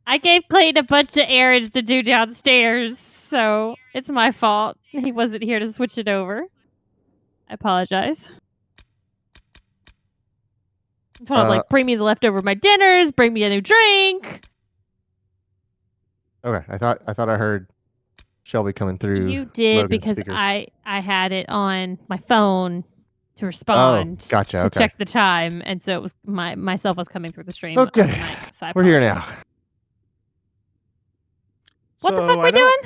I gave Clayton a bunch of errands to do downstairs, so it's my fault. He wasn't here to switch it over. I apologize. I told him, like, bring me the leftover of my dinners, bring me a new drink. Okay, I thought I heard Shelby coming through. You did Logan's because speakers. I had it on my phone to respond gotcha, to okay. check the time, and so it was myself was coming through the stream. Okay, we're here now. What the fuck we doing?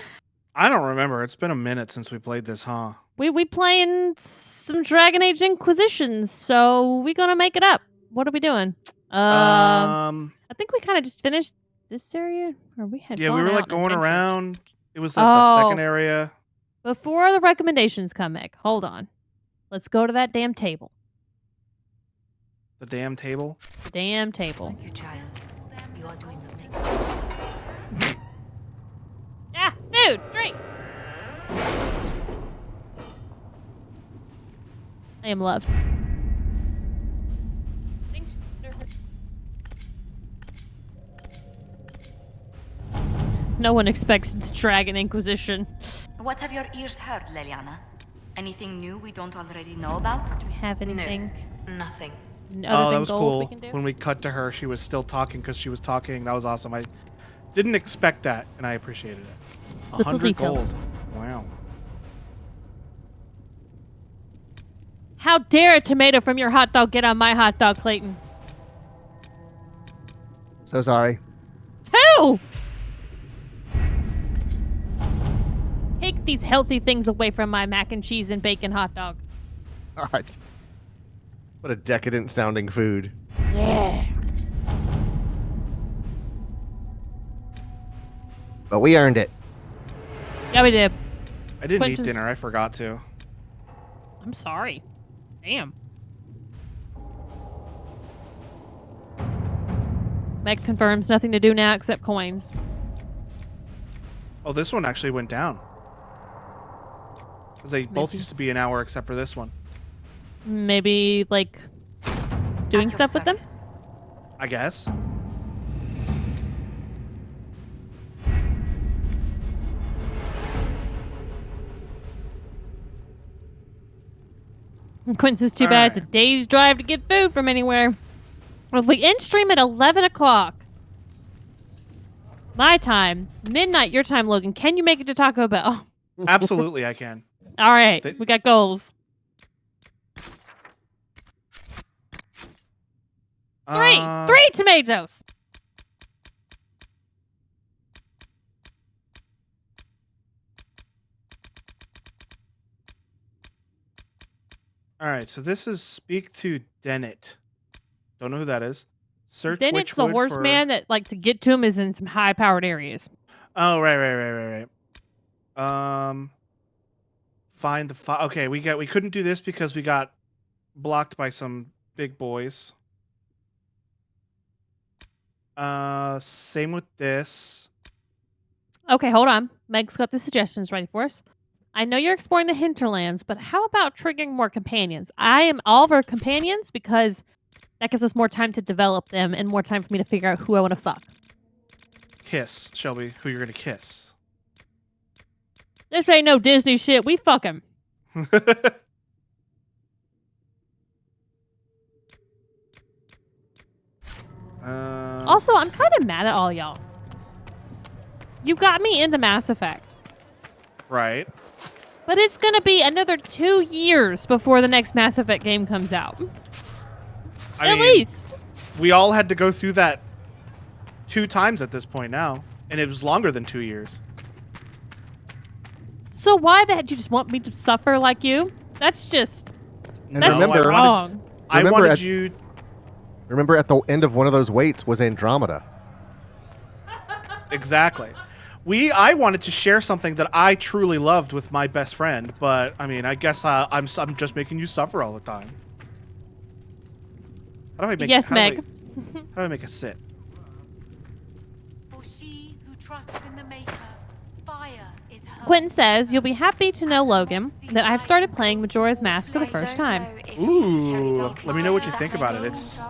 I don't remember. It's been a minute since we played this, huh? We playing some Dragon Age Inquisitions, so we gonna make it up. What are we doing? I think we kind of just finished this area, or we had. Yeah, we were like going around. It was at Oh. the second area. Before the recommendations come, Meg, hold on. Let's go to that damn table. The damn table? The damn table. Thank you, child. You are doing the thing. Ah, food, drink. I am loved. No one expects Dragon Inquisition. What have your ears heard, Leliana? Anything new we don't already know about? Do we have anything? No, nothing. Other that was cool. we when we cut to her, she was still talking because she was talking. That was awesome. I didn't expect that, and I appreciated it. 100 gold. Wow. How dare a tomato from your hot dog get on my hot dog, Clayton? So sorry. Who? Take these healthy things away from my mac and cheese and bacon hot dog. All right. What a decadent sounding food. Yeah. But we earned it. Yeah, we did. I didn't eat dinner. I forgot to. I'm sorry. Damn. Meg confirms nothing to do now except coins. Oh, this one actually went down. Because they both used to be an hour except for this one. Maybe, like, doing stuff with them? I guess. Quinn says, too bad. It's a day's drive to get food from anywhere. Well, if we end stream at 11 o'clock, my time, midnight your time, Logan, can you make it to Taco Bell? Absolutely, I can. All right, we got goals. Three tomatoes. All right, so this is Speak to Dennett. Don't know who that is. Search Dennett's the horseman that, like, to get to him is in some high-powered areas. Oh, right. Find the okay, we couldn't do this because we got blocked by some big boys. Same with this. Okay, hold on. Meg's got the suggestions ready for us. I know you're exploring the hinterlands, but how about triggering more companions? I am all of our companions because that gives us more time to develop them and more time for me to figure out who I want to fuck. Kiss, Shelby, who you're gonna kiss. This ain't no Disney shit. We fuck him. Also, I'm kind of mad at all y'all. You got me into Mass Effect. Right. But it's going to be another 2 years before the next Mass Effect game comes out. At least. We all had to go through that 2 times at this point now. And it was longer than 2 years. So why the heck do you just want me to suffer like you? That's just... That's wrong. I wanted you... Remember at the end of one of those waits was Andromeda. Exactly. I wanted to share something that I truly loved with my best friend, but I mean, I guess I'm just making you suffer all the time. How do I make? Yes, Meg. How do I make a sit? For she who trusts in the Maker, fire is her. Quentin says, you'll be happy to know, Logan, that I've started playing Majora's Mask for the first time. Ooh, let me know what you think about it. It's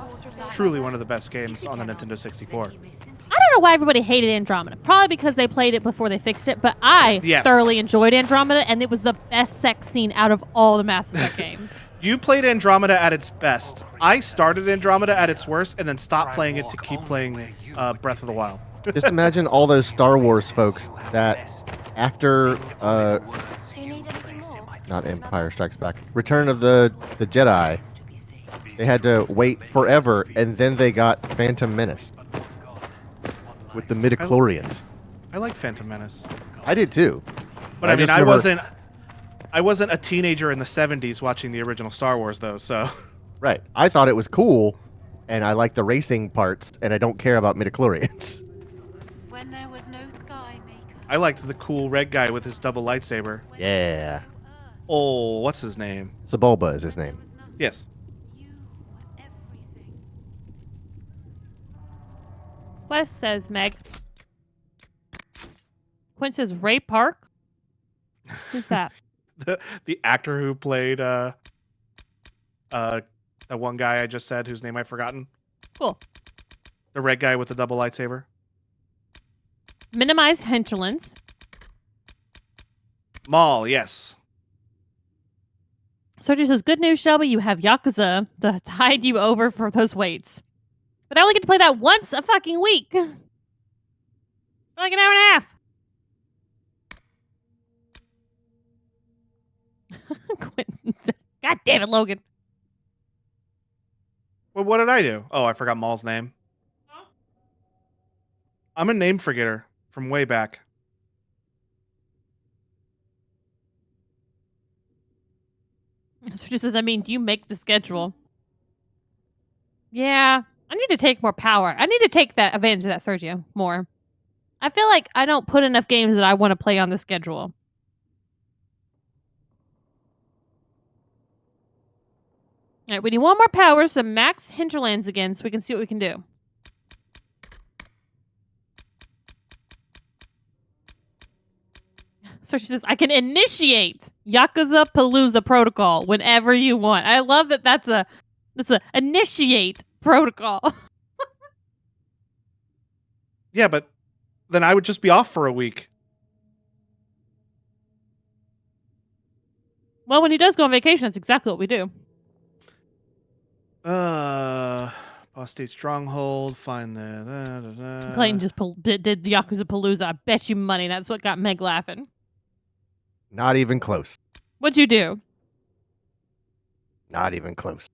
truly one of the best games on the Nintendo 64. I don't know why everybody hated Andromeda. Probably because they played it before they fixed it, but I Yes. thoroughly enjoyed Andromeda, and it was the best sex scene out of all the Mass Effect games. You played Andromeda at its best. I started Andromeda at its worst and then stopped playing it to keep playing Breath of the Wild. Just imagine all those Star Wars folks that after Do you need anything more? not Empire Strikes Back, Return of the Jedi, they had to wait forever, and then they got Phantom Menace with the midichlorians. I liked Phantom Menace. I did too. But I mean, just I remember- wasn't a teenager in the 70s watching the original Star Wars, though, so... Right. I thought it was cool, and I like the racing parts, and I don't care about midichlorians. When there was no sky maker. I liked the cool red guy with his double lightsaber. Yeah. Oh, what's his name? Sebulba is his name. Yes. You were everything. Quest says, Meg. Quinn says, Ray Park? Who's that? The actor who played that one guy I just said, whose name I've forgotten. Cool. The red guy with the double lightsaber. Minimize hinterlands. Maul, yes. Sergio says, good news, Shelby. You have Yakuza to tide you over for those weights. But I only get to play that once a fucking week. For like an hour and a half. Quentin says, God damn it, Logan. Well, what did I do? Oh, I forgot Maul's name. I'm a name forgetter from way back. Sergio says, I mean, you make the schedule. Yeah, I need to take more power. I need to take that advantage of that, Sergio, more. I feel like I don't put enough games that I want to play on the schedule. All right, we need one more power, some max hinterlands again, so we can see what we can do. So she says, I can initiate Yakuza Palooza protocol whenever you want. I love that that's a initiate protocol. Yeah, but then I would just be off for a week. Well, when he does go on vacation, that's exactly what we do. Boss State Stronghold, find the... Clayton just did the Yakuza Palooza. I bet you money that's what got Meg laughing. Not even close. What'd you do? Not even close.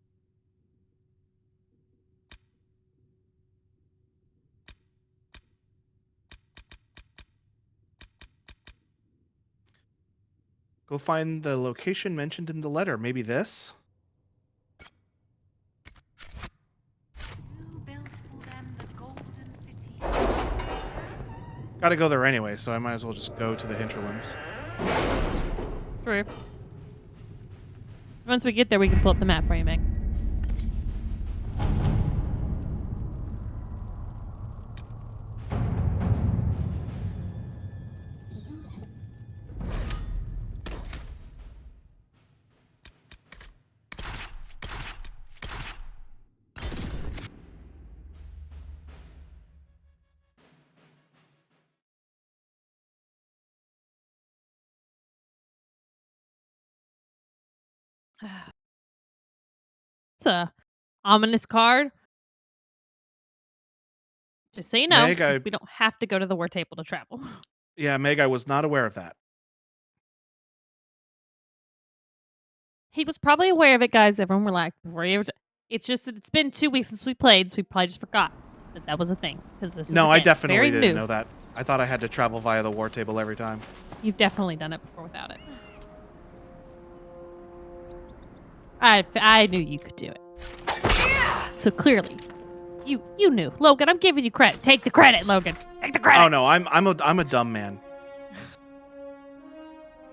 Go find the location mentioned in the letter. Maybe this? You built for them the golden city. Gotta go there anyway, so I might as well just go to the hinterlands. True. Once we get there, we can pull up the map for you, Meg. It's a ominous card. Just so you know, Meg, we don't have to go to the war table to travel. Yeah, Meg, I was not aware of that. He was probably aware of it, guys. Everyone relax. It's just that it's been 2 weeks since we played, so we probably just forgot that that was a thing. Because this is No, I again, definitely very didn't new. know that. I thought I had to travel via the war table every time. You've definitely done it before without it. I knew you could do it. So clearly, you knew. Logan, I'm giving you credit. Take the credit, Logan. Take the credit. Oh no, I'm a dumb man.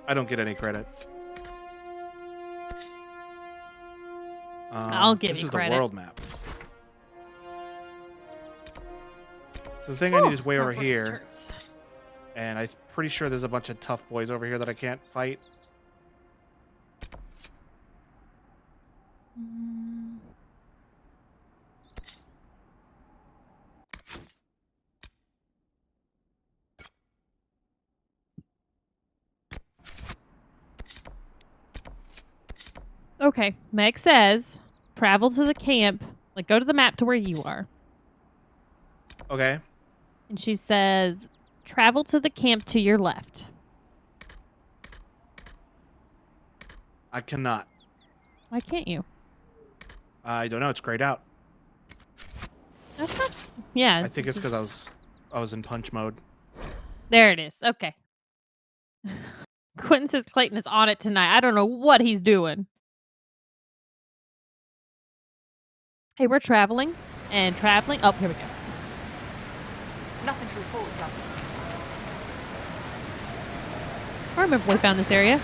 I don't get any credit. I'll give this you is credit. the world map. So the thing I need is way Oh, over my here, wrist hurts. and I'm pretty sure there's a bunch of tough boys over here that I can't fight. Okay, Meg says travel to the camp. Like, go to the map to where you are. Okay. And she says travel to the camp to your left. I cannot. Why can't you? I don't know. It's grayed out. That's not. Yeah. I think it's because I was in punch mode. There it is. Okay. Quentin says Clayton is on it tonight. I don't know what he's doing. Hey, we're traveling and traveling. Oh, here we go. Nothing to report, sir. I remember we found this area.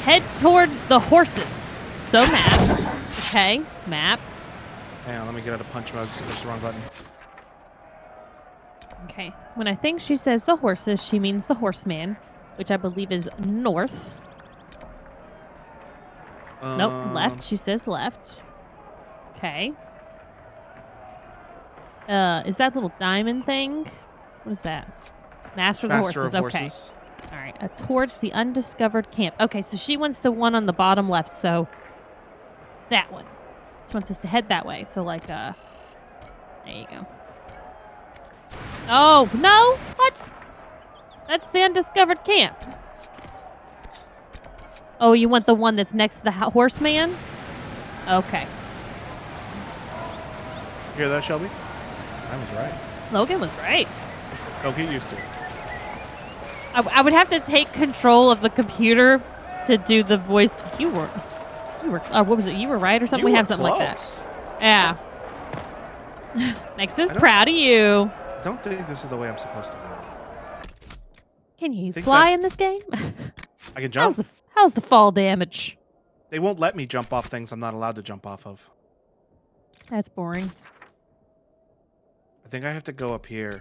Head towards the horses. So map. Okay, map. Hang on, let me get out of punch mode because I pushed the wrong button. Okay. When I think she says the horses, she means the horseman, which I believe is north. Nope, left. She says left. Okay. Is that little diamond thing? What is that? Master of the Master horses. of Okay. horses. All right. Towards the undiscovered camp. Okay, so she wants the one on the bottom left, so that one. She wants us to head that way. So like there you go. Oh, no. What? That's the undiscovered camp. Oh, you want the one that's next to the horseman? Okay. You hear that, Shelby? I was right. Logan was right. Don't get used to it. I would have to take control of the computer to do the voice. You were what was it? You were right or something? You We have were something like close. that. Yeah. Max is proud of you. I don't think this is the way I'm supposed to go. Can you Think fly that- in this game? I can jump. How's the fall damage? They won't let me jump off things I'm not allowed to jump off of. That's boring. I think I have to go up here.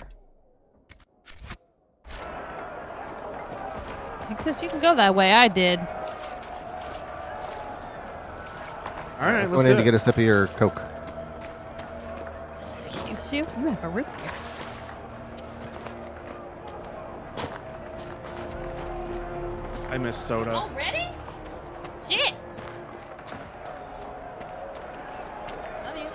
Max says you can go that way. I did. All right, I'm let's going in do to it. get a sip of your Coke. Excuse you? You have a root beer. I miss soda. Already? Shit. Love you.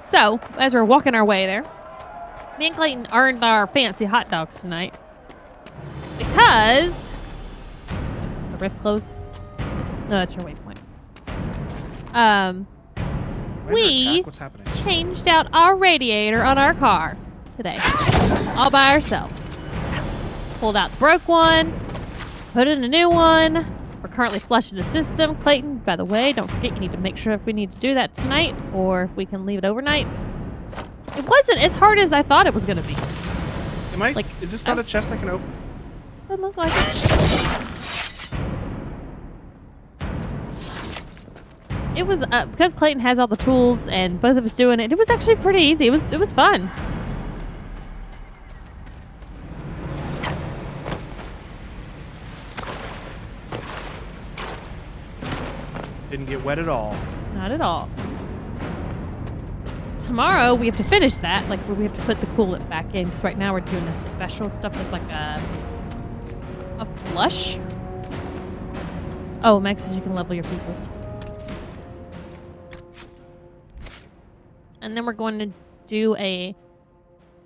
So, as we're walking our way there, me and Clayton earned our fancy hot dogs tonight. Because... Is the rift closed? No, that's your waypoint. Am I under We attack? What's happening? changed out our radiator on our car today. All by ourselves. Pulled out the broke one, put in a new one. We're currently flushing the system. Clayton, by the way, don't forget you need to make sure if we need to do that tonight or if we can leave it overnight. It wasn't as hard as I thought it was going to be. Am I? Like, Is this not a chest I can open? Doesn't look like it. It was because Clayton has all the tools and both of us doing it. It was actually pretty easy. It was fun. Didn't get wet at all. Not at all. Tomorrow we have to finish that. Like we have to put the coolant back in because right now we're doing this special stuff that's like a flush. Oh, Max says you can level your peoples. And then we're going to do a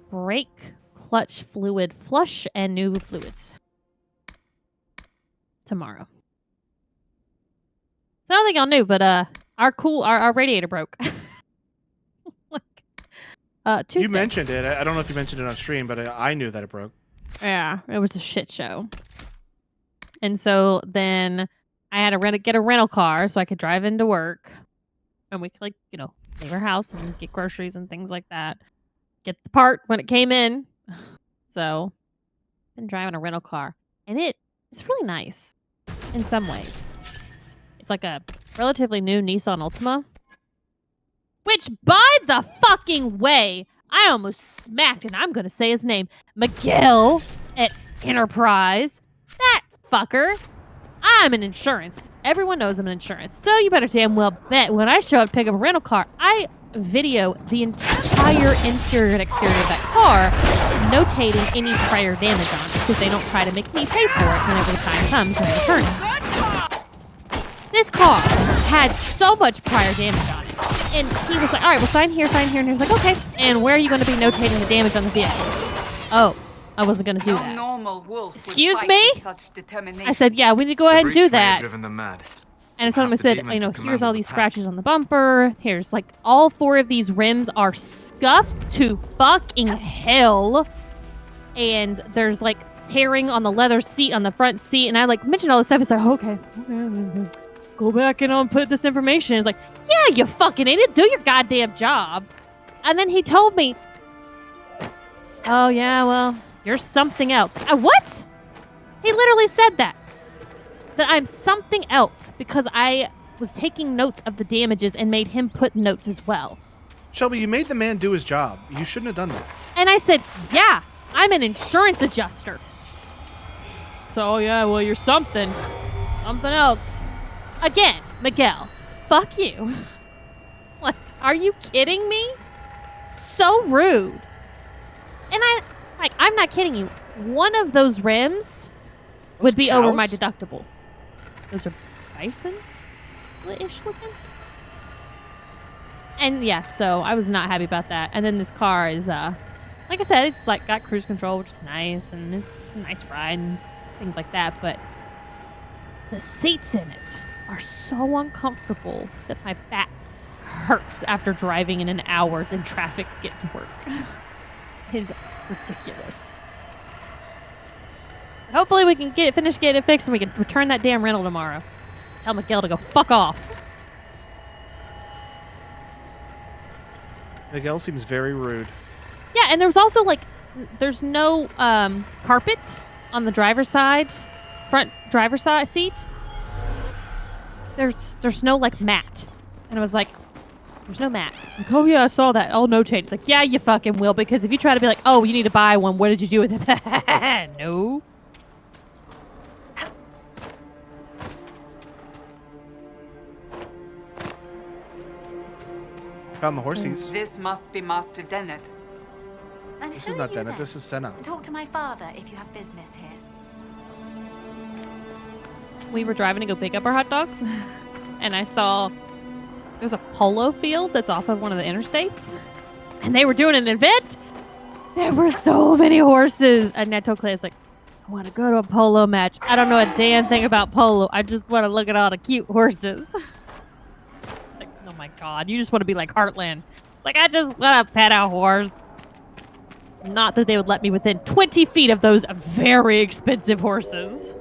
brake clutch fluid flush and new fluids tomorrow. So I don't think y'all knew, but our radiator broke. Tuesday. You mentioned it. I don't know if you mentioned it on stream, but I knew that it broke. Yeah, it was a shit show. And so then I had to get a rental car so I could drive into work, and we could leave our house and get groceries and things like that. Get the part when it came in. So, been driving a rental car, and it's really nice in some ways. It's like a relatively new Nissan Altima. Which, by the fucking way, I almost smacked, and I'm going to say his name, Miguel at Enterprise. That fucker. I'm an insurance. Everyone knows I'm an insurance. So you better damn well bet when I show up to pick up a rental car, I video the entire interior and exterior of that car, notating any prior damage on it so they don't try to make me pay for it whenever the time comes and I return it. This car had so much prior damage on it. And he was like, all right, well, sign here. And he was like, okay. And where are you going to be notating the damage on the vehicle? Oh, I wasn't going to do that. Excuse me? I said, yeah, we need to go ahead and do that. And I told him, I said, you know, here's all these scratches on the bumper. Here's like all 4 of these rims are scuffed to fucking hell. And there's like tearing on the leather seat on the front seat. And I like mentioned all this stuff. It's like, okay. Go back and put this information. It's like, yeah, you fucking idiot. Do your goddamn job. And then he told me, oh, yeah, well, you're something else. What? He literally said that. That I'm something else because I was taking notes of the damages and made him put notes as well. Shelby, you made the man do his job. You shouldn't have done that. And I said, yeah, I'm an insurance adjuster. So, yeah, well, you're something. Something else. Again, Miguel, fuck you. Like, are you kidding me? So rude. And I'm not kidding you. One of those rims would be over my deductible. Those are bison-ish looking. And yeah, so I was not happy about that. And then this car is, like I said, it's like got cruise control, which is nice, and it's a nice ride and things like that. But the seats in it are so uncomfortable that my back hurts after driving in an hour in traffic to get to work. It's ridiculous. Hopefully we can finish getting it fixed and we can return that damn rental tomorrow. Tell Miguel to go fuck off. Miguel seems very rude. Yeah, and there's also like, there's no carpet on the driver's side, front driver's side seat. There's no like mat. And I was like, there's no mat. Like, oh yeah, I saw that. I'll notate. It's like, yeah, you fucking will, because if you try to be like, oh, you need to buy one, what did you do with it? No. Found the horsies. This must be Master Dennett. And This who is are not you Dennett, then? this is Senna. Talk to my father if you have business here. We were driving to go pick up our hot dogs, and I saw there's a polo field that's off of one of the interstates, and they were doing an event. There were so many horses, and I told Clay, I was like, I want to go to a polo match. I don't know a damn thing about polo. I just want to look at all the cute horses. It's like, oh my god, you just want to be like Heartland. It's like, I just want to pet a horse. Not that they would let me within 20 feet of those very expensive horses.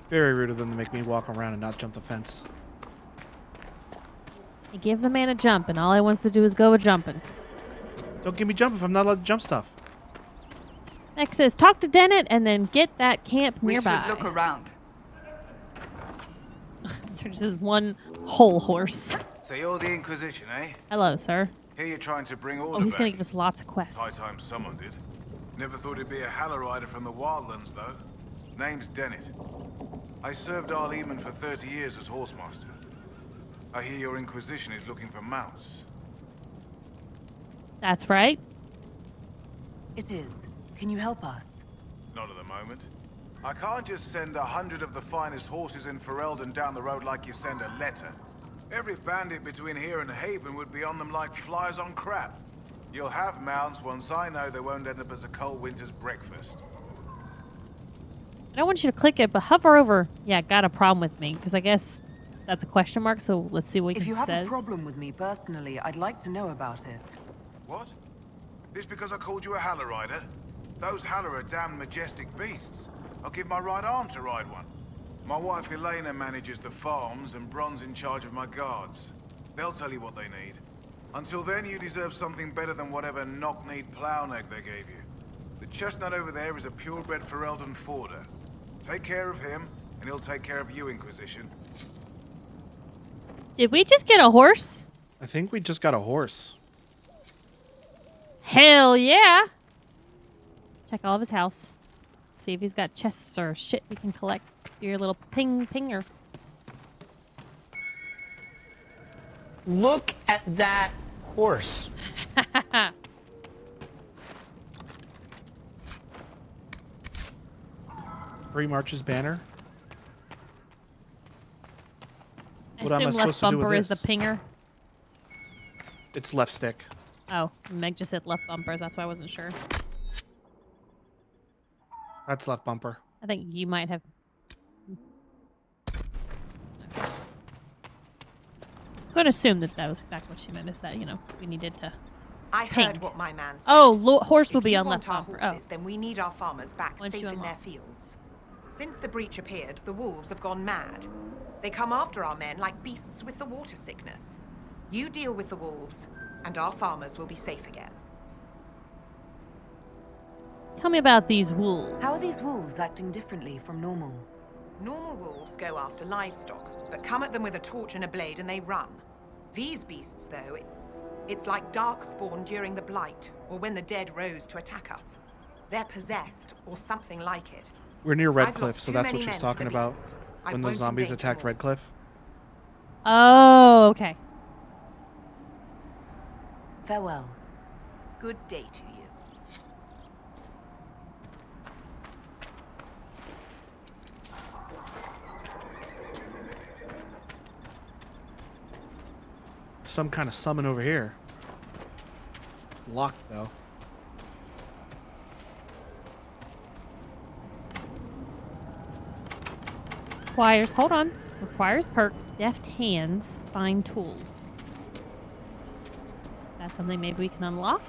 Very rude of them to make me walk around and not jump the fence. You give the man a jump, and all he wants to do is go a jumping. Don't give me jump if I'm not allowed to jump stuff. Next says, talk to Dennett and then get that camp We nearby. should look around. There's this one whole horse. So you're the Inquisition, eh? Hello, sir. Here you're trying to bring order Oh, he's gonna back. give us lots of High quests. time someone did. Never thought it'd be a Halorider from the Wildlands, though. Name's Dennett. I served Arl Eamon for 30 years as horsemaster. I hear your Inquisition is looking for mounts. That's right. It is. Can you help us? Not at the moment. I can't just send 100 of the finest horses in Ferelden down the road like you send a letter. Every bandit between here and Haven would be on them like flies on crap. You'll have mounts once I know they won't end up as a cold winter's breakfast. I don't want you to click it, but hover over. Yeah, got a problem with me, because I guess that's a question mark, so let's see what If he you have says. a problem with me personally, I'd like to know about it. What? This because I called you a Halorider? Those Haller are damn majestic beasts. I'll give my right arm to ride one. My wife Elena manages the farms and Bron's in charge of my guards. They'll tell you what they need. Until then, you deserve something better than whatever knock-kneed plow-neck they gave you. The chestnut over there is a purebred Ferelden forder. Take care of him, and he'll take care of you, Inquisition. Did we just get a horse? I think we just got a horse. Hell yeah! Check all of his house. See if he's got chests or shit we can collect. Do your little pinger. Look at that horse. Free March's banner. I What am I assume supposed left to do with bumper is the this? pinger. It's left stick. Oh, Meg just said left bumpers. That's why I wasn't sure. That's left bumper. I think you might have. I'm going to assume that was exactly what she meant. Is that we needed to. I Ping. heard what my man said. Oh, horse will If be you on want left our bumper. horses, then we need our farmers back Once safe you in their unlock. fields. Since the breach appeared, the wolves have gone mad. They come after our men like beasts with the water sickness. You deal with the wolves, and our farmers will be safe again. Tell me about these wolves. How are these wolves acting differently from normal? Normal wolves go after livestock, but come at them with a torch and a blade and they run. These beasts, though, it's like darkspawn during the Blight, or when the dead rose to attack us. They're possessed, or something like it. We're near I've Redcliffe, lost so too that's many what she's men to talking the about. beasts. I When the won't zombies endanger attacked more. Redcliffe. Oh, okay. Farewell. Good day to you. Some kind of summon over here. It's locked though. Requires, hold on. Requires perk, deft hands, fine tools. That's something maybe we can unlock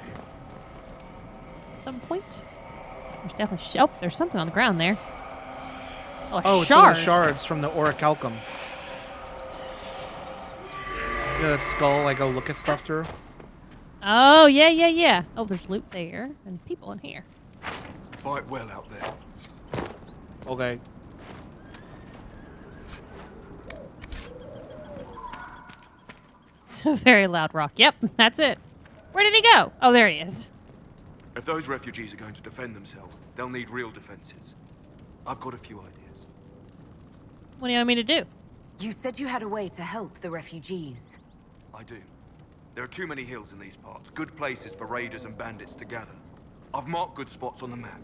at some point. There's definitely, oh, there's something on the ground there. Oh, it's shard. one of the shards from the orichalcum. Yeah, that skull I go look at stuff through. Oh, yeah. Oh, there's loot there and people in here. Fight well out there. Okay. It's a very loud rock. Yep, that's it. Where did he go? Oh, there he is. If those refugees are going to defend themselves, they'll need real defenses. I've got a few ideas. What do you want me to do? You said you had a way to help the refugees. I do. There are too many hills in these parts, good places for raiders and bandits to gather. I've marked good spots on the map.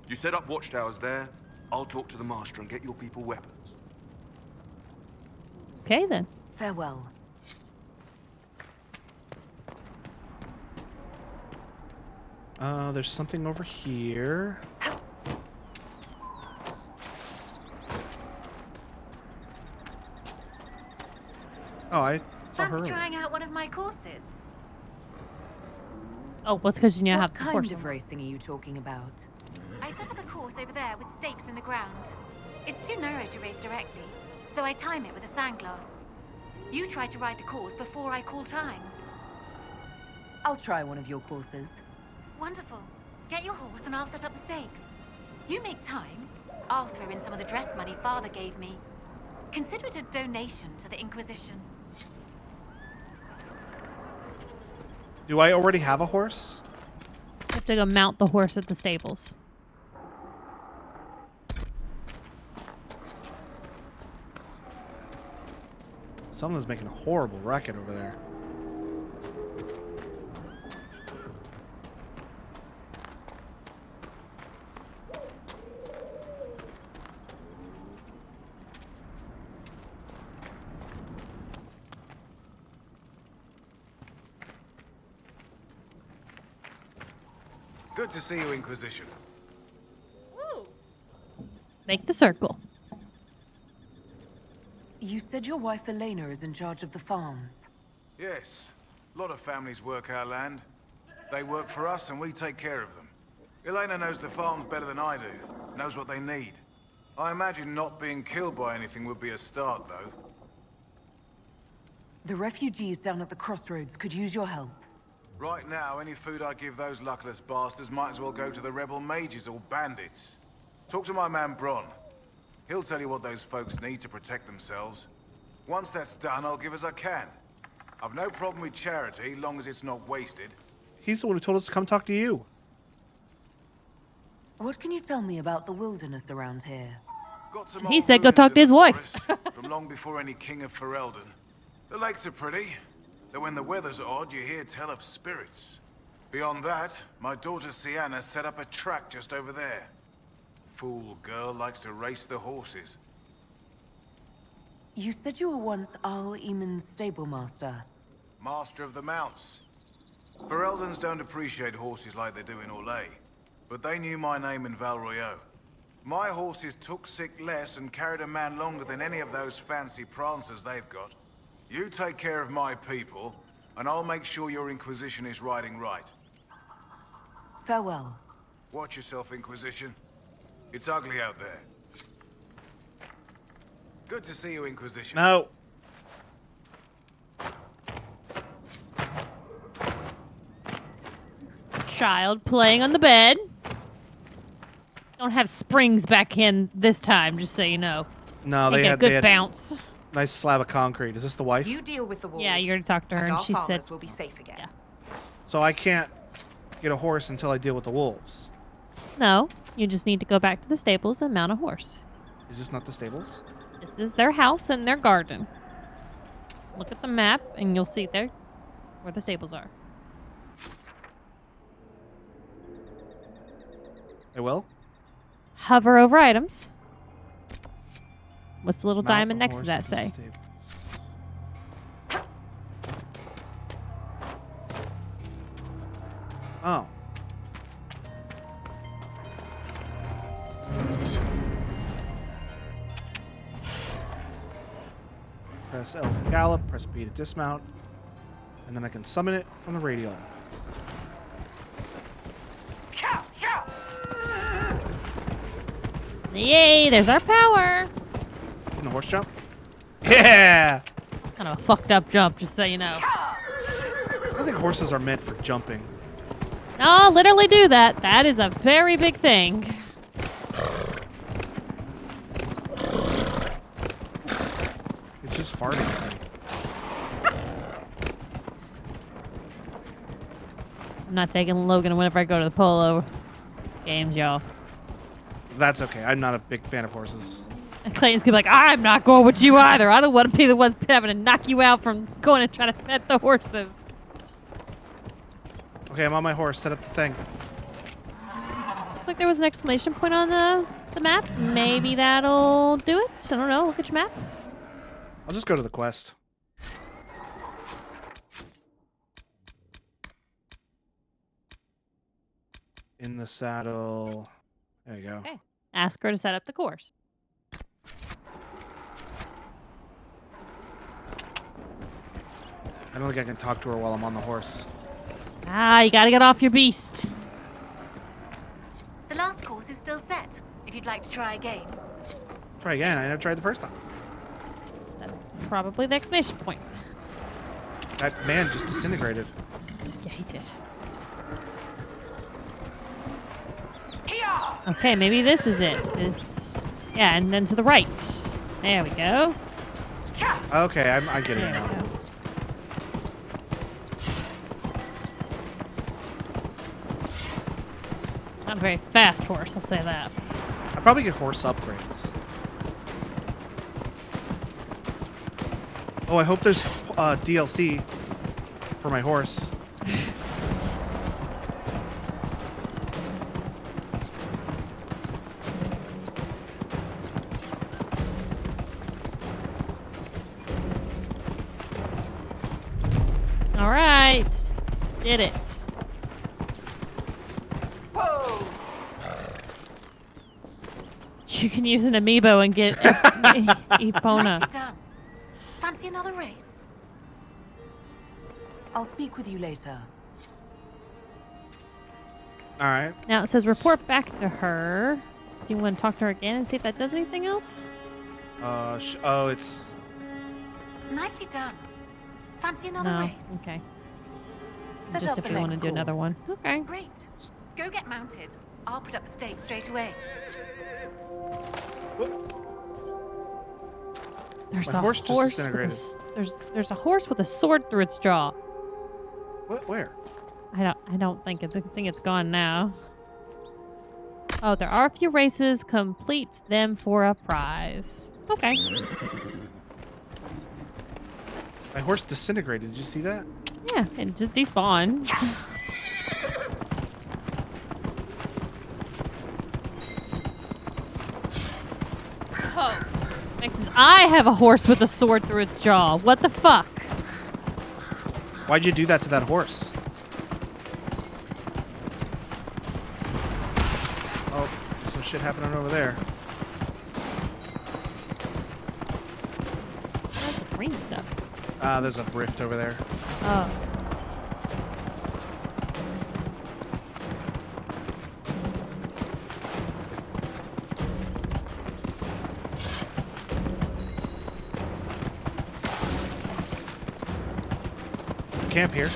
You set up watchtowers there, I'll talk to the master and get your people weapons. Okay, then. Farewell. There's something over here. Oh, I saw her. Fancy trying out one of my courses? Oh, what's because you now What have the kind horse. of racing are you talking about? I set up a course over there with stakes in the ground. It's too narrow to race directly, so I time it with a sandglass. You try to ride the course before I call time. I'll try one of your courses. Wonderful. Get your horse and I'll set up the stakes. You make time, I'll throw in some of the dress money Father gave me. Consider it a donation to the Inquisition. Do I already have a horse? You have to go mount the horse at the stables. Someone's making a horrible racket over there. Good to see you, Inquisition. Make the circle. You said your wife Elena is in charge of the farms. Yes. A lot of families work our land. They work for us and we take care of them. Elena knows the farms better than I do. Knows what they need. I imagine not being killed by anything would be a start, though. The refugees down at the crossroads could use your help. Right now, any food I give those luckless bastards might as well go to the rebel mages or bandits. Talk to my man Bron. He'll tell you what those folks need to protect themselves. Once that's done, I'll give as I can. I've no problem with charity, long as it's not wasted. He's the one who told us to come talk to you. What can you tell me about the wilderness around here? Got some He old said go ruins talk to in his the wife. forest, from long before any king of Ferelden. The lakes are pretty, though when the weather's odd, you hear tell of spirits. Beyond that, my daughter Sienna set up a track just over there. Fool girl likes to race the horses. You said you were once Al Eamon's stable master. Master of the mounts. Fereldans don't appreciate horses like they do in Orlais, but they knew my name in Val Royeaux. My horses took sick less and carried a man longer than any of those fancy prancers they've got. You take care of my people, and I'll make sure your Inquisition is riding right. Farewell. Watch yourself, Inquisition. It's ugly out there. Good to see you, Inquisition. No. Child playing on the bed. Don't have springs back in this time, just so you know. No, Take they a had, good they had bounce. nice slab of concrete. Is this the wife? You deal with the wolves. Yeah, you already talked to her, and and our she said, farmers will be safe again. Yeah. So I can't get a horse until I deal with the wolves. no, you just need to go back to the stables and mount a horse. Is this not the stables? This is their house and their garden. Look at the map, and you'll see there where the stables are. I will. Hover over items. What's the little Mount diamond the next to that horse at the say? stables. Oh. Press L to gallop, press B to dismount, and then I can summon it from the radial. Yay, there's our power. Can the horse jump? Yeah! Kind of a fucked up jump, just so you know. I don't think horses are meant for jumping. No, literally do that. That is a very big thing. It's just farting at me. I'm not taking Logan whenever I go to the polo games, y'all. That's okay. I'm not a big fan of horses. And Clayton's gonna be like, I'm not going with you either. I don't want to be the one having to knock you out from going and trying to pet the horses. Okay, I'm on my horse. Set up the thing. Looks like there was an exclamation point on the map. Maybe that'll do it. I don't know. Look at your map. I'll just go to the quest. In the saddle. There you go. Okay. Ask her to set up the course. I don't think I can talk to her while I'm on the horse. Ah, you gotta get off your beast. The last course is still set, if you'd like to try again. Try again. I never tried the first time. So probably the exclamation point. That man just disintegrated. Yeah, he did. Okay, maybe this is it. This, yeah, and then to the right. There we go. Okay, I get it There we now. go. Not a very fast horse, I'll say that. I probably get horse upgrades. Oh, I hope there's DLC for my horse. All right, did it. You can use an amiibo and get Epona. Nicely done. Fancy another race? I'll speak with you later. All right. Now it says report back to her. Do you want to talk to her again and see if that does anything else? Oh, it's Nicely done. Fancy another No. race? Okay. Set Just up if the you want to next do another course. one. Okay. Great. Go get mounted. I'll put up the stakes straight away. There's My a horse just horse with disintegrated. there's a horse with a sword through its jaw. What? Where? I don't think it's I think it's gone now. Oh, there are a few races. Completes them for a prize. Okay. My horse disintegrated. Did you see that? Yeah, it just despawned. Oh. Next is I have a horse with a sword through its jaw. What the fuck? Why'd you do that to that horse? Oh, some shit happening over there. Where's the green stuff? There's a rift over there. Oh. Camp here.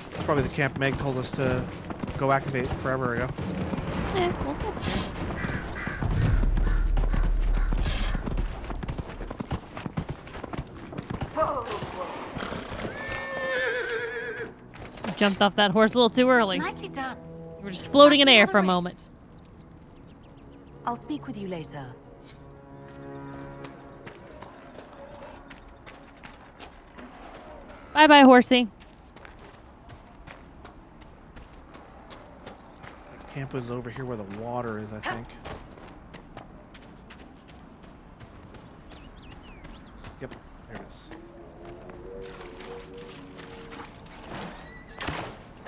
It's probably the camp Meg told us to go activate forever ago. Yeah, we'll get there. You jumped off that horse a little too early. Nicely done. You were just floating in That's air another for a race. moment. I'll speak with you later. Bye-bye, horsey. The camp was over here where the water is, I think. Yep, there it is.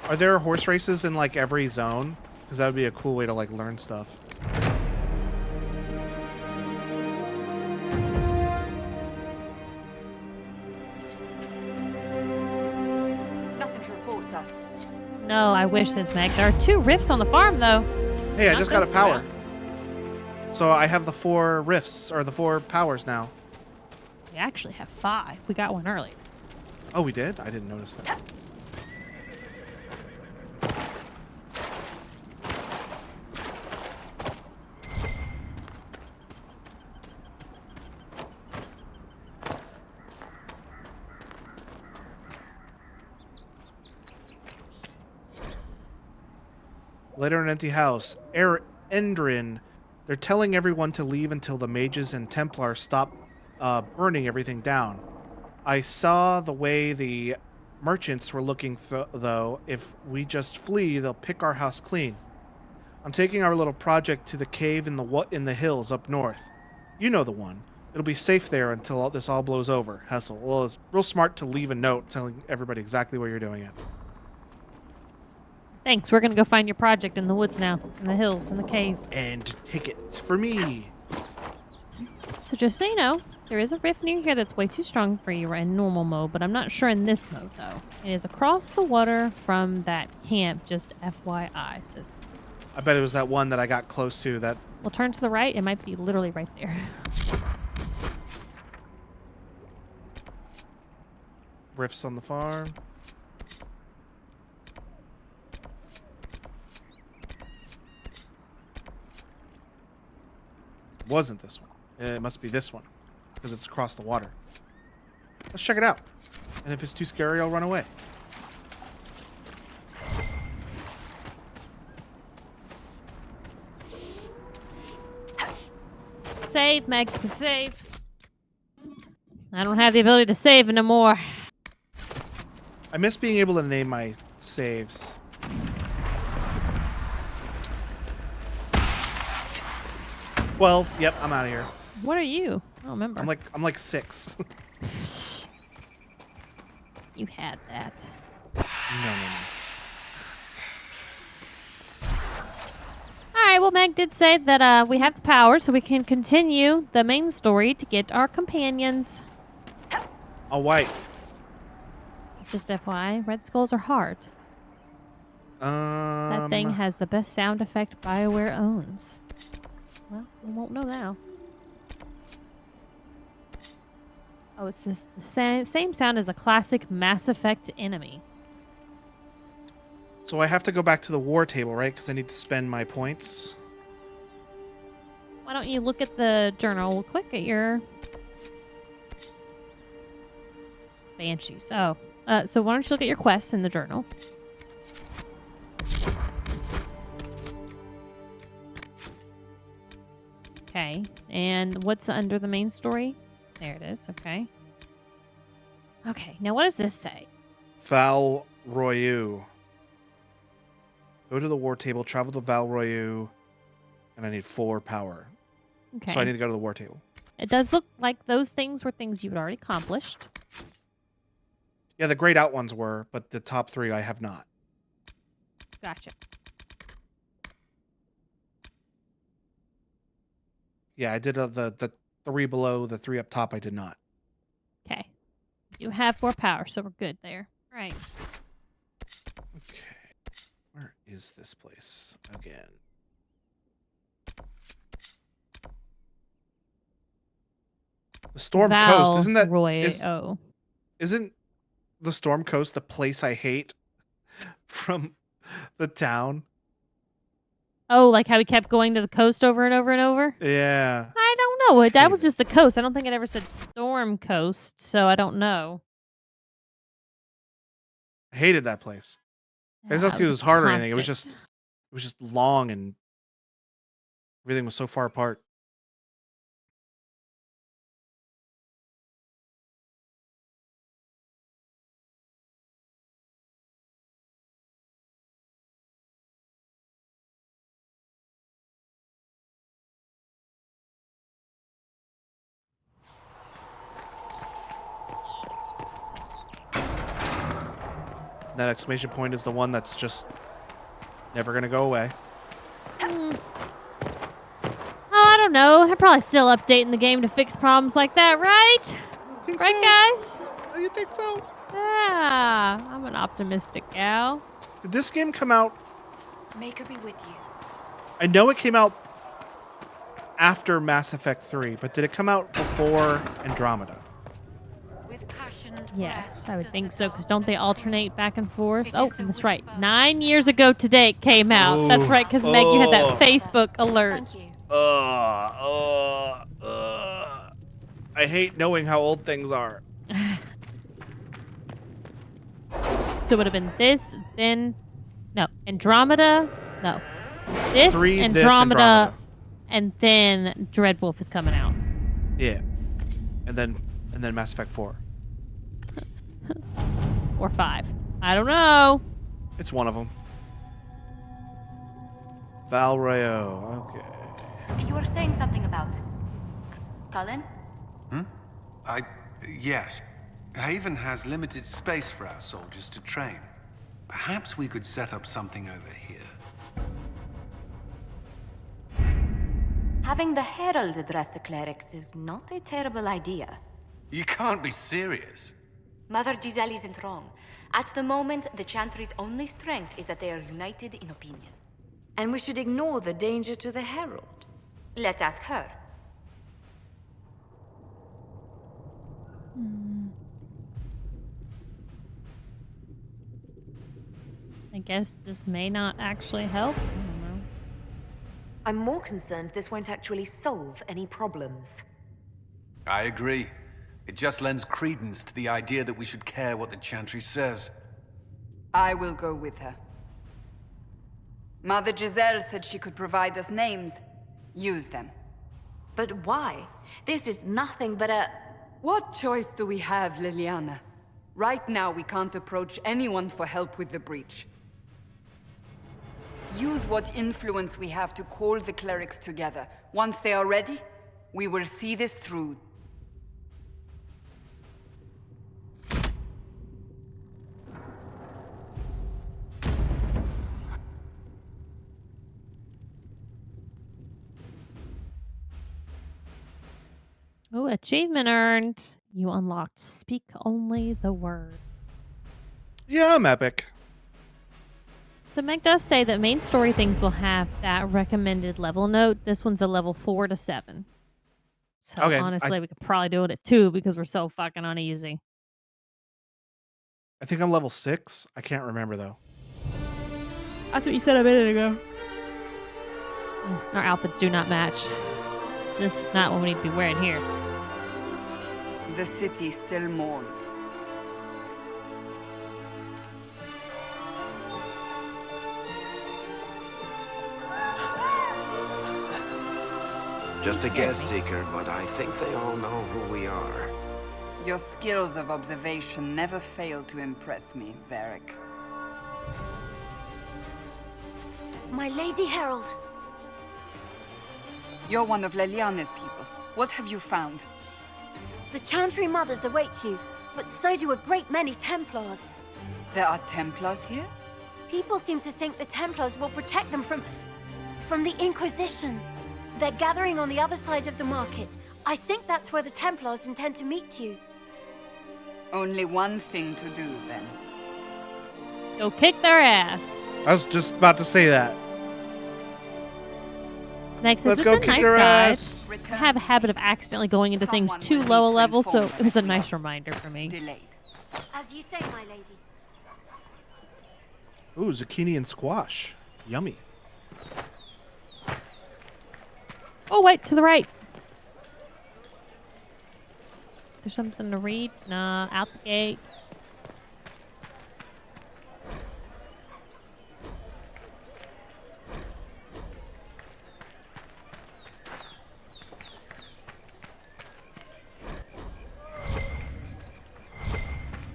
Are there horse races in like every zone? Because that would be a cool way to like learn stuff. Nothing to report, sir. No, I wish, says Meg. There are 2 rifts on the farm, though. Hey, I Not just got a those power. 2. So I have the 4 rifts, or the 4 powers now. We actually have 5. We got one earlier. Oh, we did? I didn't notice that. Later in an empty house. Endrin. They're telling everyone to leave until the mages and Templars stop burning everything down. I saw the way the merchants were looking, though. If we just flee, they'll pick our house clean. I'm taking our little project to the cave in the hills up north. You know the one. It'll be safe there until this all blows over. Hessel. Well, it's real smart to leave a note telling everybody exactly where you're doing it. Thanks. We're going to go find your project in the woods now. In the hills, in the cave. And take it for me. So just so you know, there is a rift near here that's way too strong for you in normal mode, but I'm not sure in this mode, though. It is across the water from that camp, just FYI, says. I bet it was that one that I got close to that. We'll turn to the right. It might be literally right there. Rifts on the farm. Wasn't this one. It must be this one. Because it's across the water. Let's check it out. And if it's too scary, I'll run away. Save, Meg, save. I don't have the ability to save anymore. I miss being able to name my saves. Well, yep, I'm out of here. What are you? I don't remember. I'm like 6. You had that. No. Alright, well, Meg did say that we have the power, so we can continue the main story to get our companions. All white. Just FYI, red skulls are hard. That thing has the best sound effect BioWare owns. Well, we won't know now. Oh, it's the same sound as a classic Mass Effect enemy. So I have to go back to the war table, right? Because I need to spend my points. Why don't you look at the journal quick at your banshees? Oh, so why don't you look at your quests in the journal? Okay, and what's under the main story? There it is. Okay. Okay, now what does this say? Val Royu. Go to the war table, travel to Val Royu, and I need 4 power. Okay. So I need to go to the war table. It does look like those things were things you had already accomplished. Yeah, the grayed out ones were, but the top 3 I have not. Gotcha. Yeah, I did the 3 below, the 3 up top I did not. Okay. You have 4 power, so we're good there. Right. Okay. Where is this place again? The Storm Coast, isn't that isn't the Storm Coast the place I hate from the town? Oh, like how we kept going to the coast over and over and over? Yeah. I don't know. That was Hate it. just the coast. I don't think it ever said Storm Coast, so I don't know. I hated that place. It's Yeah, not because it was hard or anything. It was constant. just long and everything was so far apart. That exclamation point is the one that's just never gonna go away. Oh, I don't know. They're probably still updating the game to fix problems like that, right? Think Right, so? guys? Oh, you think so? Yeah, I'm an optimistic gal. Did this game come out? Make her be with you. I know it came out after Mass Effect 3, but did it come out before Andromeda? With passionate Yes, breath I would does think the so, because don't they darkness alternate back and forth? It Oh, is the that's right. whisper. 9 years ago today it came out. That's Ooh. right, because Meg, you had that Oh. Facebook alert. Thank you. I hate knowing how old things are. So it would have been this, then... No, Andromeda. No. This, 3, Andromeda, this, Andromeda. and then Dreadwolf is coming out. Yeah. And then Mass Effect 4. Or 5. I don't know. It's one of them. Val Rayo. Okay. You were saying something about Cullen? Yes. Haven has limited space for our soldiers to train. Perhaps we could set up something over here. Having the Herald address the clerics is not a terrible idea. You can't be serious. Mother Giselle isn't wrong. At the moment, the Chantry's only strength is that they are united in opinion. And we should ignore the danger to the Herald. Let's ask her. I guess this may not actually help. I don't know. I'm more concerned this won't actually solve any problems. I agree. It just lends credence to the idea that we should care what the Chantry says. I will go with her. Mother Giselle said she could provide us names. Use them. But why? This is nothing but a... What choice do we have, Liliana? Right now, we can't approach anyone for help with the breach. Use what influence we have to call the clerics together. Once they are ready, we will see this through. Oh, achievement earned. You unlocked Speak Only the Word. Yeah, I'm epic. So Meg does say that main story things will have that recommended level note. This one's a level 4 to 7. So Okay, honestly, we could probably do it at 2 because we're so fucking uneasy. I think I'm level 6. I can't remember though. That's what you said a minute ago. Our outfits do not match. This is not what we need to be wearing here. The city still mourns. Just a guest seeker, but I think they all know who we are. Your skills of observation never fail to impress me, Varric. My Lady Herald. You're one of Leliana's people. What have you found? The Chantry Mothers await you, but so do a great many Templars. There are Templars here? People seem to think the Templars will protect them from the Inquisition. They're gathering on the other side of the market. I think that's where the Templars intend to meet you. Only one thing to do, then. Go kick their ass. I was just about to say that. Next, Let's it's go a kick nice their guide. ass. I have a habit of accidentally going into things too low a level, so it was a nice reminder for me. As you say, my lady. Ooh, zucchini and squash. Yummy. Oh, wait, to the right. There's something to read? Nah, out the gate.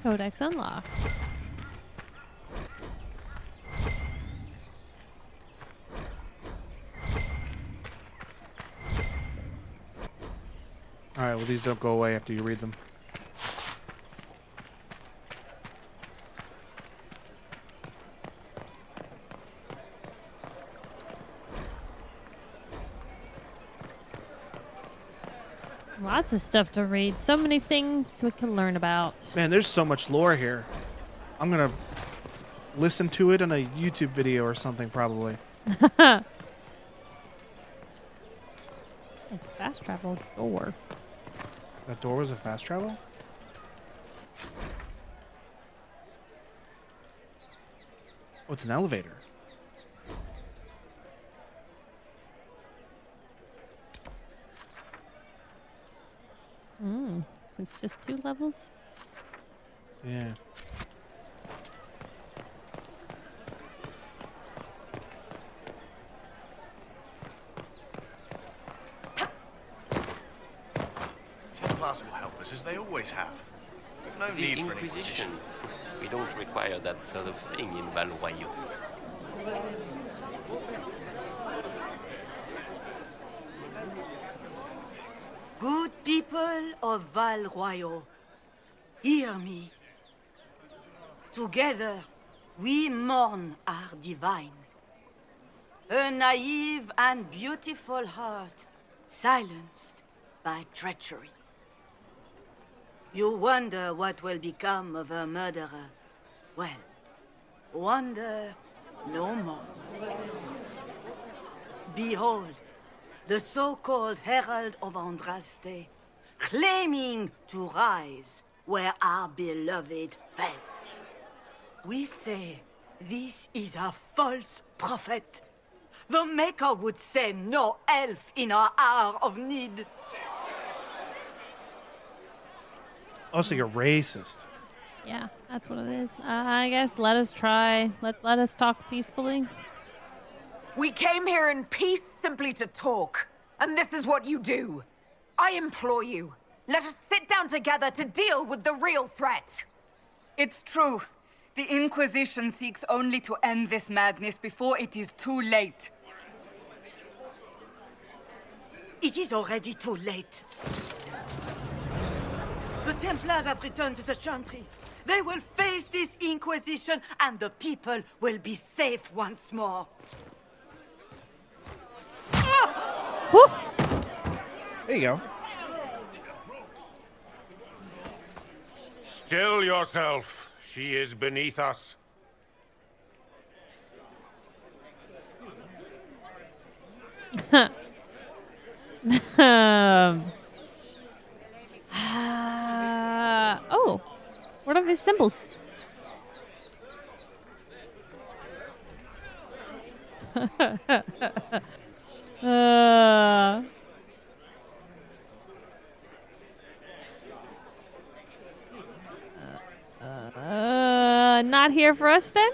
Codex unlocked. Alright, well these don't go away after you read them. Lots of stuff to read. So many things we can learn about. Man, there's so much lore here. I'm gonna listen to it in a YouTube video or something, probably. It's a fast travel door. That door was a fast travel? Oh, it's an elevator. So just 2 levels? Yeah. Templars will help us as they always have. No The need for an Inquisition. We don't require that sort of thing in Valroyo. Good people of Val Royal, hear me. Together, we mourn our divine. A naive and beautiful heart, silenced by treachery. You wonder what will become of a murderer. Well, wonder no more. Behold, the so-called Herald of Andraste, claiming to rise where our beloved fell. We say this is a false prophet. The Maker would send no elf in our hour of need. Oh, so you're racist. Yeah, that's what it is. I guess let us try. Let us talk peacefully. We came here in peace simply to talk. And this is what you do. I implore you, let us sit down together to deal with the real threat. It's true. The Inquisition seeks only to end this madness before it is too late. It is already too late. The Templars have returned to the Chantry. They will face this Inquisition, and the people will be safe once more. There you go. Still yourself. She is beneath us. Oh, what are these symbols? Not here for us then?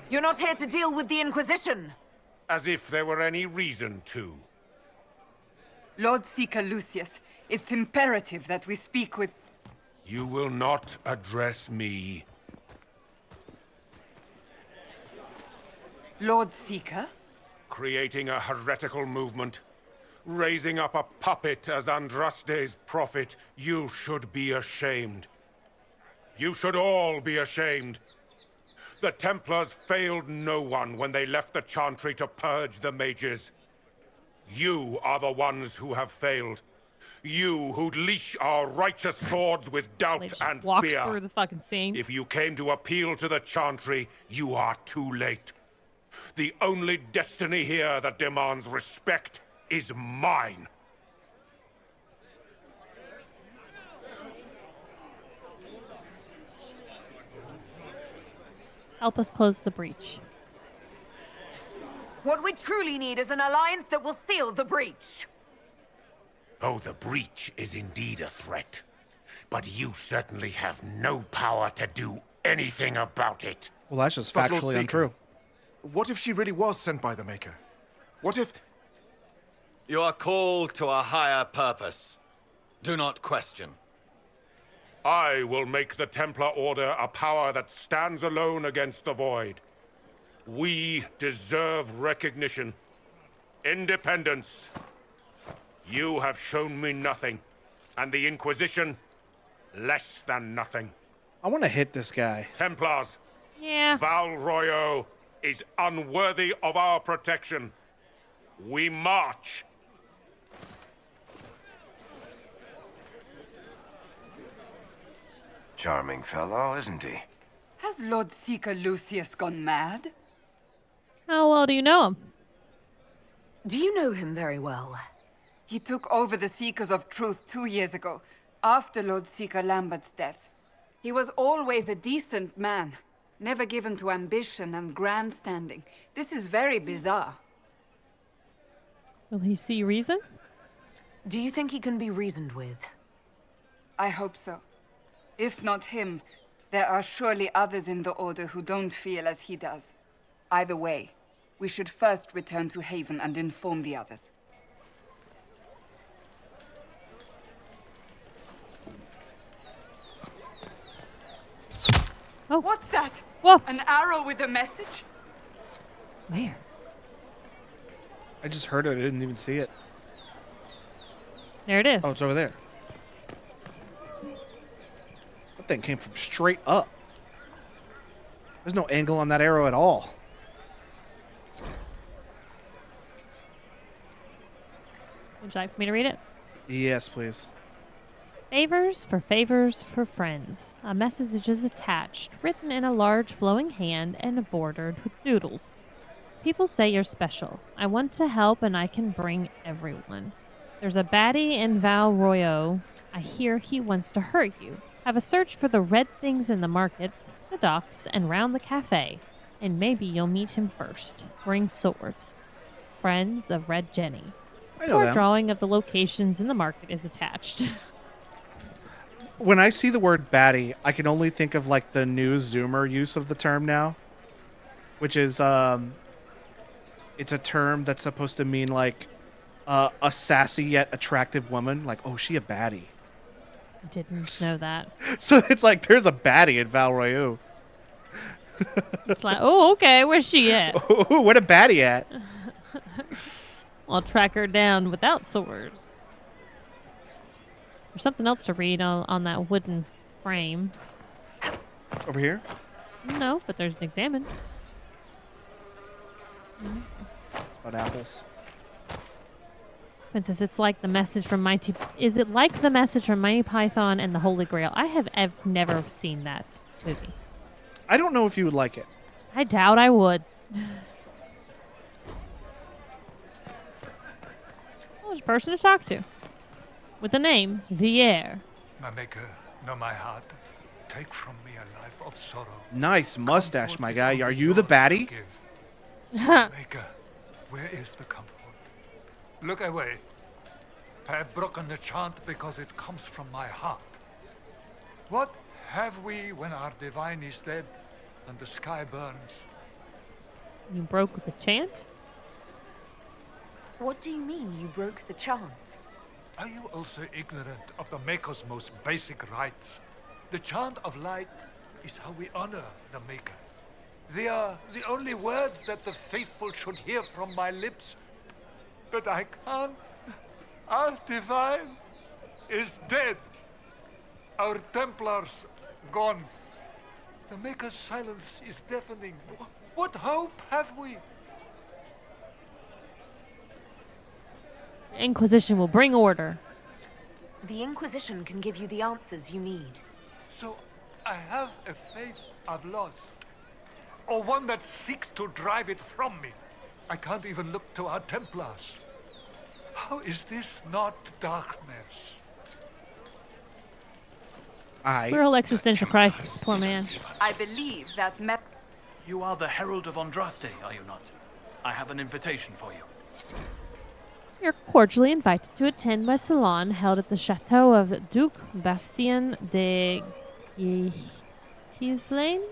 You're not here to deal with the Inquisition. As if there were any reason to. Lord Seeker Lucius, it's imperative that we speak with... You will not address me. Lord Seeker? Creating a heretical movement. Raising up a puppet as Andraste's prophet. You should be ashamed. You should all be ashamed. The Templars failed no one when they left the Chantry to purge the mages. You are the ones who have failed. You who'd leash our righteous swords with doubt and walks fear. through the fucking scene. If you came to appeal to the Chantry, you are too late. The only destiny here that demands respect is mine. Help us close the breach. What we truly need is an alliance that will seal the breach. Oh, the breach is indeed a threat. But you certainly have no power to do anything about it. Well, that's just But Lord factually Seeker, untrue. What if she really was sent by the Maker? What if... You are called to a higher purpose. Do not question. I will make the Templar Order a power that stands alone against the Void. We deserve recognition. Independence. You have shown me nothing, and the Inquisition, less than nothing. I want to hit this guy. Templars. Yeah. Val Royo is unworthy of our protection. We march. Charming fellow, isn't he? Has Lord Seeker Lucius gone mad? How well do you know him? Do you know him very well? He took over the Seekers of Truth 2 years ago, after Lord Seeker Lambert's death. He was always a decent man, never given to ambition and grandstanding. This is very bizarre. Will he see reason? Do you think he can be reasoned with? I hope so. If not him, there are surely others in the Order who don't feel as he does. Either way, we should first return to Haven and inform the others. Oh. What's that? Whoa. An arrow with a message? Where? I just heard it. I didn't even see it. There it is. Oh, it's over there. That thing came from straight up. There's no angle on that arrow at all. Would you like for me to read it? Yes, please. Favors for friends. A message is attached, written in a large flowing hand and bordered with doodles. People say you're special. I want to help and I can bring everyone. There's a baddie in Val Royo. I hear he wants to hurt you. Have a search for the red things in the market, the docks, and round the cafe. And maybe you'll meet him first. Bring swords. Friends of Red Jenny. I know them. Drawing of the locations in the market is attached. When I see the word baddie, I can only think of like the new Zoomer use of the term now, which is it's a term that's supposed to mean like a sassy yet attractive woman. Like, oh, she a baddie. Didn't know that. So it's like there's a baddie in Val Royo. It's like, oh, okay, where's she at? Oh, where the baddie at? I'll track her down without swords. There's something else to read on that wooden frame. Over here? No, but there's an examine. About apples. Princess, it's like the message from Mighty... Is it like the message from Mighty Python and the Holy Grail? I have never seen that movie. I don't know if you would like it. I doubt I would. Well, there's a person to talk to. With the name, Vier. My maker, know my heart. take from me a life of sorrow. Nice mustache, my guy. Are you the baddie? Maker, where is the comfort? Look away. I have broken the chant because it comes from my heart. What have we when our divine is dead and the sky burns? You broke the chant? What do you mean you broke the chant? Are you also ignorant of the Maker's most basic rites? The chant of light is how we honor the Maker. They are the only words that the faithful should hear from my lips. But I can't. Our divine is dead. Our Templars gone. The Maker's silence is deafening. What hope have we? Inquisition will bring order. The Inquisition can give you the answers you need. So I have a faith I've lost. Or one that seeks to drive it from me. I can't even look to our Templars. How is this not darkness? Real existential crisis, poor man. I believe that You are the Herald of Andraste, are you not? I have an invitation for you. You're cordially invited to attend my salon held at the chateau of Duke Bastien de Gislaine.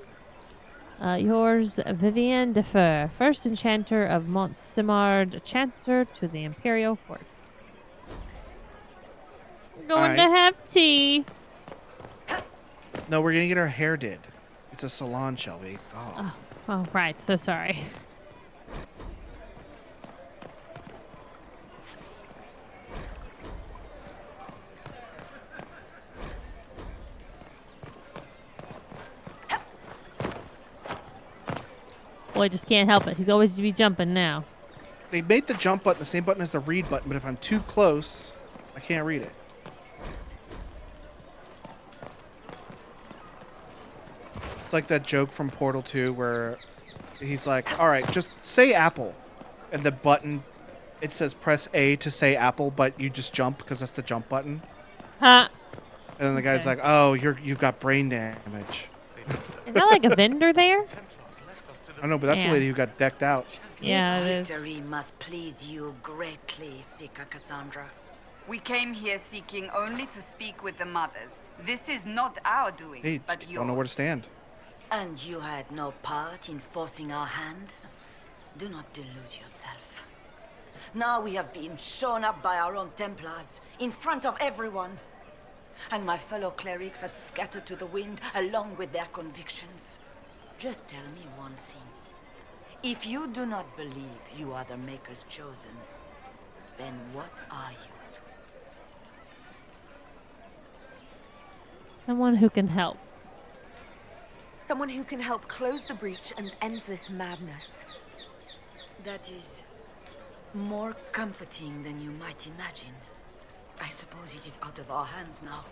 Yours, Vivienne de Feur, first enchanter of Mont Simard, chanter to the Imperial Court. We're going to have tea. No, we're gonna get our hair did. It's a salon, Shelby. Oh. Oh, right. So sorry. Boy, just can't help it. He's always to be jumping now. They made the jump button the same button as the read button, but if I'm too close, I can't read it. It's like that joke from Portal 2 where he's like, all right, just say apple. And the button, it says press A to say apple, but you just jump because that's the jump button. Huh. And then the guy's like, oh, you've got brain damage. Is that like a vendor there? I know, but that's the lady who got decked out. Yeah, it is. This victory must please you greatly, Sika Cassandra. We came here seeking only to speak with the mothers. This is not our doing, Hey, but don't yours. know where to stand. And you had no part in forcing our hand? Do not delude yourself. Now we have been shown up by our own Templars, in front of everyone. And my fellow clerics have scattered to the wind along with their convictions. Just tell me one thing. If you do not believe you are the Maker's chosen, then what are you? Someone who can help. Someone who can help close the breach and end this madness. That is more comforting than you might imagine. I suppose it is out of our hands now.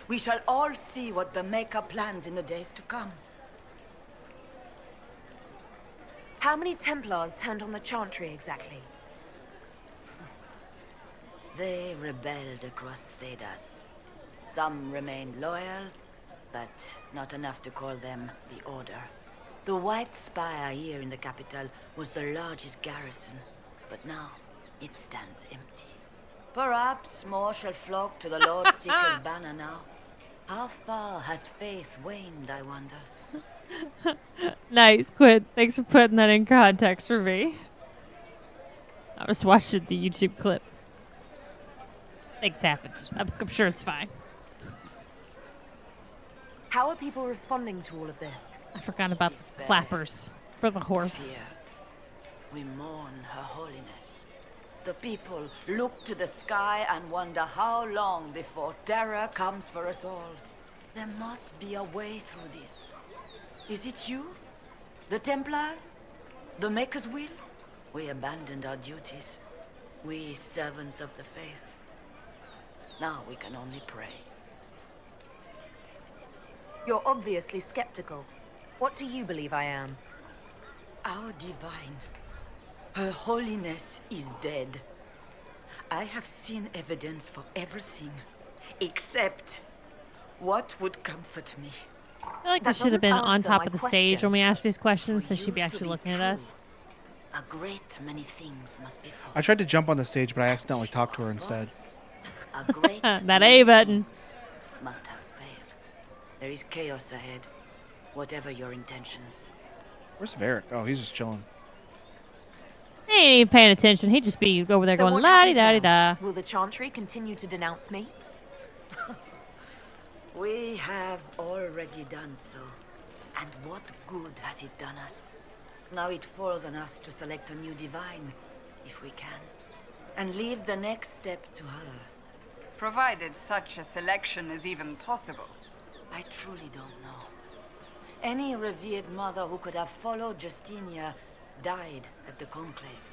We shall all see what the Maker plans in the days to come. How many Templars turned on the Chantry exactly? They rebelled across Thedas. Some remained loyal, but not enough to call them the Order. The White Spire here in the capital was the largest garrison, but now it stands empty. Perhaps more shall flock to the Lord Seeker's banner now. How far has faith waned, I wonder? Nice, Quinn. Thanks for putting that in context for me. I was watching the YouTube clip. Things happened. I'm sure it's fine. How are people responding to all of this? I forgot about the clappers for the horse. Fear. We mourn Her Holiness. The people look to the sky and wonder how long before terror comes for us all. There must be a way through this. Is it you? The Templars? The Maker's will? We abandoned our duties. We servants of the faith. Now we can only pray. You're obviously skeptical. What do you believe I am? Our divine. Her Holiness is dead. I have seen evidence for everything, except What would comfort me? I feel like we That should have doesn't been on answer top my of the stage question. when we asked these questions, so For she'd you be to actually be looking at true, us. A great many things must be false. I tried to jump on the stage, but I accidentally talked to her instead. A great That many A button. things must have failed. There is chaos ahead, whatever your intentions. Where's Varric? Oh, he's just chilling. He ain't even paying attention. He'd just be over there So going what la di happens da di now? da. Will the Chantry continue to denounce me? We have already done so. And what good has it done us? Now it falls on us to select a new divine, if we can. And leave the next step to her. Provided such a selection is even possible. I truly don't know. Any revered mother who could have followed Justinia died at the Conclave.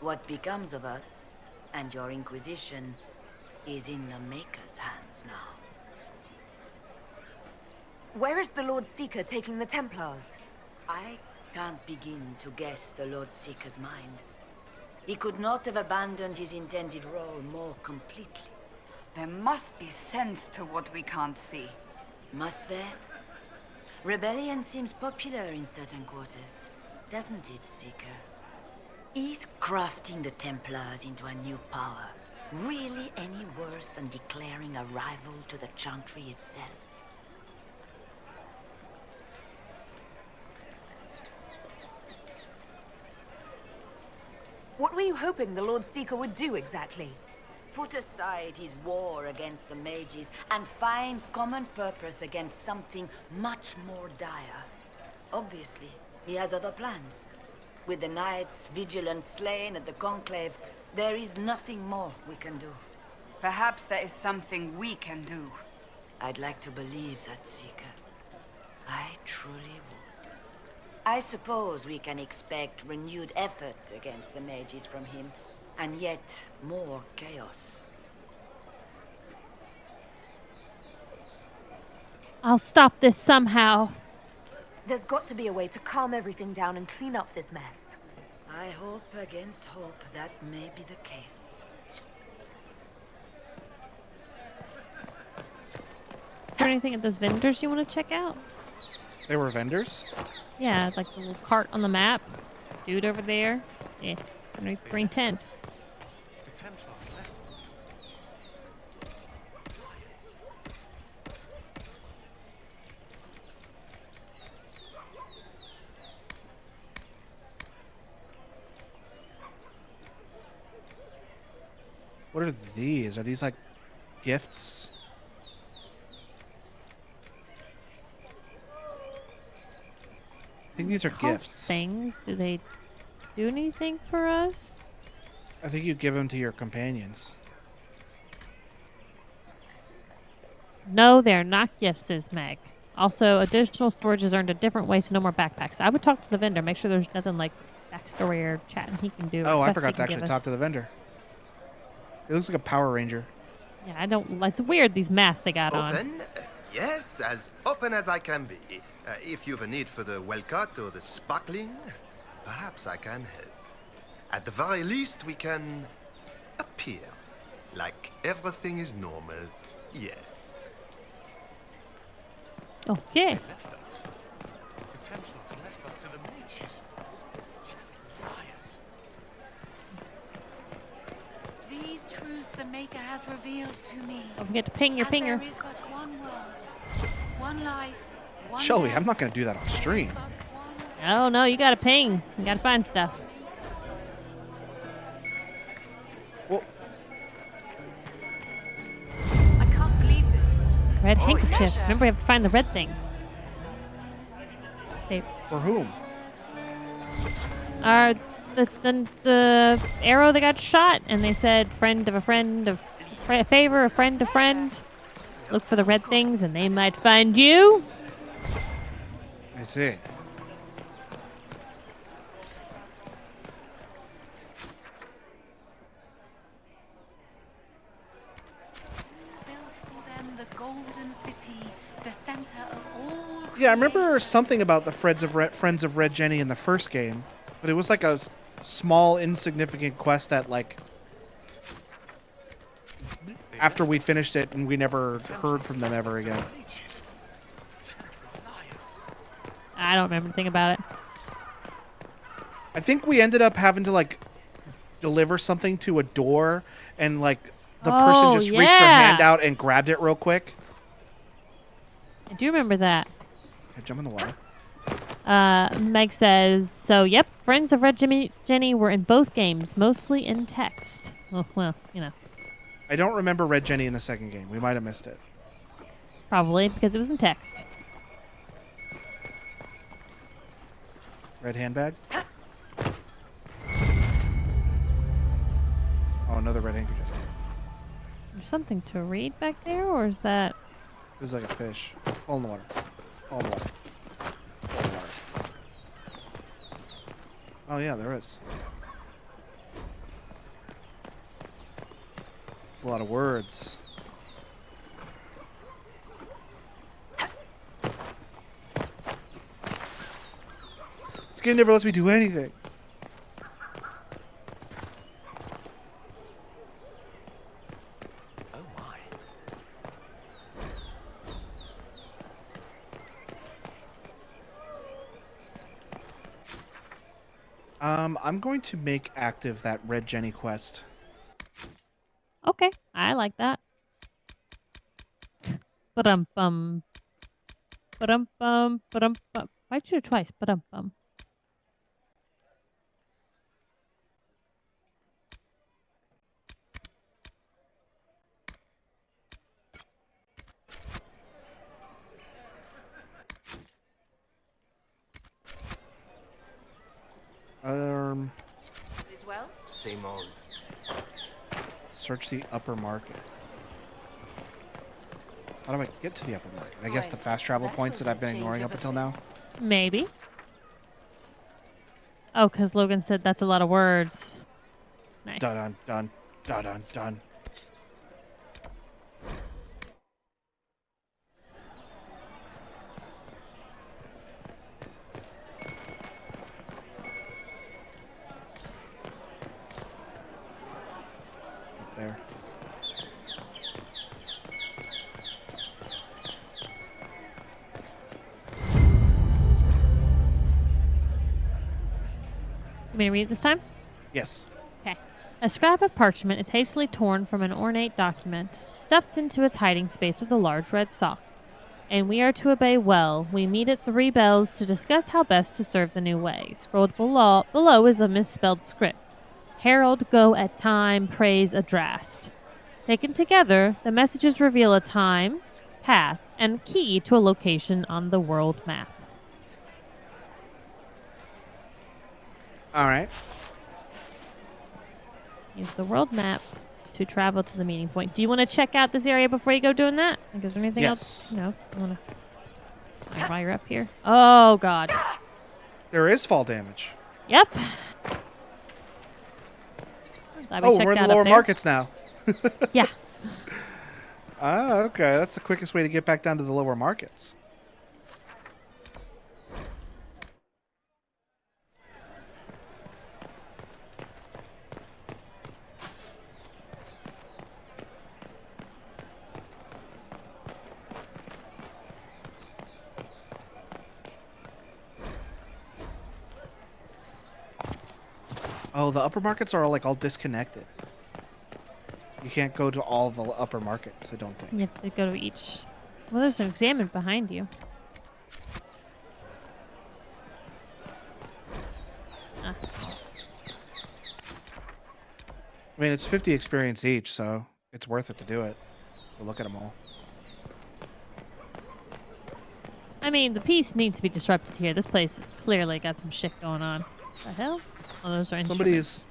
What becomes of us, and your Inquisition, is in the Maker's hands now. Where is the Lord Seeker taking the Templars? I can't begin to guess the Lord Seeker's mind. He could not have abandoned his intended role more completely. There must be sense to what we can't see. Must there? Rebellion seems popular in certain quarters, doesn't it, Seeker? Is crafting the Templars into a new power really any worse than declaring a rival to the Chantry itself? What were you hoping the Lord Seeker would do exactly? Put aside his war against the mages and find common purpose against something much more dire. Obviously, he has other plans. With the knights vigilant slain at the Conclave, there is nothing more we can do. Perhaps there is something we can do. I'd like to believe that, Seeker. I truly would. I suppose we can expect renewed effort against the mages from him, and yet more chaos. I'll stop this somehow. There's got to be a way to calm everything down and clean up this mess. I hope against hope that may be the case. Is there anything at those vendors you want to check out? They were vendors? Yeah, like the little cart on the map. Dude over there. Yeah, underneath the green tent. The Templars left. What are these? Are these like gifts? I think these are Pulse gifts. things. Do they do anything for us? I think you give them to your companions. No, they're not gifts, says Meg. Also, additional storage is earned a different way, so no more backpacks. I would talk to the vendor, make sure there's nothing like backstory or chatting he can do. Oh, I quests he forgot to can actually give talk us. to the vendor. It looks like a Power Ranger. Yeah, I don't. It's weird these masks they got on. Open? Yes, as open as I can be. If you've a need for the well cut or the sparkling, perhaps I can help. At the very least, we can appear like everything is normal. Yes. Okay. The Templars left us to the mages. These truths the Maker has revealed to me. Don't forget to ping your As pinger. There is but one world, one life, one Shelby, death. I'm not going to do that on stream. Oh no, you gotta ping. You gotta find stuff. Well, I can't believe this. Red handkerchiefs. Remember, we have to find the red things. They for whom? are the arrow that got shot, and they said friend of a friend of favor, a friend of friend. Look for the red things, and they might find you. I see. Built for them the golden city, the center of all. Yeah, I remember something about the Friends of Red Jenny in the first game, but it was like a small, insignificant quest that like after we finished it and we never heard from them ever again. I don't remember anything about it. I think we ended up having to like deliver something to a door, and like the person just reached their hand out and grabbed it real quick. I do remember that. Okay, jump in the water. Meg says, so yep, friends of Red Jenny were in both games, mostly in text. Oh, well, you know. I don't remember Red Jenny in the second game. We might have missed it. Probably because it was in text. Red handbag. Oh, another red handkerchief. There's something to read back there, or is that... It was like a fish. Fall in the water. Fall in the water. Fall in the water. Oh, yeah, there is. It's a lot of words. This game never lets me do anything. Oh my. I'm going to make active that Red Jenny quest. Okay, I like that. Ba-dum-bum. Ba-dum-bum. Ba-dum-bum. Why'd you do it twice? Ba-dum-bum. As well? Same old. Search the upper market. How do I get to the upper market? I guess the fast travel points that I've been ignoring up until now. Maybe. Oh, because Logan said that's a lot of words. Nice. Dun dun dun dun dun. Up there. You mean to read it this time? Yes. Okay. A scrap of parchment is hastily torn from an ornate document, stuffed into its hiding space with a large red sock. And we are to obey well. We meet at 3 bells to discuss how best to serve the new way. Scrolled below is a misspelled script. Herald go at time, praise adrast. Taken together, the messages reveal a time, path, and key to a location on the world map. All right. Use the world map to travel to the meeting point. Do you want to check out this area before you go doing that? Like, is there anything else? No. I want to. While you're up here. Oh God. There is fall damage. Yep. Oh, we're in the lower markets now. Yeah. Ah, okay. That's the quickest way to get back down to the lower markets. Oh, the upper markets are all disconnected. You can't go to all the upper markets, I don't think. You have to go to each. Well, there's an examine behind you. Ah. I mean, it's 50 experience each, so it's worth it to do it. To look at them all. I mean, the peace needs to be disrupted here. This place has clearly got some shit going on. What the hell? Oh, those are instruments. Somebody's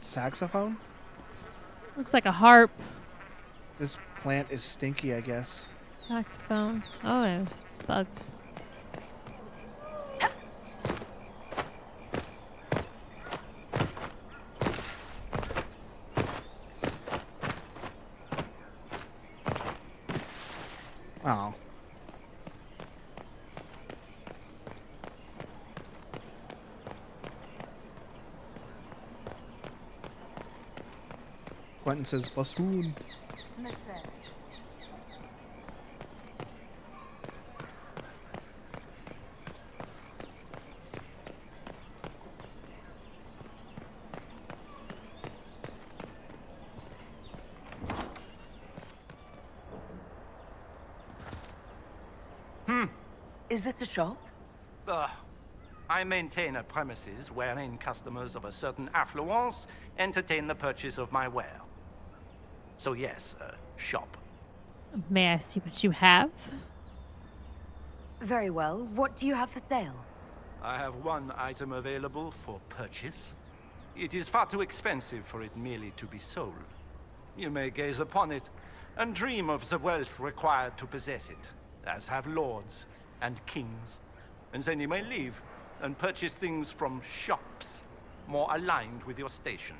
saxophone? Looks like a harp. This plant is stinky, I guess. Saxophone. Oh, there's bugs. Oh. Quentin says bassoon. Is this a shop? I maintain a premises wherein customers of a certain affluence entertain the purchase of my ware. So yes, a shop. May I see what you have? Very well. What do you have for sale? I have one item available for purchase. It is far too expensive for it merely to be sold. You may gaze upon it and dream of the wealth required to possess it, as have lords and kings. And then you may leave and purchase things from shops more aligned with your station.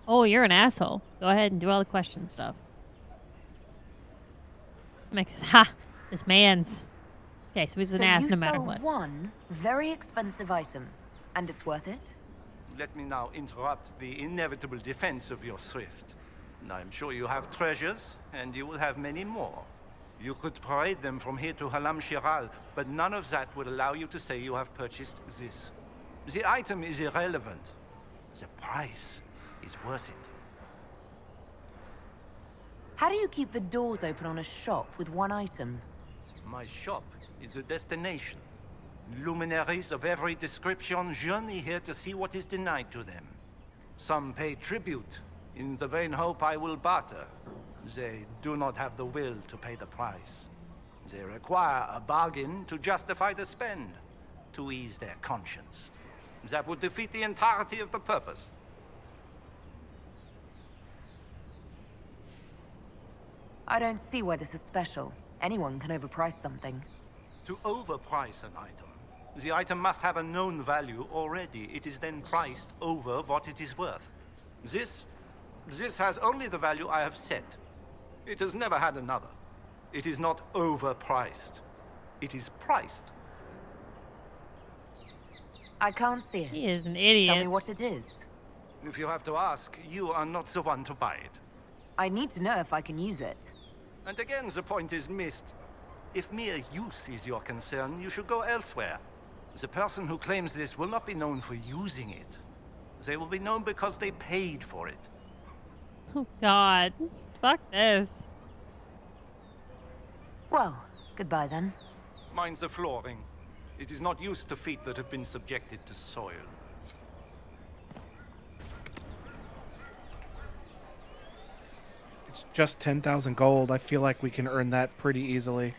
Oh, you're an asshole. Go ahead and do all the question stuff. Makes this man's. Okay, so he's an ass no matter what. One very expensive item, and it's worth it? Let me now interrupt the inevitable defense of your thrift. I'm sure you have treasures, and you will have many more. You could parade them from here to Halam Shiral, but none of that would allow you to say you have purchased this. The item is irrelevant. The price is worth it. How do you keep the doors open on a shop with one item? My shop is a destination. Luminaries of every description journey here to see what is denied to them. Some pay tribute, in the vain hope I will barter. They do not have the will to pay the price. They require a bargain to justify the spend, to ease their conscience. That would defeat the entirety of the purpose. I don't see why this is special. Anyone can overprice something. To overprice an item, the item must have a known value already. It is then priced over what it is worth. This has only the value I have set. It has never had another. It is not overpriced. It is priced. I can't see it. He is an idiot. Tell me what it is. If you have to ask, you are not the one to buy it. I need to know if I can use it. And again, the point is missed. If mere use is your concern, you should go elsewhere. The person who claims this will not be known for using it. They will be known because they paid for it. Oh, God. Fuck this. Well, goodbye then. Mind the flooring. It is not used to feet that have been subjected to soil. It's just 10,000 gold. I feel like we can earn that pretty easily.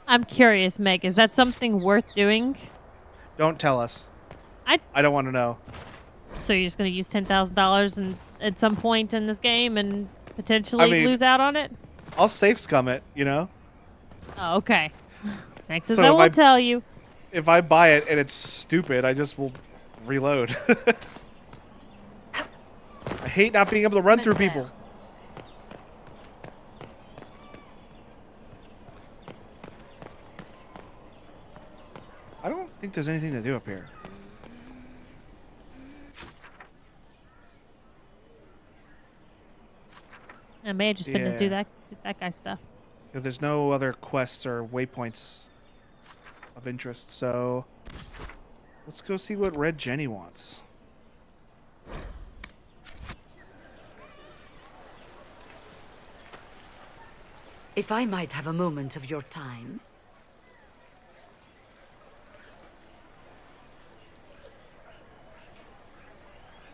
I'm curious, Meg. Is that something worth doing? Don't tell us. I don't want to know. So you're just going to use $10,000 and at some point in this game and potentially lose out on it? I'll safe scum it, you know? Oh, okay. Next So as I if won't tell you. If I buy it and it's stupid, I just will reload. I hate not being able to run through people. I don't think there's anything to do up here. I may have just been to do that guy's stuff. Yeah, there's no other quests or waypoints of interest, so let's go see what Red Jenny wants. If I might have a moment of your time.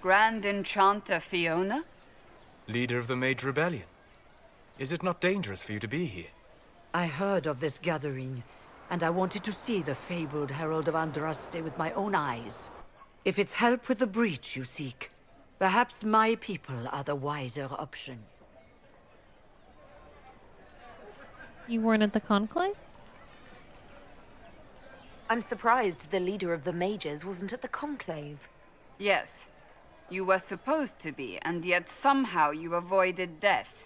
Grand Enchanter Fiona? Leader of the Mage Rebellion. Is it not dangerous for you to be here? I heard of this gathering, and I wanted to see the fabled Herald of Andraste with my own eyes. If it's help with the breach you seek, perhaps my people are the wiser option. You weren't at the conclave? I'm surprised the leader of the mages wasn't at the conclave. Yes. You were supposed to be, and yet somehow you avoided death.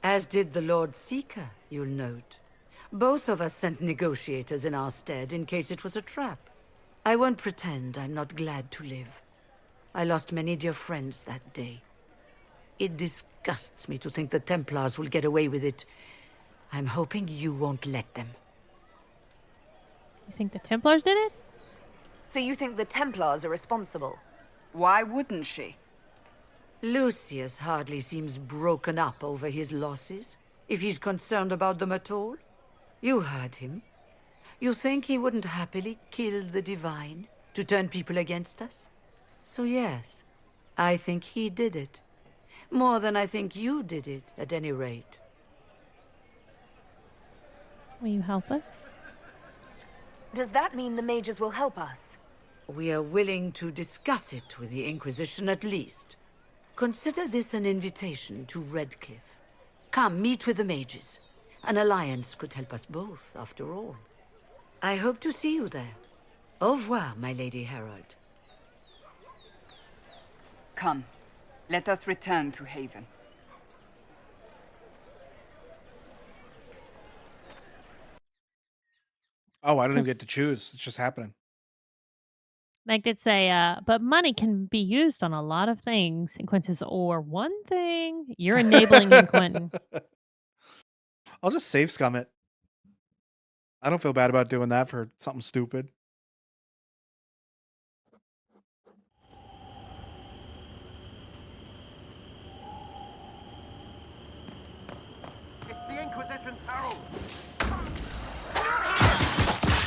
As did the Lord Seeker, you'll note. Both of us sent negotiators in our stead in case it was a trap. I won't pretend I'm not glad to live. I lost many dear friends that day. It disgusts me to think the Templars will get away with it. I'm hoping you won't let them. You think the Templars did it? So you think the Templars are responsible? Why wouldn't she? Lucius hardly seems broken up over his losses, if he's concerned about them at all. You heard him. You think he wouldn't happily kill the Divine to turn people against us? So yes, I think he did it. More than I think you did it, at any rate. Will you help us? Does that mean the mages will help us? We are willing to discuss it with the Inquisition at least. Consider this an invitation to Redcliffe. Come, meet with the mages. An alliance could help us both, after all. I hope to see you there. Au revoir, my Lady Herald. Come, let us return to Haven. Oh, I don't even get to choose. It's just happening. Meg did say, but money can be used on a lot of things. And Quinn says, or one thing. You're enabling him, Quentin. I'll just save scum it. I don't feel bad about doing that for something stupid. It's the Inquisition's herald!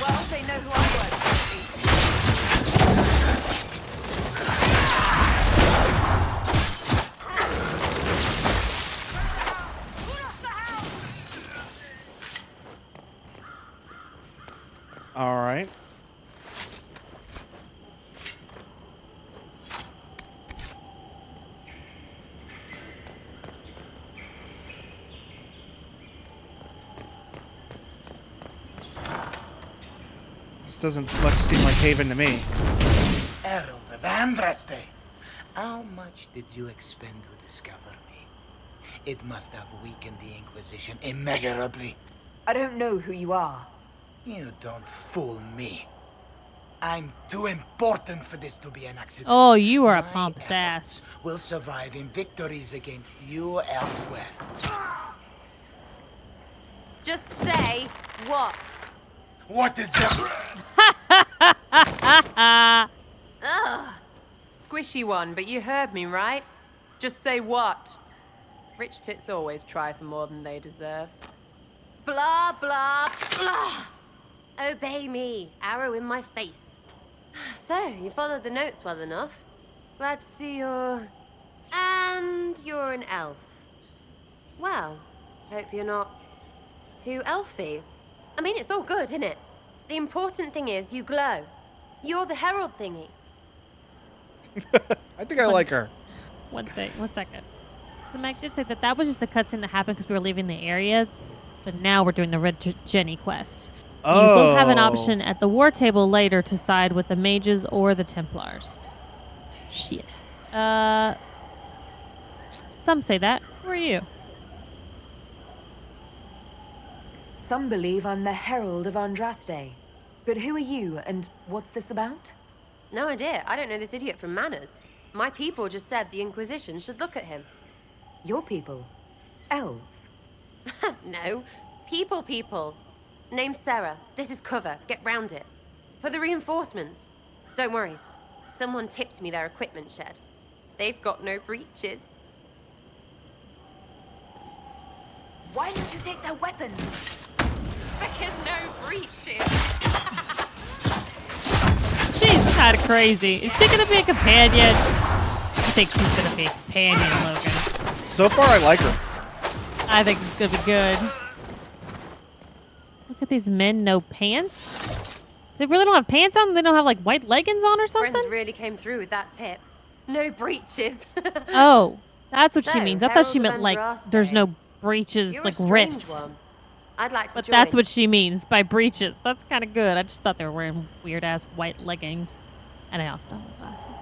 Well, they know who I was. All right. This doesn't much seem like Haven to me. Herald of Andraste, how much did you expend to discover me? It must have weakened the Inquisition immeasurably. I don't know who you are. You don't fool me. I'm too important for this to be an accident. Oh, you are a pompous ass. Will survive in victories against you elsewhere. Just say what? What is that? Ugh. Squishy one, but you heard me, right? Just say what? Rich tits always try for more than they deserve. Blah, blah, blah. Obey me. Arrow in my face. So, you followed the notes well enough. Glad to see you're... And you're an elf. Well, hope you're not too elfy. I mean, it's all good, isn't it? The important thing is you glow. You're the herald thingy. I think I like her. One second. So Meg did say that was just a cutscene that happened because we were leaving the area, but now we're doing the Red Jenny quest. Oh. You will have an option at the war table later to side with the mages or the Templars. Shit. Some say that. Who are you? Some believe I'm the Herald of Andraste. But who are you, and what's this about? No idea. I don't know this idiot from Manners. My people just said the Inquisition should look at him. Your people? Elves? No. People. Name's Sarah. This is cover. Get round it. For the reinforcements. Don't worry. Someone tipped me their equipment shed. They've got no breaches. Why don't you take their weapons? Because no breaches. She's kind of crazy. Is she going to be a companion? I think she's going to be a companion, Logan. So far, I like her. I think it's going to be good. Look at these men, no pants. They really don't have pants on? They don't have, like, white leggings on or something? Friends really came through with that tip. No breaches. Oh, that's what she So, means. I thought Herald she of meant, like, Andraste. there's no breeches, You're like, a strange riffs. one. I'd like to But join. that's what she means by breeches. That's kind of good. I just thought they were wearing weird-ass white leggings. And I also have my glasses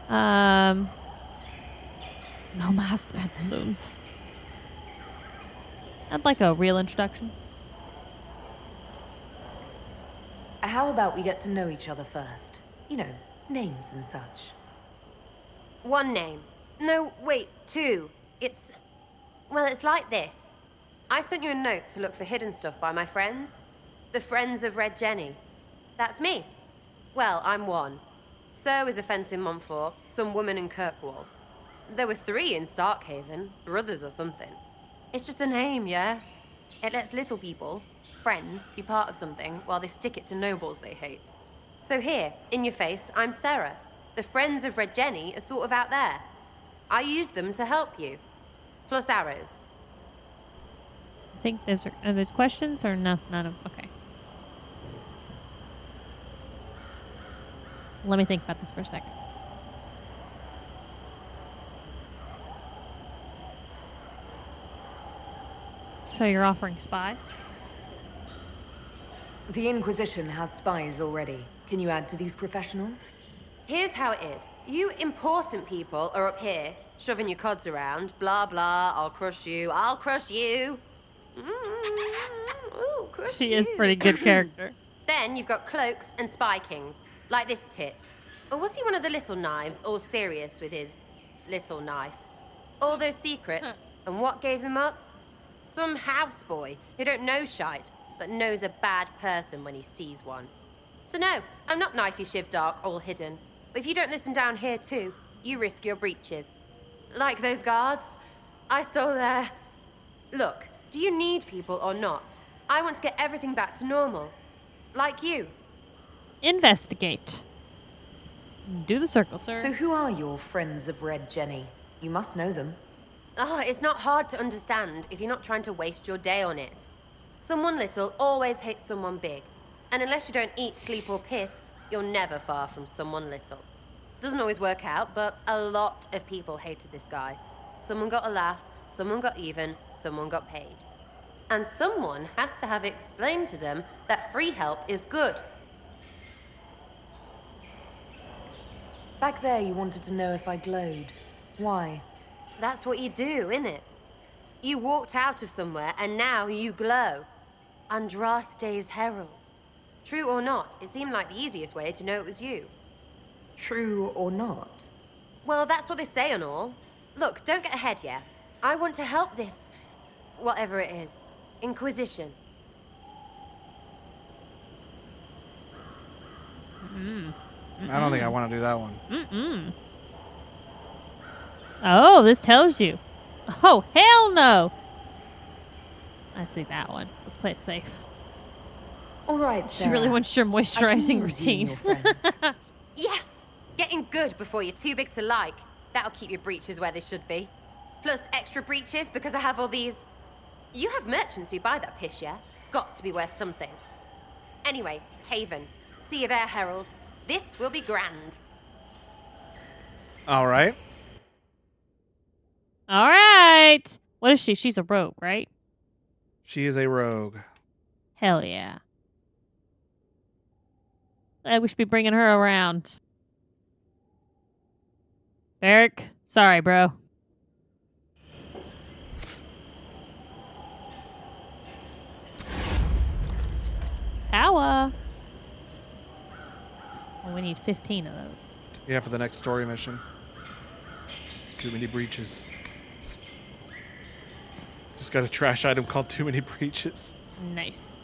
on. No mask pantaloons. I'd like a real introduction. How about we get to know each other first? You know, names and such. One name. No, wait, 2. It's... Well, it's like this. I sent you a note to look for hidden stuff by my friends. The Friends of Red Jenny. That's me. Well, I'm one. So is a fence in Montfort, some woman in Kirkwall. There were 3 in Starkhaven, brothers or something. It's just a name, yeah? It lets little people, friends, be part of something while they stick it to nobles they hate. So here, in your face, I'm Sarah. The Friends of Red Jenny are sort of out there. I use them to help you. Plus arrows. I think are those questions or no? None of. Okay. Let me think about this for a second. So you're offering spies? The Inquisition has spies already. Can you add to these professionals? Here's how it is. You important people are up here, shoving your cods around. Blah, blah, I'll crush you, I'll crush you. Ooh, crush She is pretty good character. Then you've got cloaks and spy kings, like this tit. Or was he one of the little knives, all serious with his little knife? All those secrets, and what gave him up? Some houseboy who don't know shite, but knows a bad person when he sees one. So no, I'm not knifey shiv dark, all hidden. But if you don't listen down here too, you risk your breeches. Like those guards, I stole their... Look, do you need people or not? I want to get everything back to normal. Like you. Investigate. Do the circle, sir. So who are your Friends of Red Jenny? You must know them. Oh, it's not hard to understand if you're not trying to waste your day on it. Someone little always hates someone big. And unless you don't eat, sleep, or piss, you're never far from someone little. Doesn't always work out, but a lot of people hated this guy. Someone got a laugh, someone got even, someone got paid. And someone has to have explained to them that free help is good. Back there you wanted to know if I glowed. Why? That's what you do, innit? You walked out of somewhere and now you glow. Andraste's herald. True or not, it seemed like the easiest way to know it was you. True or not? Well, that's what they say and all. Look, don't get ahead, yeah? I want to help this... whatever it is. Inquisition. I don't think I want to do that one. Oh, this tells you. Oh, hell no. I'd say that one. Let's play it safe. All right, She really wants your moisturizing routine. Yes! Getting good before you're too big to like. That'll keep your breeches where they should be. Plus extra breeches because I have all these... You have merchants who buy that piss, yeah? Got to be worth something. Anyway, Haven. See you there, Herald. This will be grand. All right. All right. What is she? She's a rogue, right? She is a rogue. Hell yeah. We should be bringing her around. Eric, sorry, bro. Power. Well, we need 15 of those. Yeah, for the next story mission. Too many breaches. Just got a trash item called Too Many Breaches. Nice.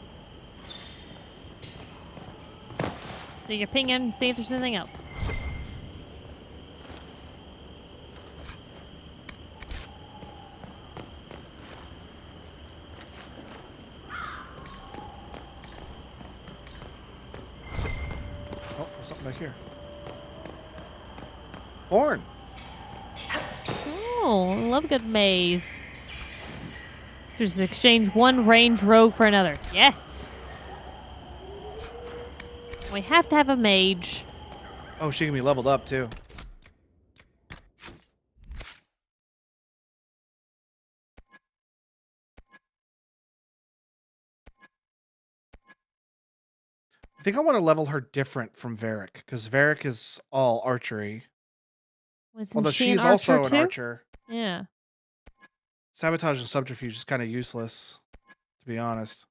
So you're pinging, see if there's anything else. Oh, there's something back here. Horn. Oh, love a good maze. Just exchange one range rogue for another. Yes. We have to have a mage. Oh, she can be leveled up too. I think I want to level her different from Varric, because Varric is all archery. Although she's also an archer. Yeah. Sabotage and subterfuge is kind of useless, to be honest.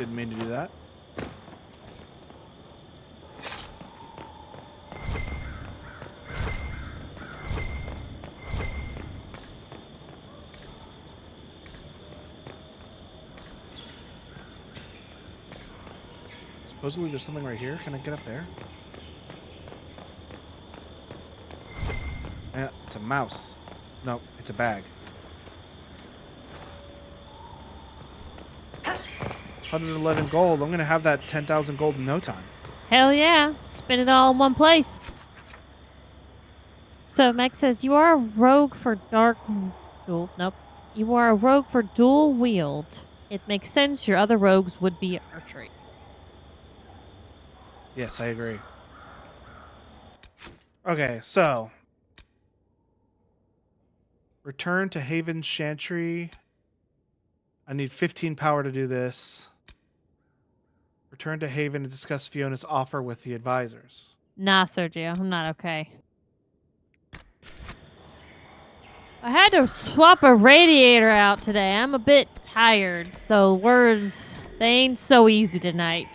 Didn't mean to do that. Supposedly there's something right here. Can I get up there? Yeah, it's a mouse. No, it's a bag. 111 gold. I'm gonna have that 10,000 gold in no time. Hell yeah. Spend it all in one place. So Meg says, you are a rogue for dark dual. Nope. You are a rogue for dual wield. It makes sense your other rogues would be archery. Yes, I agree. Okay, so return to Haven Chantry. I need 15 power to do this. Return to Haven and discuss Fiona's offer with the advisors. Nah, Sergio. I'm not okay. I had to swap a radiator out today. I'm a bit tired, so words, they ain't so easy tonight.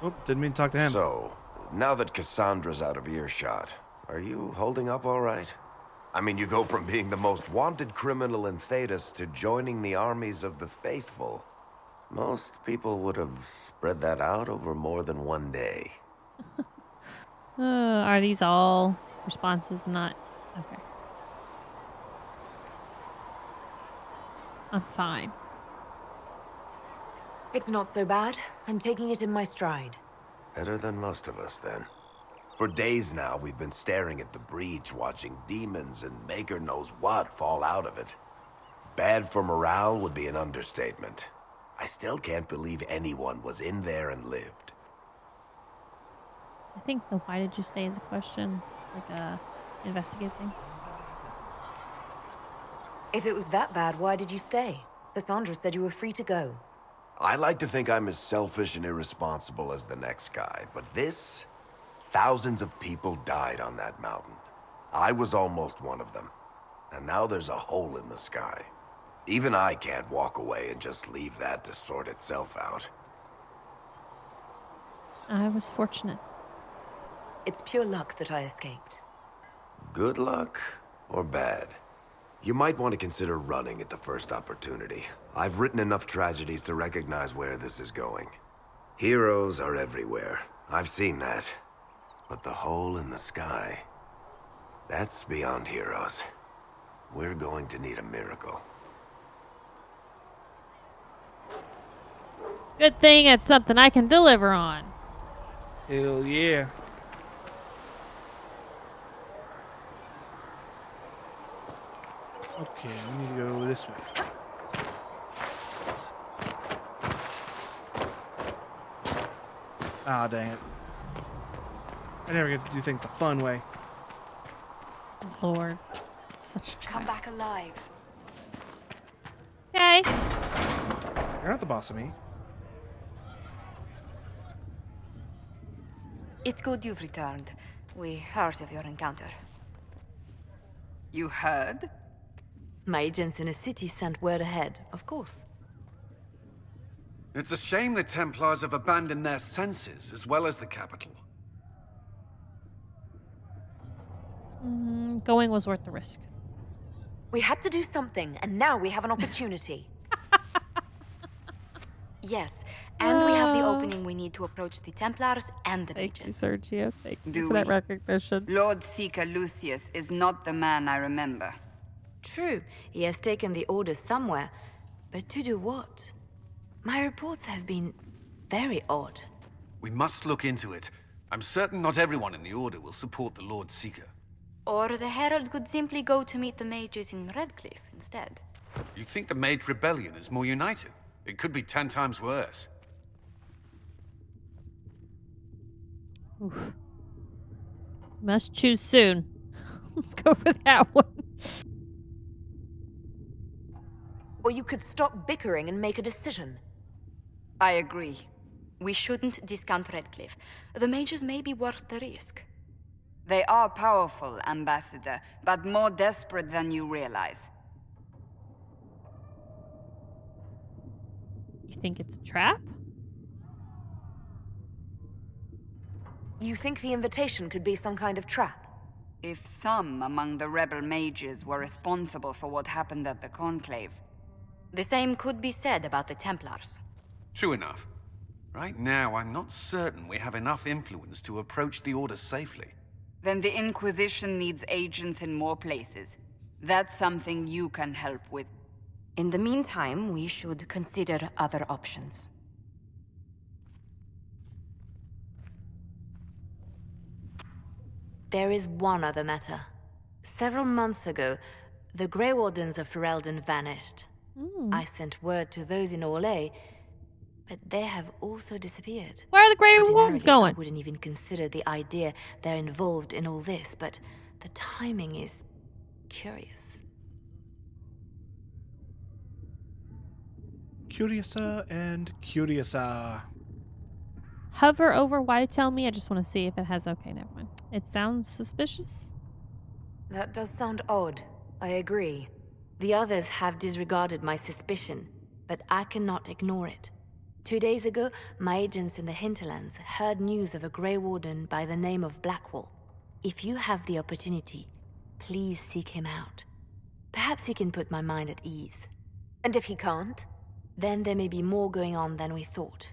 Oh, didn't mean to talk to him. So, now that Cassandra's out of earshot, are you holding up all right? I mean, you go from being the most wanted criminal in Thedas to joining the armies of the faithful. Most people would have spread that out over more than one day. Are these all responses? Not okay. I'm fine. It's not so bad. I'm taking it in my stride. Better than most of us, then. For days now, we've been staring at the breach, watching demons and maker knows what fall out of it. Bad for morale would be an understatement. I still can't believe anyone was in there and lived. I think the why did you stay is a question, like a investigate thing. If it was that bad, why did you stay? Cassandra said you were free to go. I like to think I'm as selfish and irresponsible as the next guy, but this... Thousands of people died on that mountain. I was almost one of them. And now there's a hole in the sky. Even I can't walk away and just leave that to sort itself out. I was fortunate. It's pure luck that I escaped. Good luck or bad? You might want to consider running at the first opportunity. I've written enough tragedies to recognize where this is going. Heroes are everywhere. I've seen that. But the hole in the sky, that's beyond heroes. We're going to need a miracle. Good thing it's something I can deliver on. Hell yeah. Okay, we need to go this way. Ah, dang it. I never get to do things the fun way. Lord. Such a Come back alive. Okay. You're not the boss of me. It's good you've returned. We heard of your encounter. You heard? My agents in a city sent word ahead, of course. It's a shame the Templars have abandoned their senses, as well as the capital. Going was worth the risk. We had to do something, and now we have an opportunity. Yes, and we have the Ah. opening we need to approach the Templars and the Thank you, mages. Sergio. Thank you Do for that we? recognition. Lord Seeker Lucius is not the man I remember. True, he has taken the orders somewhere, but to do what? My reports have been very odd. We must look into it. I'm certain not everyone in the Order will support the Lord Seeker. Or the Herald could simply go to meet the mages in Redcliffe instead. You think the Mage Rebellion is more united? It could be 10 times worse. Oof. Must choose soon. Let's go for that one. Or you could stop bickering and make a decision. I agree. We shouldn't discount Redcliffe. The mages may be worth the risk. They are powerful, Ambassador, but more desperate than you realize. You think it's a trap? You think the invitation could be some kind of trap? If some among the rebel mages were responsible for what happened at the Conclave. The same could be said about the Templars. True enough. Right now, I'm not certain we have enough influence to approach the Order safely. Then the Inquisition needs agents in more places. That's something you can help with. In the meantime, we should consider other options. There is one other matter. Several months ago, the Grey Wardens of Ferelden vanished. I sent word to those in Orlais, but they have also disappeared. Where are the Grey Wardens Ordinarily, going? I wouldn't even consider the idea they're involved in all this, but the timing is curious. Curiouser and curiouser. Hover over why tell me. I just want to see if it has. Okay, never mind. It sounds suspicious. That does sound odd. I agree. The others have disregarded my suspicion, but I cannot ignore it. 2 days ago, my agents in the hinterlands heard news of a Grey Warden by the name of Blackwall. If you have the opportunity, please seek him out. Perhaps he can put my mind at ease. And if he can't, then there may be more going on than we thought.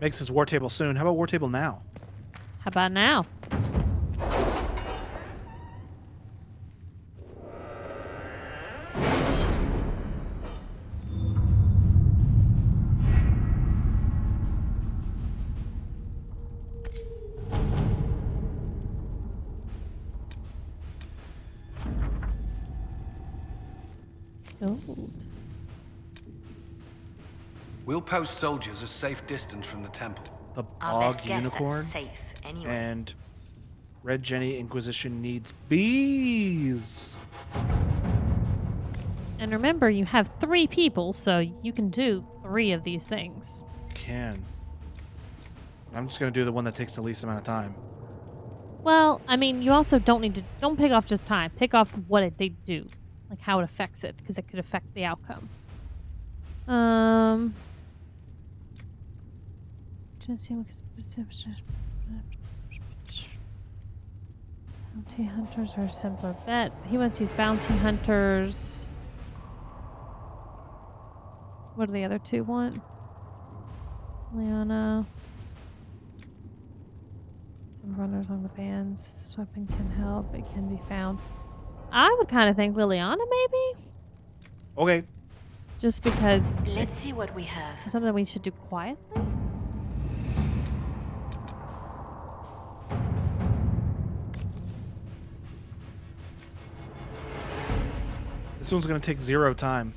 Makes his war table soon. How about war table now? How about now? Gold. We'll post soldiers a safe distance from the temple. The Our Bog best guess Unicorn. at safe, anyway. And Red Jenny Inquisition needs bees. And remember, you have 3 people, so you can do 3 of these things. Can. I'm just gonna do the one that takes the least amount of time. Well, I mean, you also don't pick off just time. Pick off what they do, like how it affects it, because it could affect the outcome. Bounty hunters are simpler bets. He wants to use bounty hunters. What do the other 2 want? Liana. Some runners on the bands. Sweeping can help. It can be found. I would kind of think Liliana, maybe? Okay. Just because Let's see what we have. something we should do quietly? This one's gonna take 0 time.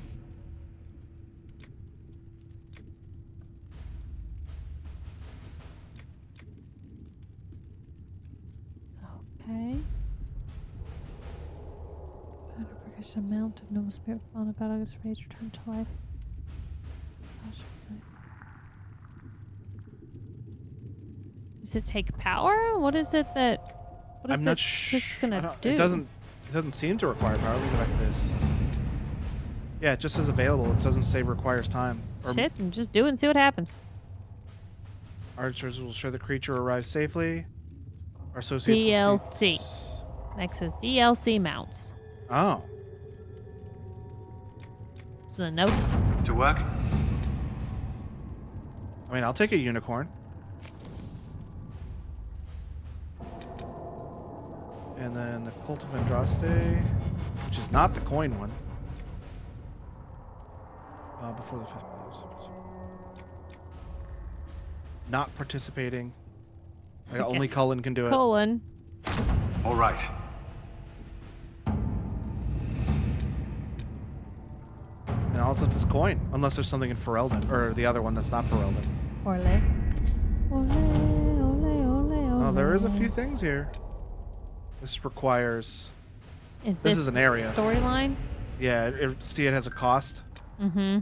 Okay. A mount of noble spirit fallen about August rage returned to life. Does it take power? What is it that? What is I'm not it sure. just gonna do? It doesn't seem to require power. Let me go back to this. Yeah, it just says available. It doesn't say requires time. Or Shit, and just do it and see what happens. archers will ensure the creature arrives safely. Our associates will DLC. Next is DLC mounts. Oh. So then nope. To work? I mean, I'll take a unicorn. And then the Cult of Andraste, which is not the coin one. Before the 5th place. Not participating. So Only guess Cullen can do it. Cullen. All right. And I'll take this coin, unless there's something in Ferelden, or the other one that's not Ferelden. Orle. Oh, there is a few things here. This requires... This is an area. Storyline? Yeah, see it has a cost. Mm-hmm.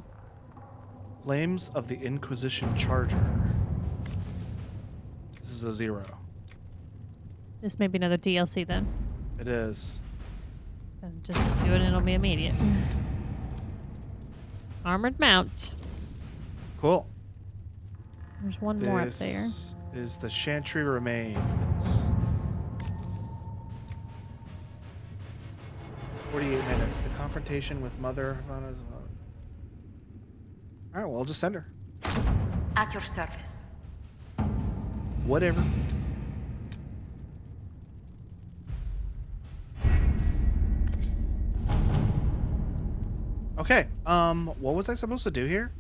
Flames of the Inquisition Charger. This is a 0. This may be another DLC then. It is. And just do it and it'll be immediate. Armored mount. Cool. There's one more up there. This is the Chantry Remains. 48 minutes. The confrontation with Mother Havana's... Alright, well, I'll just send her. At your service. Whatever. Okay, what was I supposed to do here?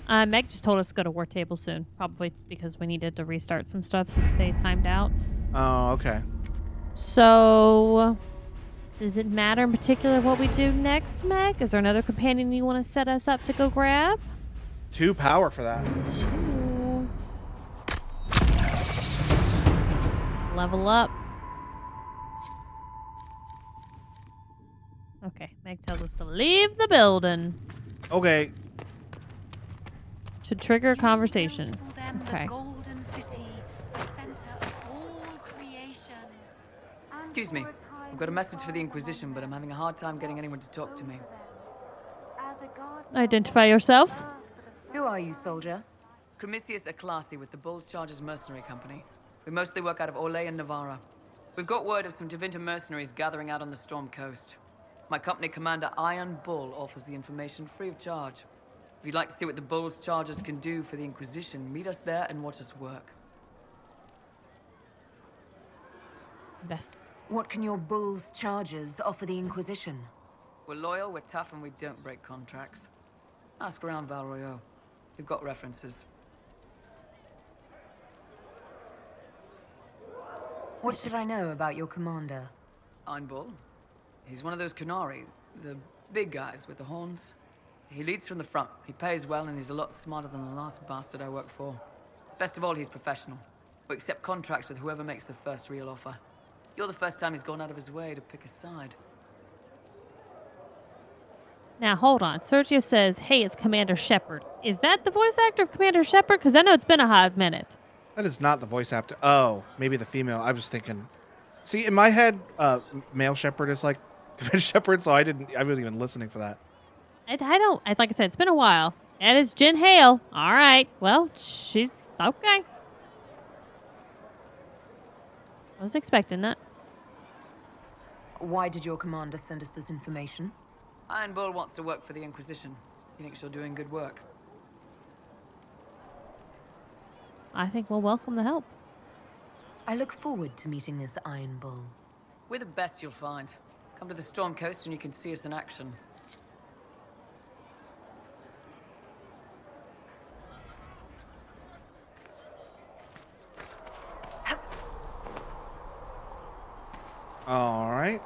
Meg just told us to go to War Table soon. Probably because we needed to restart some stuff since they timed out. Oh, okay. So... does it matter in particular what we do next, Meg? Is there another companion you want to set us up to go grab? 2 power for that. Ooh. Level up. Okay, Meg tells us to leave the building. Okay. To trigger a conversation. Okay. Golden City, the center of all creation. Excuse me. I've got a message for the Inquisition, but I'm having a hard time getting anyone to talk to me. Identify yourself. Who are you, soldier? Cremisius Aclasi with the Bulls Chargers Mercenary Company. We mostly work out of Orlais and Navarra. We've got word of some Tevinter mercenaries gathering out on the Storm Coast. My company commander, Iron Bull, offers the information free of charge. If you'd like to see what the Bulls Chargers can do for the Inquisition, meet us there and watch us work. Best. What can your Bulls Chargers offer the Inquisition? We're loyal, we're tough, and we don't break contracts. Ask around Val Royeaux. We've got references. What should I know about your commander? Iron Bull. He's one of those Kunari, the big guys with the horns. He leads from the front, he pays well, and he's a lot smarter than the last bastard I worked for. Best of all, he's professional. We accept contracts with whoever makes the first real offer. You're the first time he's gone out of his way to pick a side. Now, hold on. Sergio says, hey, it's Commander Shepard. Is that the voice actor of Commander Shepard? Because I know it's been a hot minute. That is not the voice actor. Oh, maybe the female. I was thinking. See, in my head, male Shepard is like Commander Shepard, so I wasn't even listening for that. Like I said, it's been a while. That is Jen Hale. All right. Well, she's okay. I was expecting that. Why did your commander send us this information? Iron Bull wants to work for the Inquisition. He thinks you're doing good work. I think we'll welcome the help. I look forward to meeting this Iron Bull. We're the best you'll find. Come to the Storm Coast and you can see us in action. All right.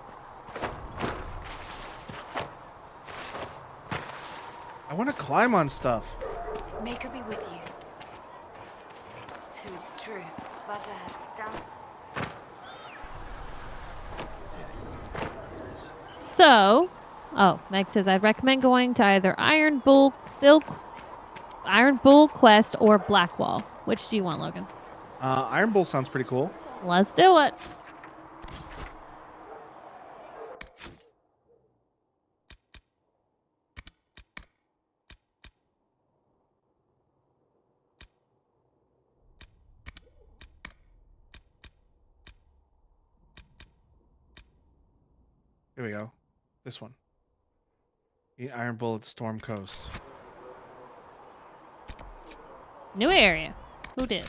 I want to climb on stuff. Make her be with you. So it's true. Butter has done. So, Meg says I'd recommend going to either Iron Bull Quest or Blackwall. Which do you want, Logan? Iron Bull sounds pretty cool. Let's do it. Here we go. This one. The Iron Bullet Storm Coast. New area. Who did?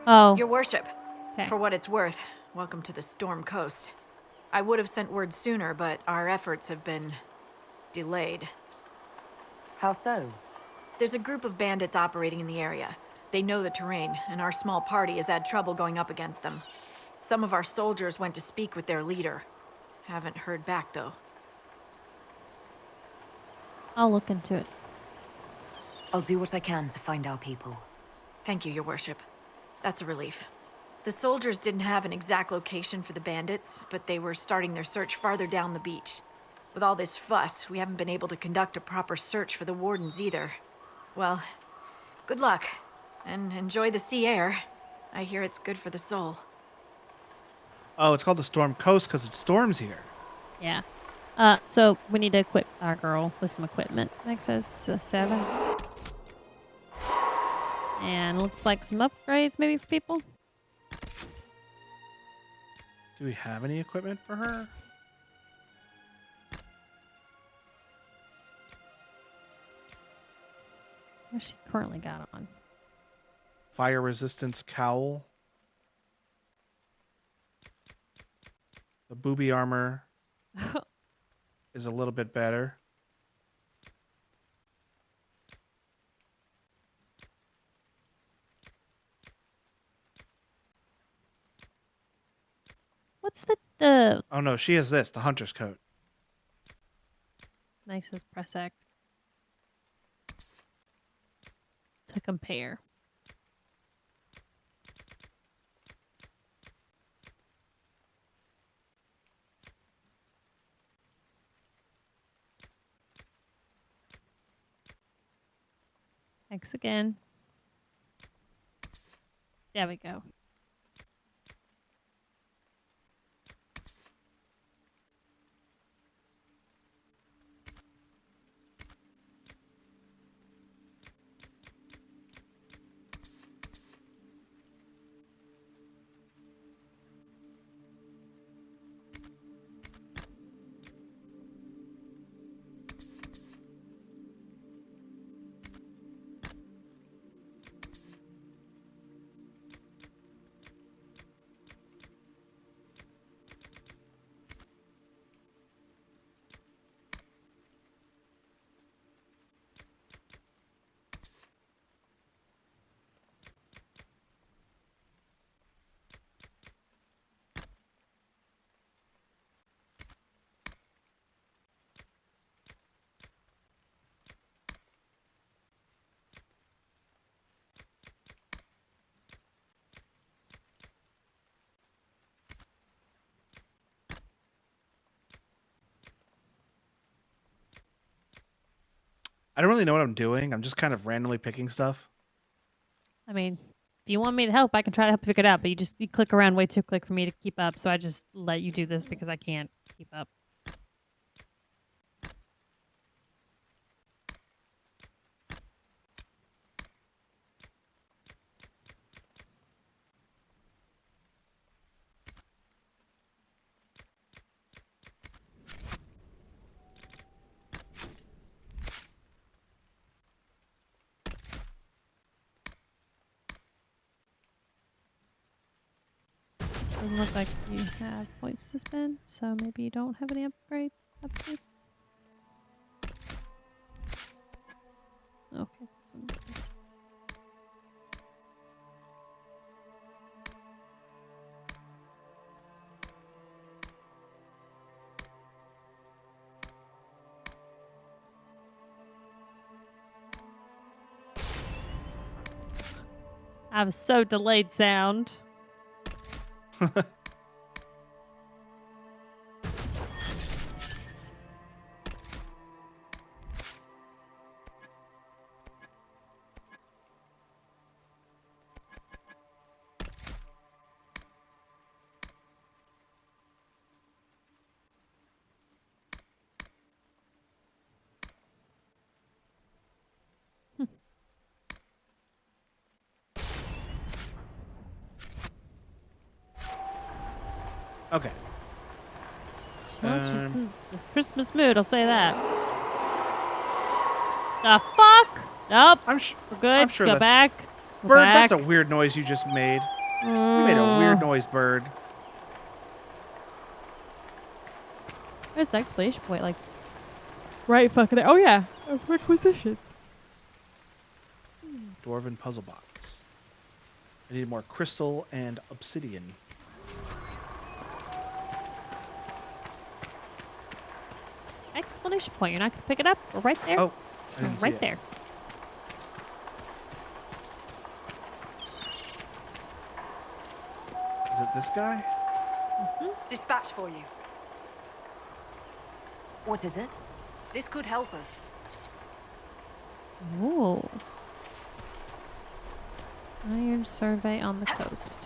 Oh. Your worship, Okay. for what it's worth, welcome to the Storm Coast. I would have sent word sooner, but our efforts have been delayed. How so? There's a group of bandits operating in the area. They know the terrain, and our small party has had trouble going up against them. Some of our soldiers went to speak with their leader. Haven't heard back, though. I'll look into it. I'll do what I can to find our people. Thank you, Your Worship. That's a relief. The soldiers didn't have an exact location for the bandits, but they were starting their search farther down the beach. With all this fuss, we haven't been able to conduct a proper search for the wardens either. Well, good luck, and enjoy the sea air. I hear it's good for the soul. Oh, it's called the Storm Coast because it storms here. Yeah. So we need to equip our girl with some equipment. Next says 7. And looks like some upgrades maybe for people. Do we have any equipment for her? What's she currently got on? Fire resistance cowl. The booby armor is a little bit better. What's the Oh no, she has this, the hunter's coat. Nice says press X to compare. X again. There we go. I don't really know what I'm doing. I'm just kind of randomly picking stuff. I mean, if you want me to help, I can try to help you figure it out, but you click around way too quick for me to keep up, so I just let you do this because I can't keep up. Doesn't look like you have points to spend, so maybe you don't have any upgrades. Okay. I was so delayed sound. Okay. Well, she's in the Christmas mood, I'll say that. The fuck? Nope. We're good. I'm sure Go that's... back. Go Bird, back. that's a weird noise you just made. You made a weird noise, Bird. There's the exclamation point, like, right fucking there. Oh, yeah. Inquisition. Dwarven puzzle box. I need more crystal and obsidian. Explanation point. You're not going to pick it up? We're right there. Oh, I didn't see right it. there. Is it this guy? Dispatch for you. What is it? This could help us. Ooh. Iron survey on the coast.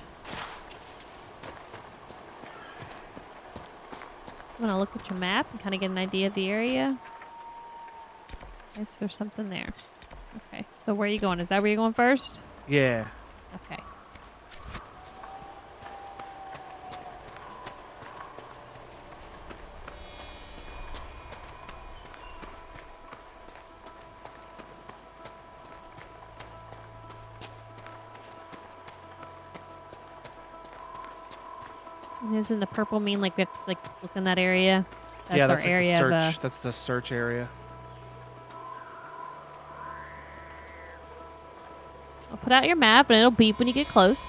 I'm gonna look at your map and kind of get an idea of the area. Guess there's something there. Okay, so where are you going? Is that where you're going first? Yeah. Okay. And isn't the purple mean like we have to like look in that area? That's yeah, that's our like area the of, search. That's the search area. I'll put out your map and it'll beep when you get close.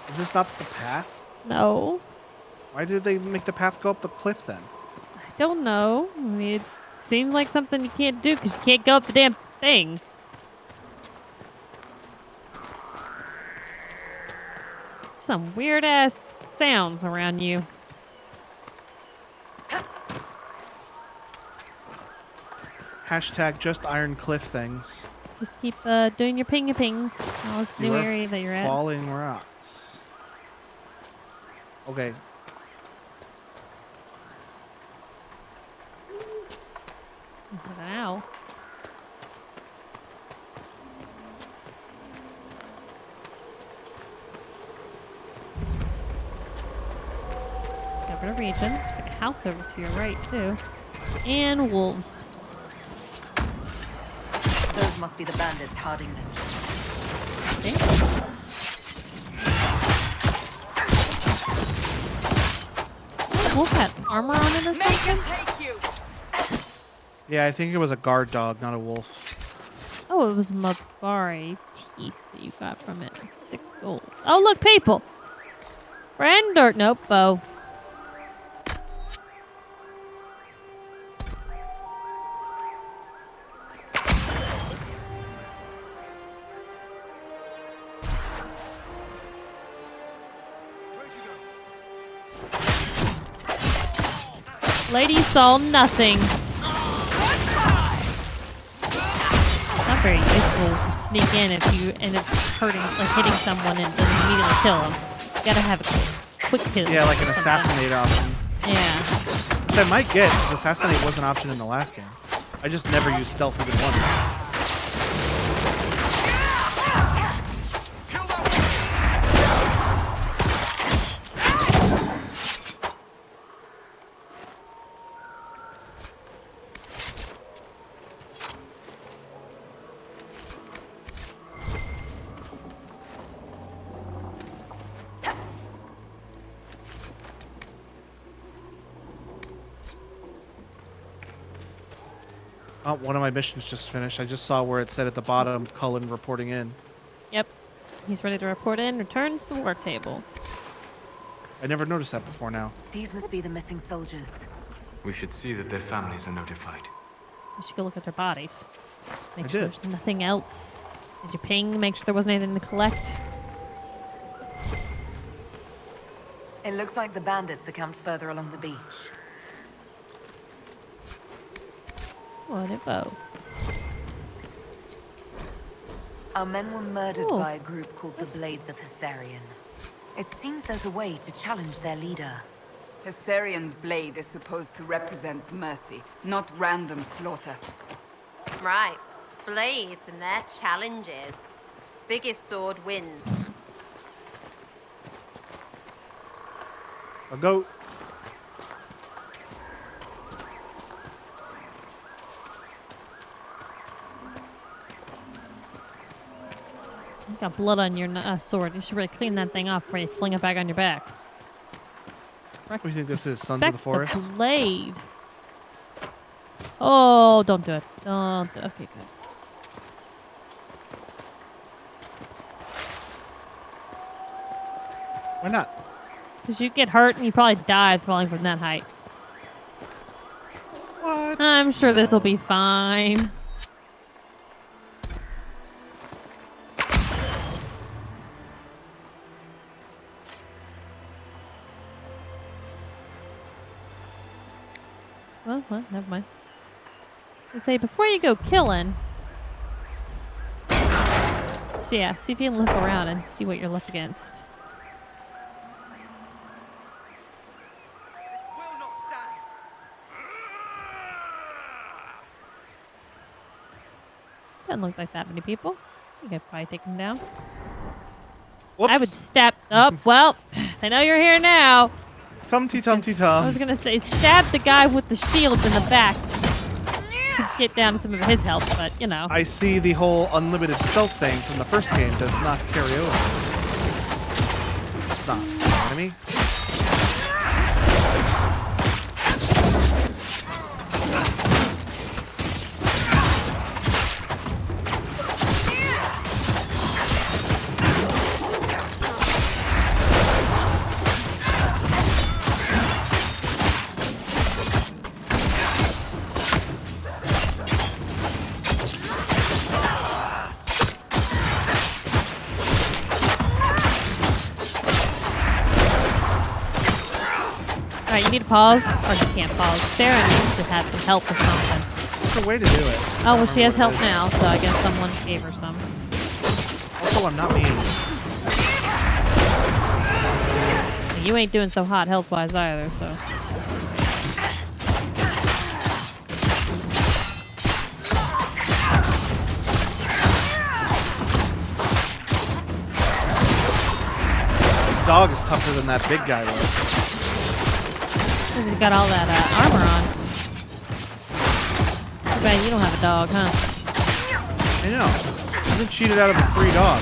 Is this not the path? No. Why did they make the path go up the cliff then? I don't know. I mean, it seems like something you can't do because you can't go up the damn thing. Some weird ass sounds around you. Hashtag just Iron Cliff things. Just keep doing your ping. Tell us the new area that you're at. Falling rocks. Okay. Wow. Discovered a region. There's like a house over to your right, too. And wolves. Those must be the bandits Harding mentioned. Wolf had armor on it or something? Yeah, I think it was a guard dog, not a wolf. Oh, it was Mabari teeth that you got from it. 6 gold. Oh, look, people! Friend or... Nope, bow. Lady saw nothing. Not very useful to sneak in if you end up hurting, like hitting someone and then immediately kill them. You gotta have a quick kill. Yeah, like an assassinate option. Yeah. Which I might get, because assassinate was an option in the last game. I just never used stealth even once. Oh, one of my missions just finished. I just saw where it said at the bottom, Cullen reporting in. Yep. He's ready to report in. Return to the war table. I never noticed that before now. These must be the missing soldiers. We should see that their families are notified. We should go look at their bodies. Make I sure did. there's nothing else. Did you ping? Make sure there wasn't anything to collect. It looks like the bandits are camped further along the beach. What a bow. Our men were murdered Oh. by a group called the Blades of Hessarian. It seems there's a way to challenge their leader. Hessarian's blade is supposed to represent mercy, not random slaughter. Right. Blades and their challenges. Biggest sword wins. A goat. You got blood on your sword. You should really clean that thing off before you fling it back on your back. What do you think this is? Sons of the Respect Forest? blade. Oh, don't do it. Don't do it. Okay, good. Why not? Because you get hurt and you probably die falling from that height. What? I'm sure this will be fine. Well, never mind. I say, before you go killing, so yeah, see if you can look around and see what you're up against. Doesn't look like that many people. You could probably take them down. Whoops. I would step up. Well, they know you're here now. Tumty tumty I tum. was gonna say stab the guy with the shield in the back to get down some of his health, but you know. I see the whole unlimited stealth thing from the first game does not carry over. It's not. You know what I mean? Alright, you need to pause, or you can't pause. Sarah needs to have some help with something. There's a way to do it. Oh, well, she has help now, so I guess someone gave her some. Also, I'm not mean. You ain't doing so hot health-wise either, so. This dog is tougher than that big guy was. You got all that armor on. Too bad you don't have a dog, huh? I know. I've been cheated out of a free dog.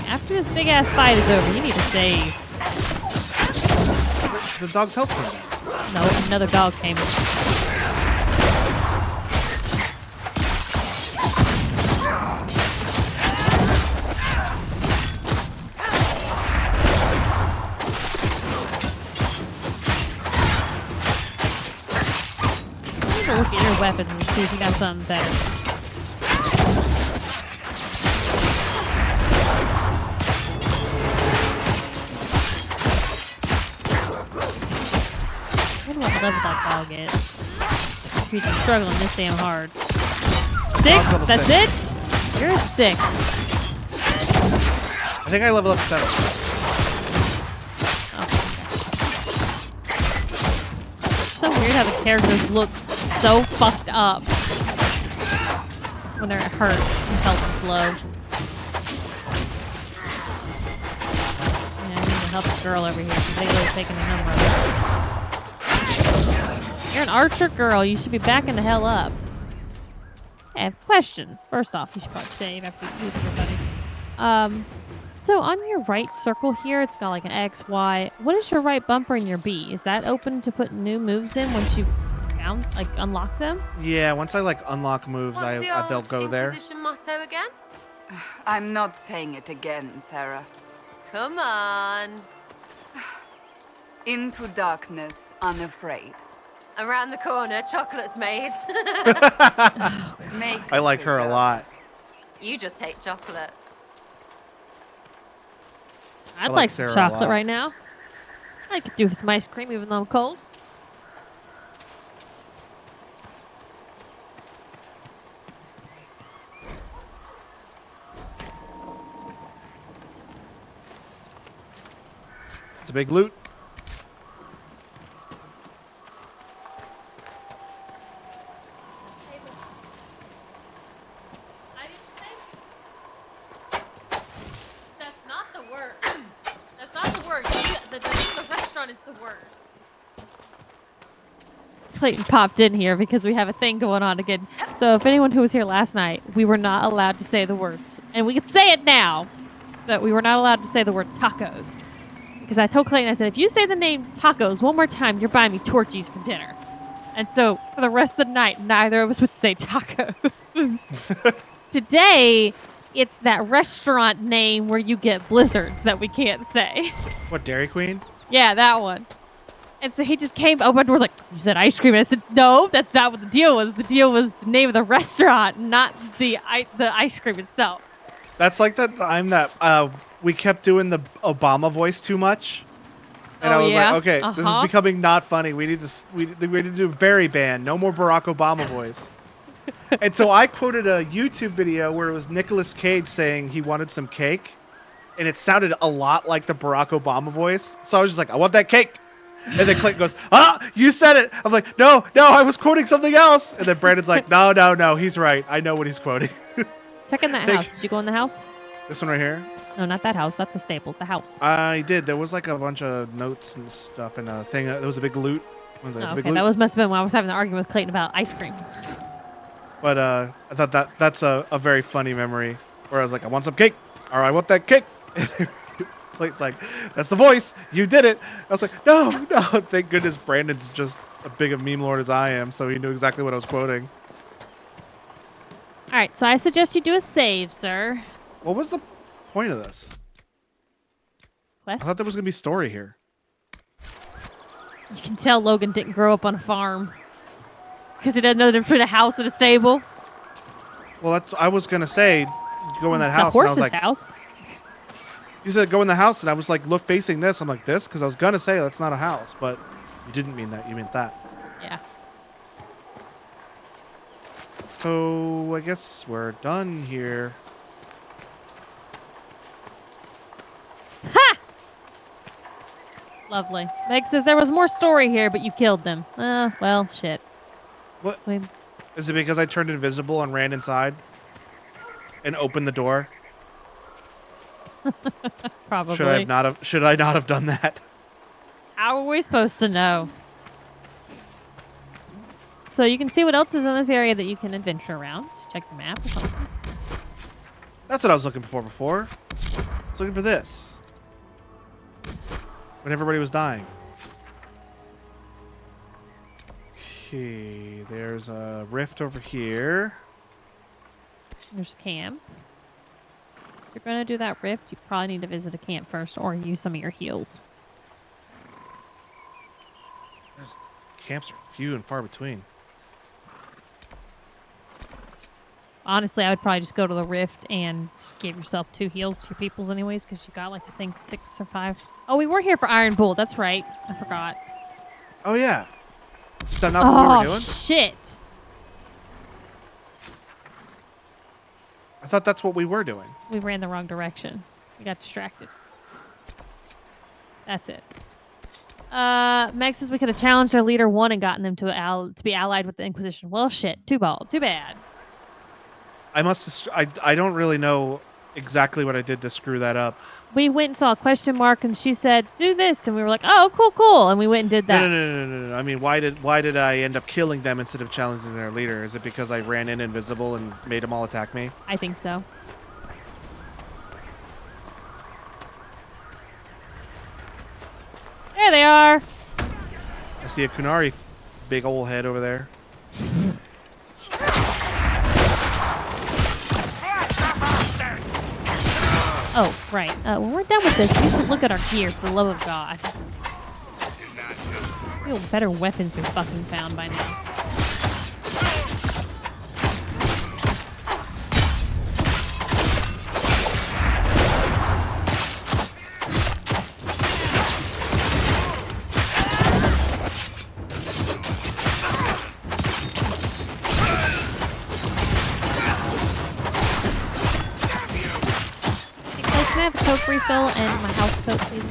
After this big-ass fight is over, you need to save. The dog's health came. No, another dog came. Look at your weapons and see if you got something better. I wonder what level that dog is. He's struggling this damn hard. 6? That's it? You're a 6. I think I level up 7. It's so weird how the characters look so fucked up when they're hurt and health is low. Yeah, I need to help the girl over here because they really taking the number of her. You're an archer girl. You should be backing the hell up. I have questions. First off, you should probably save after you use everybody. So on your right circle here, it's got like an X, Y. What is your right bumper and your B? Is that open to put new moves in once you unlock them? Yeah, once I unlock moves, they'll go there. Inquisition motto again? I'm not saying it again, Sarah. Come on. Into darkness, unafraid. Around the corner, chocolate's made. I like her a lot. You just hate chocolate. I'd like some chocolate right now. I could do some ice cream even though I'm cold. It's a big loot. Clayton popped in here because we have a thing going on again. So if anyone who was here last night, we were not allowed to say the words. And we can say it now, but we were not allowed to say the word tacos. Because I told Clayton, I said, if you say the name tacos one more time, you're buying me torchies for dinner. And so for the rest of the night, neither of us would say tacos. Today, it's that restaurant name where you get blizzards that we can't say. What, Dairy Queen? Yeah, that one. And so he just came, opened the door, was like, you said ice cream. And I said, no, that's not what the deal was. The deal was the name of the restaurant, not the ice cream itself. That's like that time that we kept doing the Obama voice too much. And I was like, okay, this is becoming not funny. We need to do a Barry band. No more Barack Obama voice. And so I quoted a YouTube video where it was Nicolas Cage saying he wanted some cake. And it sounded a lot like the Barack Obama voice. So I was just like, I want that cake. And then Clayton goes, you said it. I'm like, no, I was quoting something else. And then Brandon's like, no, he's right. I know what he's quoting. Check in that house. Did you go in the house? This one right here? No, not that house. That's a staple. The house. I did. There was like a bunch of notes and stuff and a thing. There was a big loot. Okay, that must have been when I was having the argument with Clayton about ice cream. But I thought that's a very funny memory where I was like, I want some cake. Or I want that cake. Clayton's like, that's the voice. You did it. I was like, no. Thank goodness Brandon's just as big a meme lord as I am, so he knew exactly what I was quoting. All right, so I suggest you do a save, sir. What was the point of this? Quest? I thought there was going to be story here. You can tell Logan didn't grow up on a farm. Because he doesn't know the difference between a house and a stable. Well, I was going to say, go in that house. The horse's and I was like, house. You said go in the house, and I was like, look, facing this. I'm like, this? Because I was going to say that's not a house, but you didn't mean that. You meant that. Yeah. So I guess we're done here. Ha! Lovely. Meg says there was more story here, but you killed them. Well, shit. What? Is it because I turned invisible and ran inside and opened the door? Probably. Should I not have done that? How are we supposed to know? So you can see what else is in this area that you can adventure around. Check the map or something. That's what I was looking for before. I was looking for this. When everybody was dying. Okay, there's a rift over here. There's camp. If you're going to do that rift, you probably need to visit a camp first or use some of your heals. Camps are few and far between. Honestly, I would probably just go to the rift and just give yourself 2 heals to your peoples anyways, because you got, like, I think 6 or 5. Oh, we were here for Iron Bull. That's right. I forgot. Oh, yeah. Is that not what we were doing? Oh, shit. I thought that's what we were doing. We ran the wrong direction. We got distracted. That's it. Meg says we could have challenged our leader 1 and gotten them to be allied with the Inquisition. Well, shit. Too bad. I don't really know exactly what I did to screw that up. We went and saw a question mark, and she said, "Do this," and we were like, "Oh, cool," and we went and did that. No. I mean, why did I end up killing them instead of challenging their leader? Is it because I ran in invisible and made them all attack me? I think so. There they are. I see a Kunari big old head over there. Oh, right. When we're done with this, we should look at our gear, for the love of God. We have better weapons we fucking found by now. Can I have a Coke refill and my house Coke, please?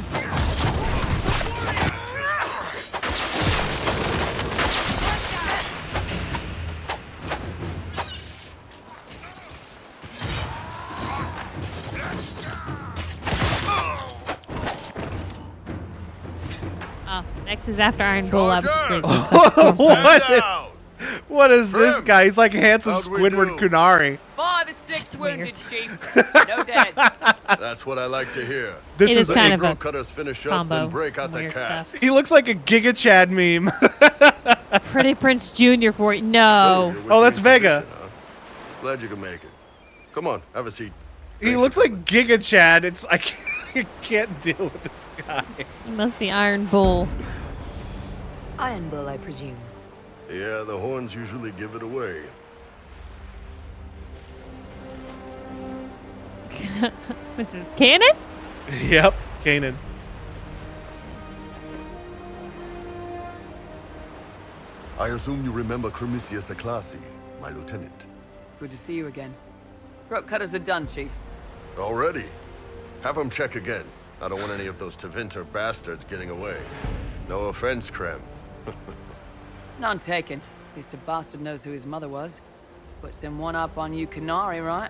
Next is after Iron Bull. I was just leaving. What is this guy? He's like handsome Squidward Kunari. 5 or 6 wounded, Chief. No dead. That's what I like to hear. This is kind of a cutters finish up combo. and break out the Weird cast. stuff. He looks like a Giga Chad meme. Pretty Prince Jr. for it. No. Oh, that's Vega. Glad you can make it. Come on, have a seat. He looks like Giga Chad. It's I can't deal with this guy. He must be Iron Bull. Iron Bull, I presume. Yeah, the horns usually give it away. This is Cannon? Yep, Kanan. I assume you remember Cremisius Aclassi, my lieutenant. Good to see you again. Throat cutters are done, Chief. Already? Have him check again. I don't want any of those Tevinter bastards getting away. No offense, Krem. None taken. At least a bastard knows who his mother was. Puts him one up on you Canary, right?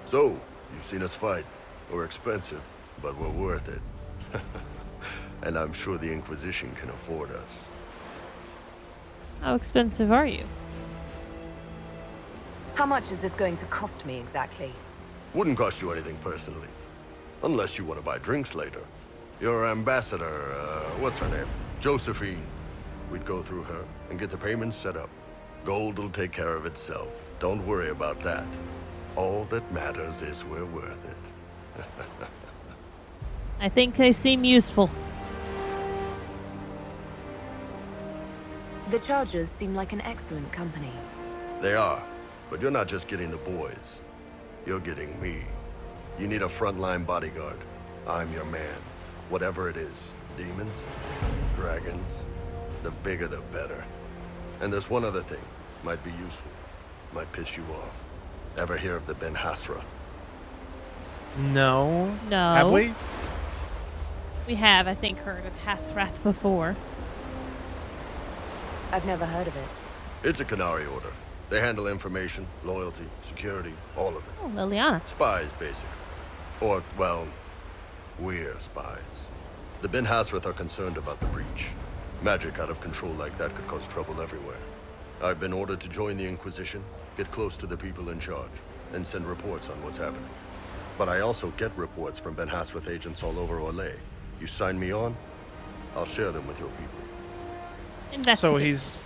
So, you've seen us fight. We're expensive, but we're worth it. And I'm sure the Inquisition can afford us. How expensive are you? How much is this going to cost me exactly? Wouldn't cost you anything personally. Unless you want to buy drinks later. Your ambassador, what's her name? Josephine. We'd go through her and get the payments set up. Gold will take care of itself. Don't worry about that. All that matters is we're worth it. I think they seem useful. The Chargers seem like an excellent company. They are. But you're not just getting the boys. You're getting me. You need a frontline bodyguard. I'm your man. Whatever it is. Demons? Dragons? The bigger the better. And there's one other thing. Might be useful. Might piss you off. Ever hear of the Ben Hasra? No. No. Have we? We have, I think, heard of Hasrath before. I've never heard of it. It's a Canary order. They handle information, loyalty, security, all of it. Oh, Liliana. Spies, basically. Or, well, we're spies. The Ben Hasrath are concerned about the breach. Magic out of control like that could cause trouble everywhere. I've been ordered to join the Inquisition, get close to the people in charge, and send reports on what's happening. But I also get reports from Ben Hasrath agents all over Orlais. You sign me on, I'll share them with your people. Investigate. So he's...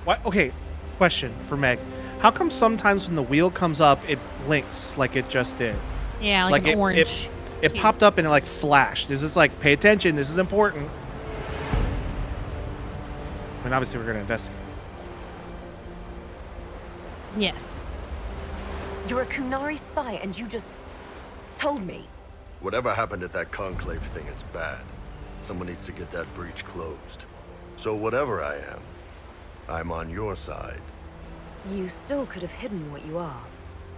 What? Okay, question for Meg. How come sometimes when the wheel comes up, it blinks like it just did? Yeah, like an orange. It popped up and it like flashed. Is this like, pay attention, this is important? I mean, obviously we're going to investigate. Yes. You're a Kunari spy and you just told me. Whatever happened at that conclave thing is bad. Someone needs to get that breach closed. So whatever I am, I'm on your side. You still could have hidden what you are.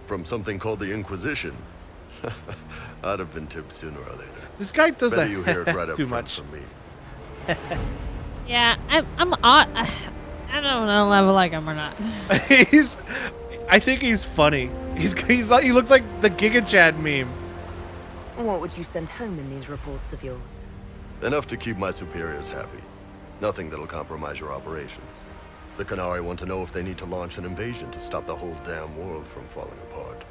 From something called the Inquisition. I'd have been tipped sooner or later. This guy does Better that you hear it right up too front much. from me. Yeah, I'm odd. I don't know if I like him or not. I think he's funny. He looks like the Giga Chad meme. What would you send home in these reports of yours? Enough to keep my superiors happy. Nothing that'll compromise your operations. The Canary want to know if they need to launch an invasion to stop the whole damn world from falling apart.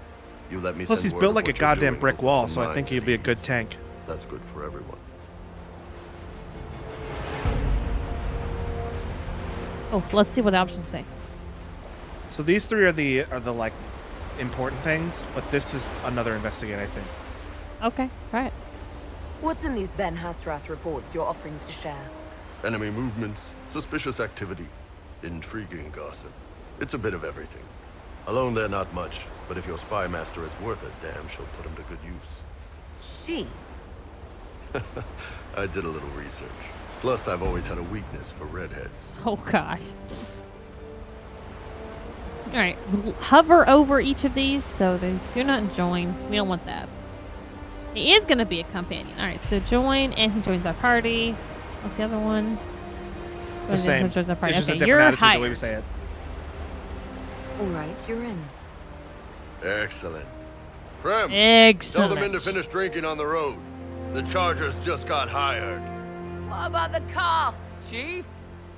You let me Plus, send he's word built of like a what you're goddamn doing, brick open wall, some so I think minds he'd and be a ears. good tank. That's good for everyone. Oh, let's see what the options say. So these three are the like important things, but this is another investigate, I think. Okay, right. What's in these Ben Hasrath reports you're offering to share? Enemy movements, suspicious activity, intriguing gossip. It's a bit of everything. Alone they're not much, but if your spy master is worth it, damn, she'll put him to good use. She? I did a little research. Plus, I've always had a weakness for redheads. Oh, gosh. All right, hover over each of these so they do not join. We don't want that. He is going to be a companion. All right, so join, and he joins our party. What's the other one? The same. Joins our party. It's just Okay, a you're different attitude hired. the way we say it. All right, you're in. Excellent. Prem, Excellent. tell the men to finish drinking on the road. The Chargers just got hired. What about the casks? Chief.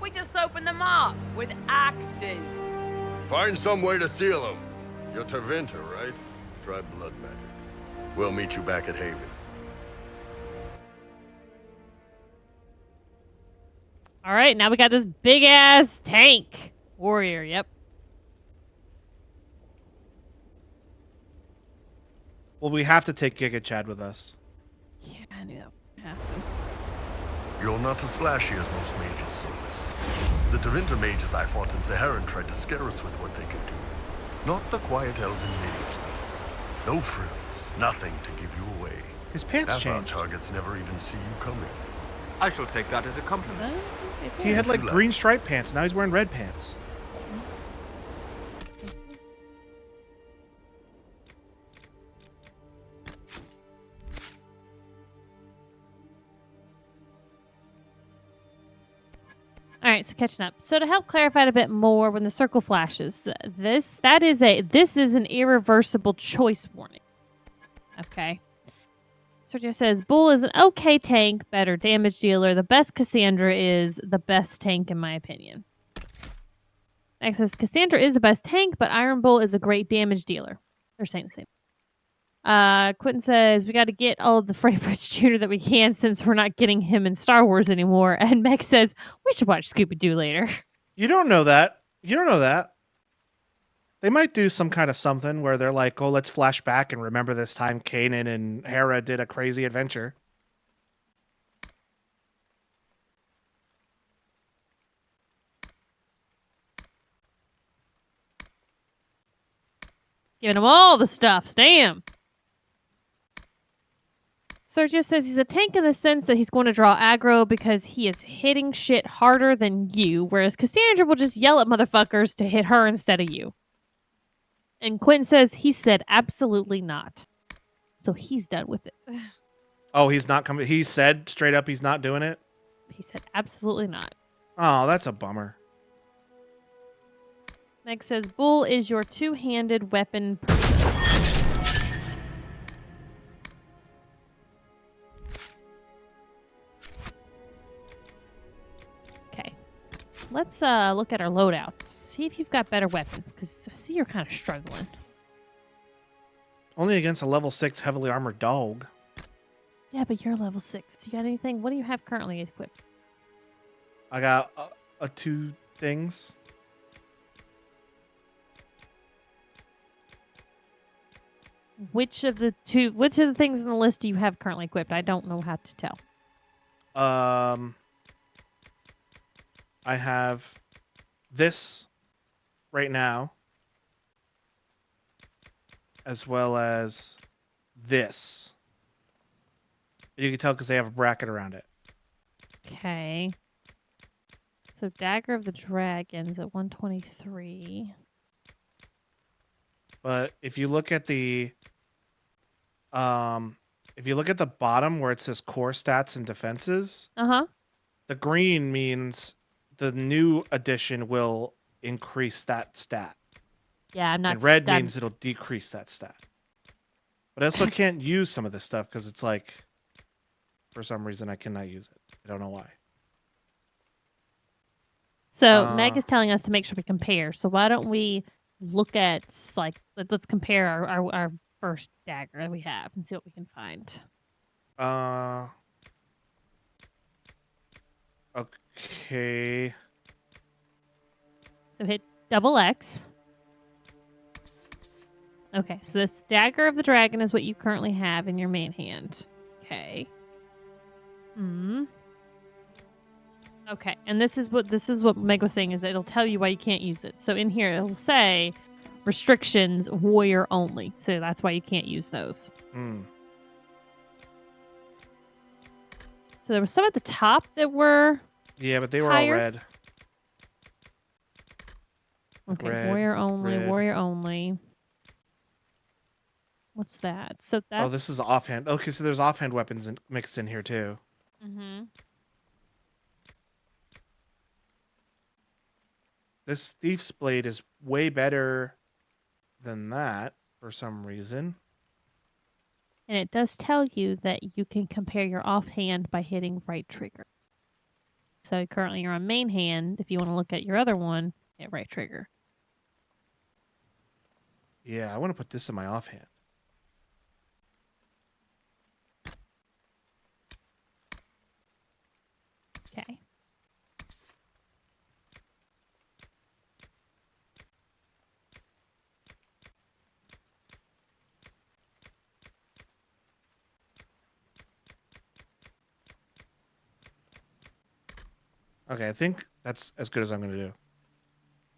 We just opened them up with axes. Find some way to seal them. You're Tevinter, right? Try blood magic. We'll meet you back at Haven. All right, now we got this big ass tank warrior. Yep. Well, we have to take Giga Chad with us. Yeah, I knew that would happen. You're not as flashy as most mages, Solus. The Tevinter mages I fought in Zaharan tried to scare us with what they could do. Not the quiet elven mages, though. No frills, nothing to give you away. His pants Half our changed. targets never even see you coming. I shall take that as a compliment. He had like green striped pants. Now he's wearing red pants. All right, so catching up. So to help clarify it a bit more, when the circle flashes, this is an irreversible choice warning. Okay. Sergio says Bull is an okay tank, better damage dealer. The best Cassandra is the best tank in my opinion. Max says Cassandra is the best tank, but Iron Bull is a great damage dealer. They're saying the same. Quentin says we got to get all of the Freddie Prinze Jr. that we can since we're not getting him in Star Wars anymore. And Meg says we should watch Scooby-Doo later. You don't know that. You don't know that. They might do some kind of something where they're like, oh, let's flash back and remember this time Kanan and Hera did a crazy adventure. Giving him all the stuffs. Damn. Sergio says he's a tank in the sense that he's going to draw aggro because he is hitting shit harder than you, whereas Cassandra will just yell at motherfuckers to hit her instead of you. And Quentin says he said absolutely not. So he's done with it. Oh, he's not coming. He said straight up he's not doing it? He said absolutely not. Oh, that's a bummer. Meg says Bull is your two-handed weapon person. Okay. Let's look at our loadouts. See if you've got better weapons, because I see you're kind of struggling. Only against a level 6 heavily armored dog. Yeah, but you're level 6. You got anything? What do you have currently equipped? I got 2 things. Which of the things in the list do you have currently equipped? I don't know how to tell. I have this right now, as well as this. You can tell because they have a bracket around it. Okay. So Dagger of the Dragons at 123. But if you look at the bottom where it says core stats and defenses, the green means the new addition will increase that stat. Yeah, I'm not. And red means it'll decrease that stat. But I also can't use some of this stuff because it's like, for some reason, I cannot use it. I don't know why. So Meg is telling us to make sure we compare. So why don't we look at let's compare our first dagger that we have and see what we can find. Okay. So hit double X. Okay, so this Dagger of the Dragon is what you currently have in your main hand. Okay. Okay, and this is what Meg was saying is that it'll tell you why you can't use it. So in here it'll say restrictions warrior only. So that's why you can't use those. So there was some at the top that were but they were higher. all red. Okay, red, warrior only, red. warrior only. What's that? So that's... Oh, this is offhand. Okay, so there's offhand weapons mixed in here too. This Thief's Blade is way better than that for some reason. And it does tell you that you can compare your offhand by hitting right trigger. So currently you're on main hand. If you want to look at your other one, hit right trigger. Yeah, I want to put this in my offhand. Okay. Okay, I think that's as good as I'm going to do.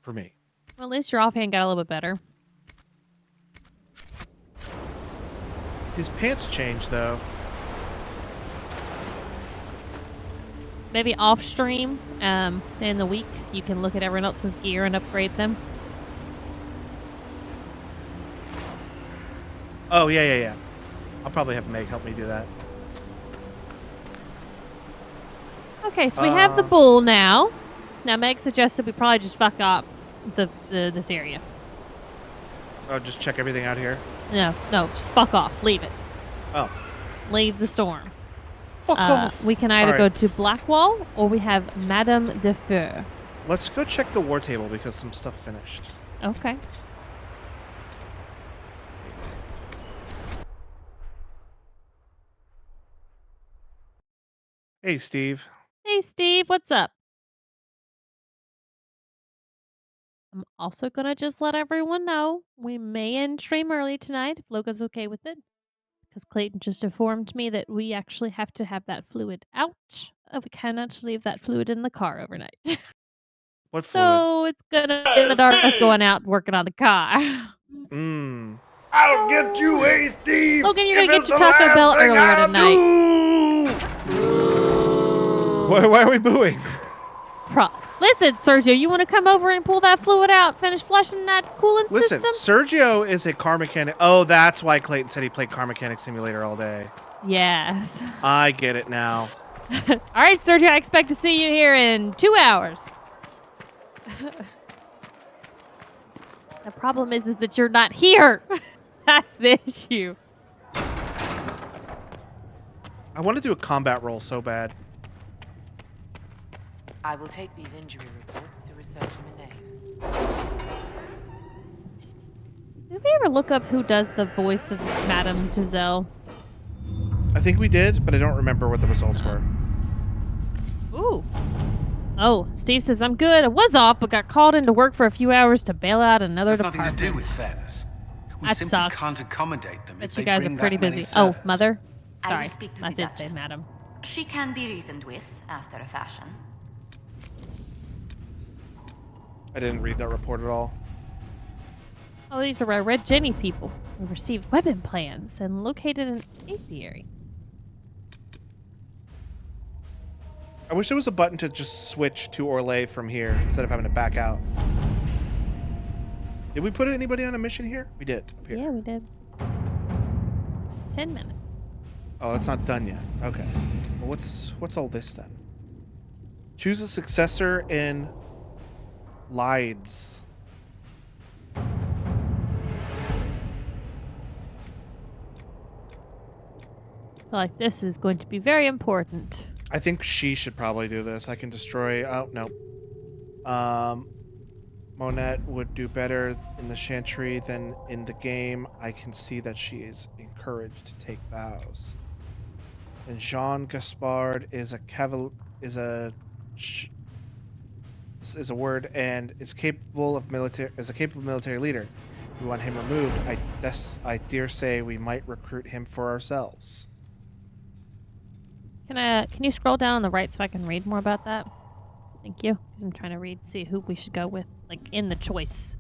For me. Well, at least your offhand got a little bit better. His pants changed, though. Maybe off stream, in the week, you can look at everyone else's gear and upgrade them. Oh, yeah. I'll probably have Meg help me do that. Okay, so we have the bull now. Now, Meg suggested we probably just fuck up this area. Oh, just check everything out here? No, just fuck off. Leave it. Oh. Leave the storm. Fuck off. We can either All right. go to Blackwall or we have Madame de Feu. Let's go check the war table because some stuff finished. Okay. Hey, Steve. Hey, Steve, what's up? I'm also going to just let everyone know we may end stream early tonight if Logan's okay with it. Because Clayton just informed me that we actually have to have that fluid out. We cannot leave that fluid in the car overnight. What fluid? So it's going to be in the dark us going out working on the car. I'll get you, hey, Steve! Logan, you're going to get your Taco Bell earlier tonight. Why are we booing? Listen, Sergio, you want to come over and pull that fluid out, finish flushing that coolant Listen, system? Sergio is a car mechanic. Oh, that's why Clayton said he played Car Mechanic Simulator all day. Yes. I get it now. All right, Sergio, I expect to see you here in 2 hours. The problem is that you're not here. That's the issue. I want to do a combat roll so bad. I will take these injury reports to research Monet. Did we ever look up who does the voice of Madame Giselle? I think we did, but I don't remember what the results were. Ooh. Oh, Steve says, I'm good. I was off, but got called into work for a few hours to bail out another There's department. nothing to do with fairness. We That simply sucks. can't accommodate them But if you they guys are bring pretty that many busy. Oh, servants. mother? I Sorry, will speak to I the did say Duchess. madam. She can be reasoned with, after a fashion. I didn't read that report at all. Oh, these are our Red Jenny people who received weapon plans and located an apiary. I wish there was a button to just switch to Orlais from here instead of having to back out. Did we put anybody on a mission here? We did. Up here. Yeah, we did. 10 minutes. Oh, that's not done yet. Okay. Well, what's all this then? Choose a successor in Lides. I feel like this is going to be very important. I think she should probably do this. I can destroy... Oh, no. Monette would do better in the Chantry than in the game. I can see that she is encouraged to take vows. And Jean Gaspard is a word and is capable of military leader. We want him removed. I dare say we might recruit him for ourselves. Can you scroll down on the right so I can read more about that? Thank you. 'Cause I'm trying to see who we should go with, like in the choice.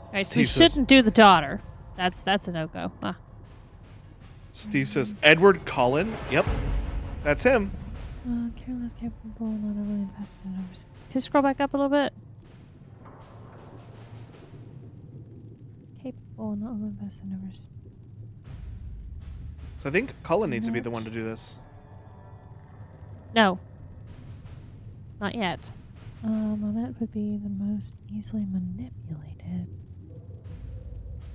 Alright, so we shouldn't do the daughter. That's a no-go. Ah. Steve says, Edward Cullen? Yep. That's him. Careless, capable, not overly invested in overseas. Can you scroll back up a little bit? Capable, not overly invested in overseas. So I think Cullen needs to be the one to do this. No. Not yet. That would be the most easily manipulated.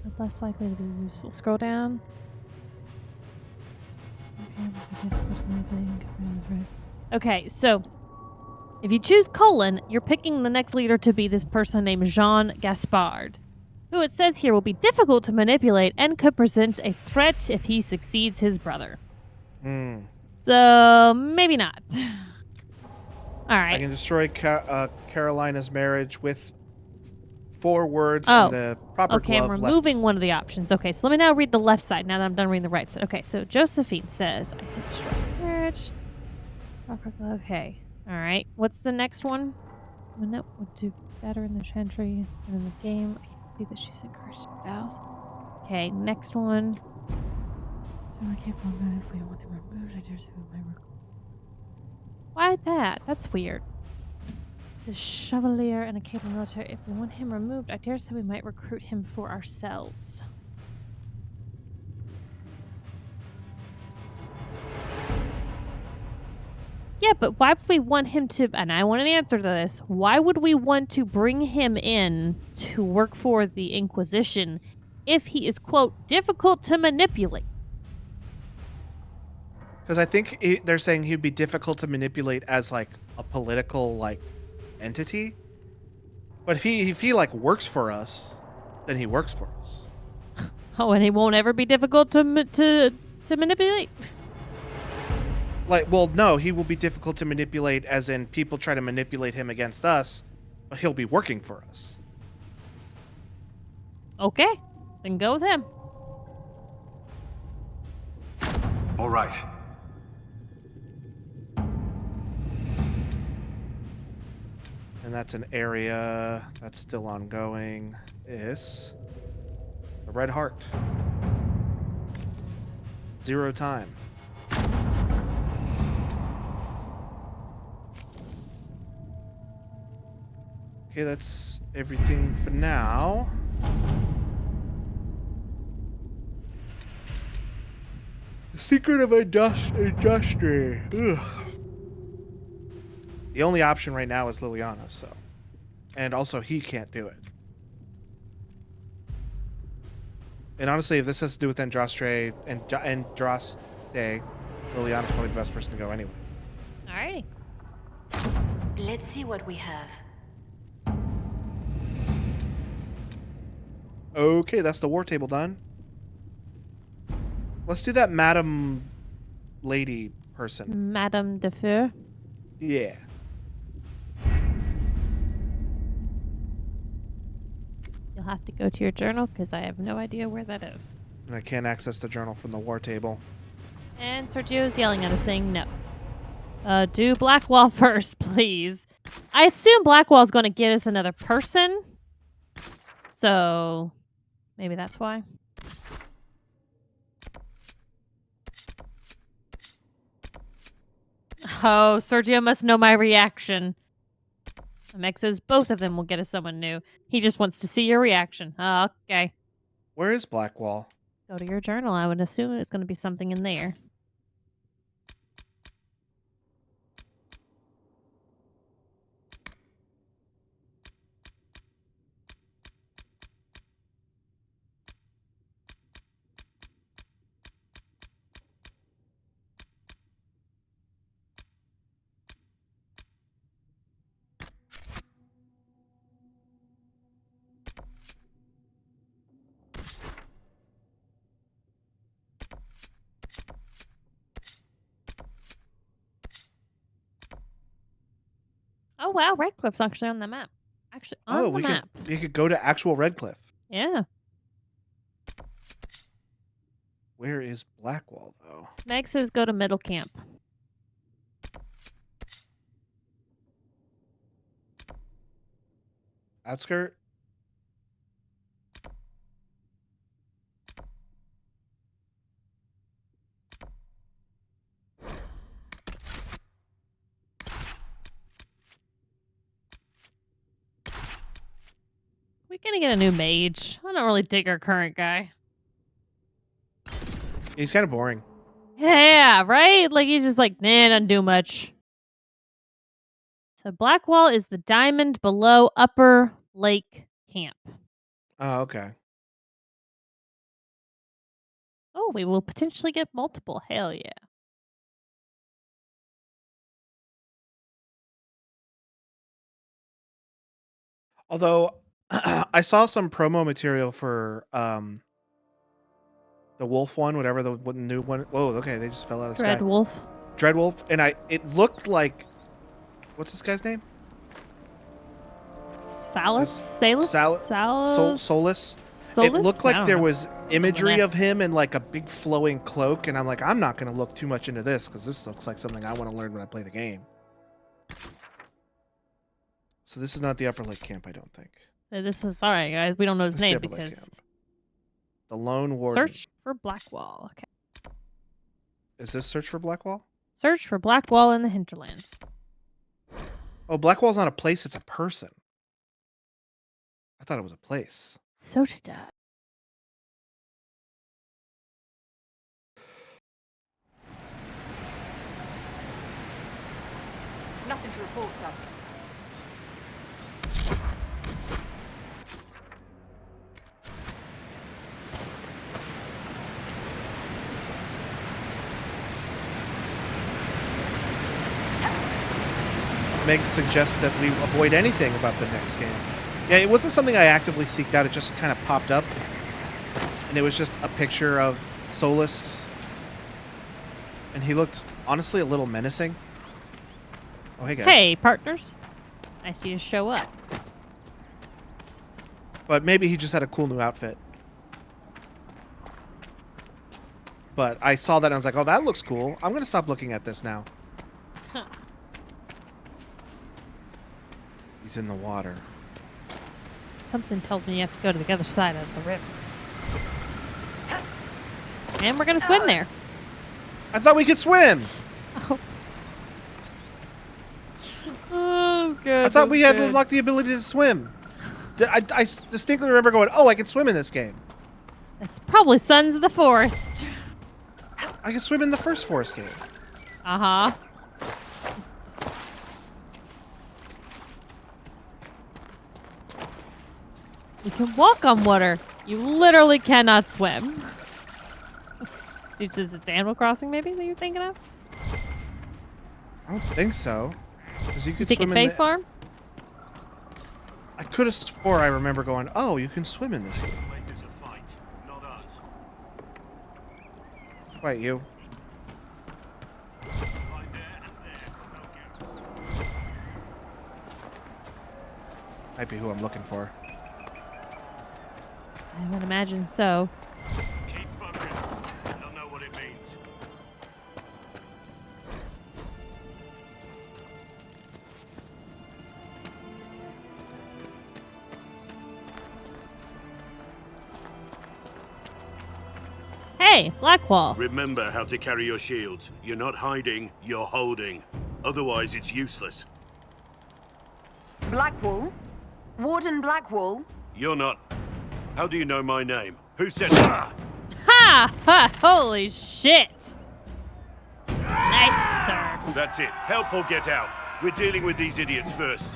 but less likely to be useful. Scroll down. Okay, so if you choose colon, you're picking the next leader to be this person named Jean Gaspard, who it says here will be difficult to manipulate and could present a threat if he succeeds his brother. Hmm. So maybe not. All I right. can destroy Carolina's marriage with 4 words and Oh, the proper okay. I'm glove removing left. one of the options. Okay, so let me now read the left side now that I'm done reading the right side. Okay, so Josephine says, I can destroy marriage. Proper glove. Okay. All right. What's the next one? Minette would do better in the chantry than in the game. I can see that she's encouraged vows. Okay, next one. I can't remember if we want him removed. I dare say we might Why that? That's weird. He's a chevalier and a capable military. If we want him removed, I dare say we might recruit him for ourselves. Yeah, but why would we want him to, and I want an answer to this, why would we want to bring him in to work for the Inquisition if he is, quote, difficult to manipulate? Because I think they're saying he'd be difficult to manipulate as like a political like entity. But if he like works for us, then he works for us. Oh, and he won't ever be difficult to manipulate? Like, well, no, he will be difficult to manipulate as in people try to manipulate him against us, but he'll be working for us. Okay, then go with him. All right. And that's an area that's still ongoing. Is the Red Heart. 0 time. Okay, that's everything for now. The secret of industry. Ugh. The only option right now is Liliana, so. And also, he can't do it. And honestly, if this has to do with Andraste and Andraste, Liliana's probably the best person to go anyway. Alrighty. Let's see what we have. Okay, that's the war table done. Let's do that Madam Lady person. Madame de Feu. Yeah. You'll have to go to your journal because I have no idea where that is. And I can't access the journal from the war table. And Sergio's yelling at us saying no. Do Blackwall first, please. I assume Blackwall's going to get us another person. So maybe that's why. Oh, Sergio must know my reaction. Meg says both of them will get us someone new. He just wants to see your reaction. Oh, okay. Where is Blackwall? Go to your journal. I would assume it's going to be something in there. Oh, wow. Redcliffe's actually on the map. Actually, on the map. We could go to actual Redcliffe. Yeah. Where is Blackwall, though? Meg says go to Middle Camp. Outskirt? We're going to get a new mage. I don't really dig our current guy. He's kind of boring. Yeah, right? Like, he's just like, nah, doesn't do much. So Blackwall is the diamond below Upper Lake Camp. Oh, okay. Oh, we will potentially get multiple. Hell yeah. Although I saw some promo material for the wolf one, whatever the new one. Whoa, okay, they just fell out of the sky. Dreadwolf. Dreadwolf, and it looked like, what's this guy's name? Salus? Salus? Solus. It looked I like don't there know. was imagery S. of him in like a big flowing cloak, and I'm like, I'm not going to look too much into this because this looks like something I want to learn when I play the game. So this is not the Upper Lake Camp, I don't think. This is alright, guys. We don't know his It's the name Upper Lake because Camp. The Lone Warden. search for Blackwall. Okay. Is this search for Blackwall? Search for Blackwall in the hinterlands. Oh, Blackwall's not a place; it's a person. I thought it was a place. So did I. Nothing to report, sir. Meg suggests that we avoid anything about the next game. Yeah, it wasn't something I actively seeked out. It just kind of popped up. And it was just a picture of Solus. And he looked, honestly, a little menacing. Oh, hey, guys. Hey, partners. Nice you to show up. But maybe he just had a cool new outfit. But I saw that and I was like, oh, that looks cool. I'm going to stop looking at this now. Huh. He's in the water. Something tells me you have to go to the other side of the river. And we're going to swim there. I thought we could swim. Oh, good. I thought we had unlocked the ability to swim. I distinctly remember going, oh, I can swim in this game. It's probably Sons of the Forest. I can swim in the first Forest game. Uh-huh. You can walk on water. You literally cannot swim. He says it's Animal Crossing, maybe, that you're thinking of? I don't think so. Because you could Think swim at in Fae Farm? I could have swore I remember going, oh, you can swim in this game. Wait, you? Might be who I'm looking for. I would imagine so. Keep fucking. They'll know what it means. Hey, Blackwall. Remember how to carry your shields. You're not hiding, you're holding. Otherwise, it's useless. Blackwall? Warden Blackwall? You're not. How do you know my name? Who said that? Ha! Ha! Holy shit! Nice, sir. That's it. Help or get out. We're dealing with these idiots first.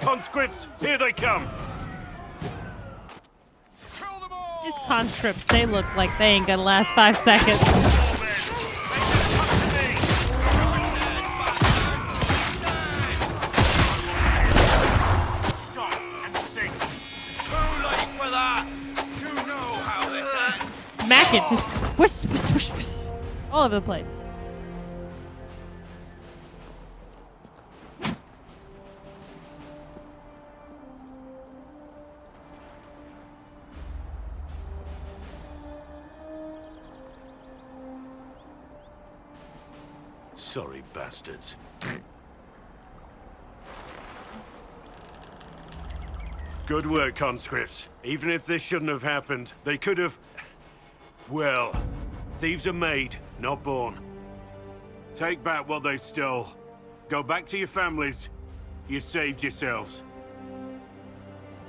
Conscripts, here they come. These conscripts, they look like they ain't gonna last 5 seconds. Smack it, just whoosh, whoosh, whoosh, whoosh, all over the place. Sorry, bastards. Good work, conscripts. Even if this shouldn't have happened, they could have... Well, thieves are made, not born. Take back what they stole. Go back to your families. You saved yourselves.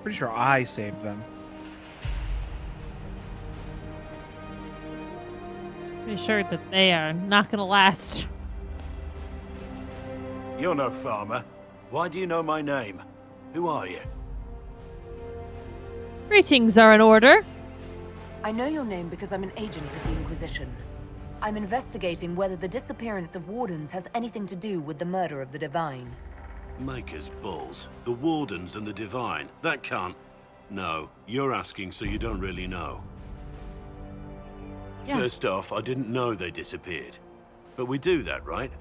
Pretty sure I saved them. Pretty sure that they are not gonna last. You're no farmer. Why do you know my name? Who are you? Greetings are in order. I know your name because I'm an agent of the Inquisition. I'm investigating whether the disappearance of Wardens has anything to do with the murder of the Divine. Maker's balls. The Wardens and the Divine. That can't... No, you're asking so you don't really know. Yeah. First off, I didn't know they disappeared. But we do that, right?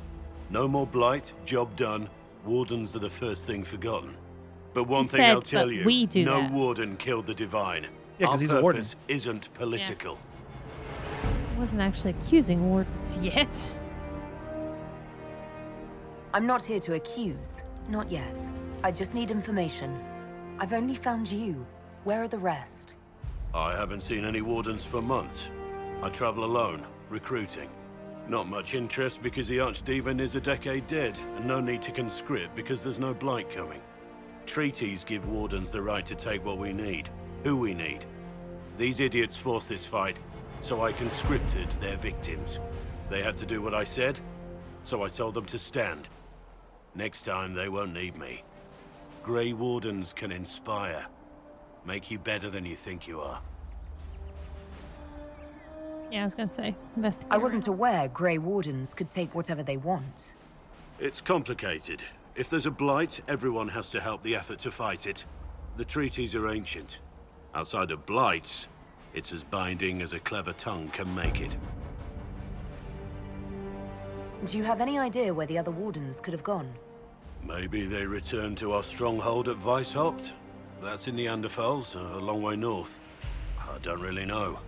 No more blight, job done. Wardens are the first thing forgotten. But one You thing said, I'll tell but you, we do no that. Warden killed the Divine. Yeah, 'cause Our he's a warden. purpose isn't political. I wasn't actually accusing wardens yet. I'm not here to accuse. Not yet. I just need information. I've only found you. Where are the rest? I haven't seen any Wardens for months. I travel alone, recruiting. Not much interest because the Archdemon is a decade dead, and no need to conscript because there's no blight coming. Treaties give Wardens the right to take what we need, who we need. These idiots forced this fight, so I conscripted their victims. They had to do what I said, so I told them to stand. Next time they won't need me. Grey Wardens can inspire. Make you better than you think you are. Yeah, I was gonna say, investigate. I wasn't aware Grey Wardens could take whatever they want. It's complicated. If there's a blight, everyone has to help the effort to fight it. The treaties are ancient. Outside of blights, it's as binding as a clever tongue can make it. Do you have any idea where the other Wardens could have gone? Maybe they returned to our stronghold at Weishaupt? That's in the Anderfels, a long way north. I don't really know.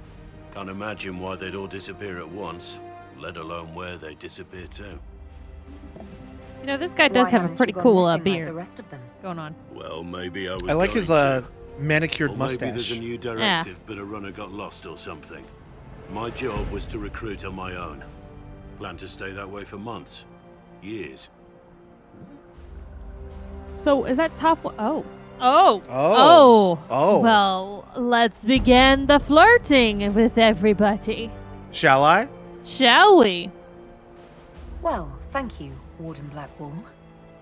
Can't imagine why they'd all disappear at once, let alone where they'd disappear to. You know, this guy does Why have a haven't pretty you gone cool missing like beard the rest of them? going on. Well, maybe I was I like going his to. manicured Or maybe mustache. there's a new directive, but a runner got lost or something. My job was to recruit on my own. Plan to stay that way for months. Years. So is that top one? Oh. Oh. Well, let's begin the flirting with everybody. Shall I? Shall we? Well, thank you, Warden Blackwall.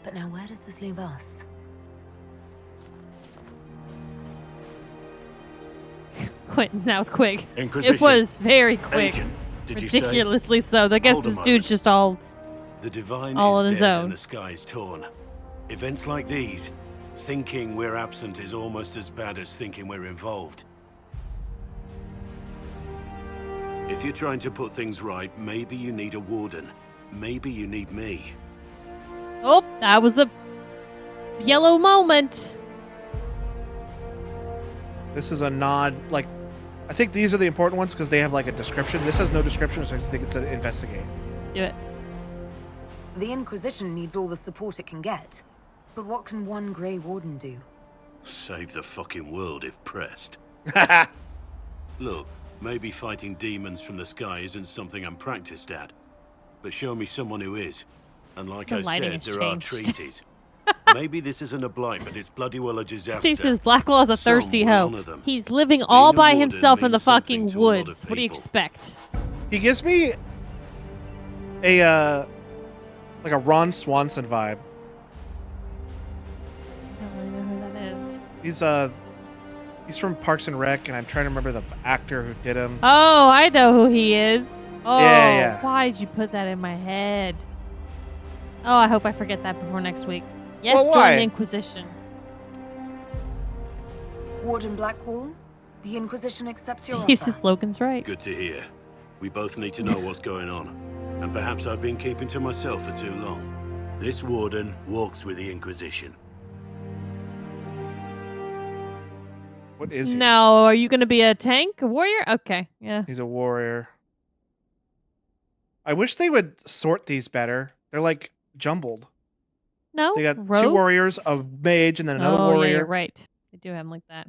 But now where does this leave us? Quick. That was quick. Inquisition. It was very quick. Agent, did you say? Ridiculously so. I guess Hold a this moment. dude's just all The Divine all is on his dead own. and the sky is torn. Events like these, thinking we're absent is almost as bad as thinking we're involved. If you're trying to put things right, maybe you need a warden. Maybe you need me. Oh, that was a yellow moment. This is a nod. Like, I think these are the important ones because they have like a description. This has no description, so I just think it's an investigate. Do it. The Inquisition needs all the support it can get. But what can one Grey Warden do? Save the fucking world if pressed. Look, maybe fighting demons from the sky isn't something I'm practiced at. But show me someone who is. And like The I lighting said, has there are changed. treaties. Maybe this isn't a blight, but it's bloody well a disaster. Steve says Blackwell is a Some thirsty will hoe. honor them. He's living all a by warden himself in the means something fucking to a lot of woods. What do you people. expect? He gives me a like a Ron Swanson vibe. I don't really know who that is. He's from Parks and Rec, and I'm trying to remember the actor who did him. Oh, I know who he is. Oh, Yeah. why'd you put that in my head? Oh, I hope I forget that before next week. Yes, Well, join why? the Inquisition. Warden Blackwall? The Inquisition accepts your Steve's offer. slogan's right. Good to hear. We both need to know what's going on. And perhaps I've been keeping to myself for too long. This warden walks with the Inquisition. What is he? No, are you going to be a tank? A warrior? Okay, yeah. He's a warrior. I wish they would sort these better. They're like jumbled. No, They got rogues? two warriors, a mage, and then another Oh, warrior. yeah, you're right. They do have them like that.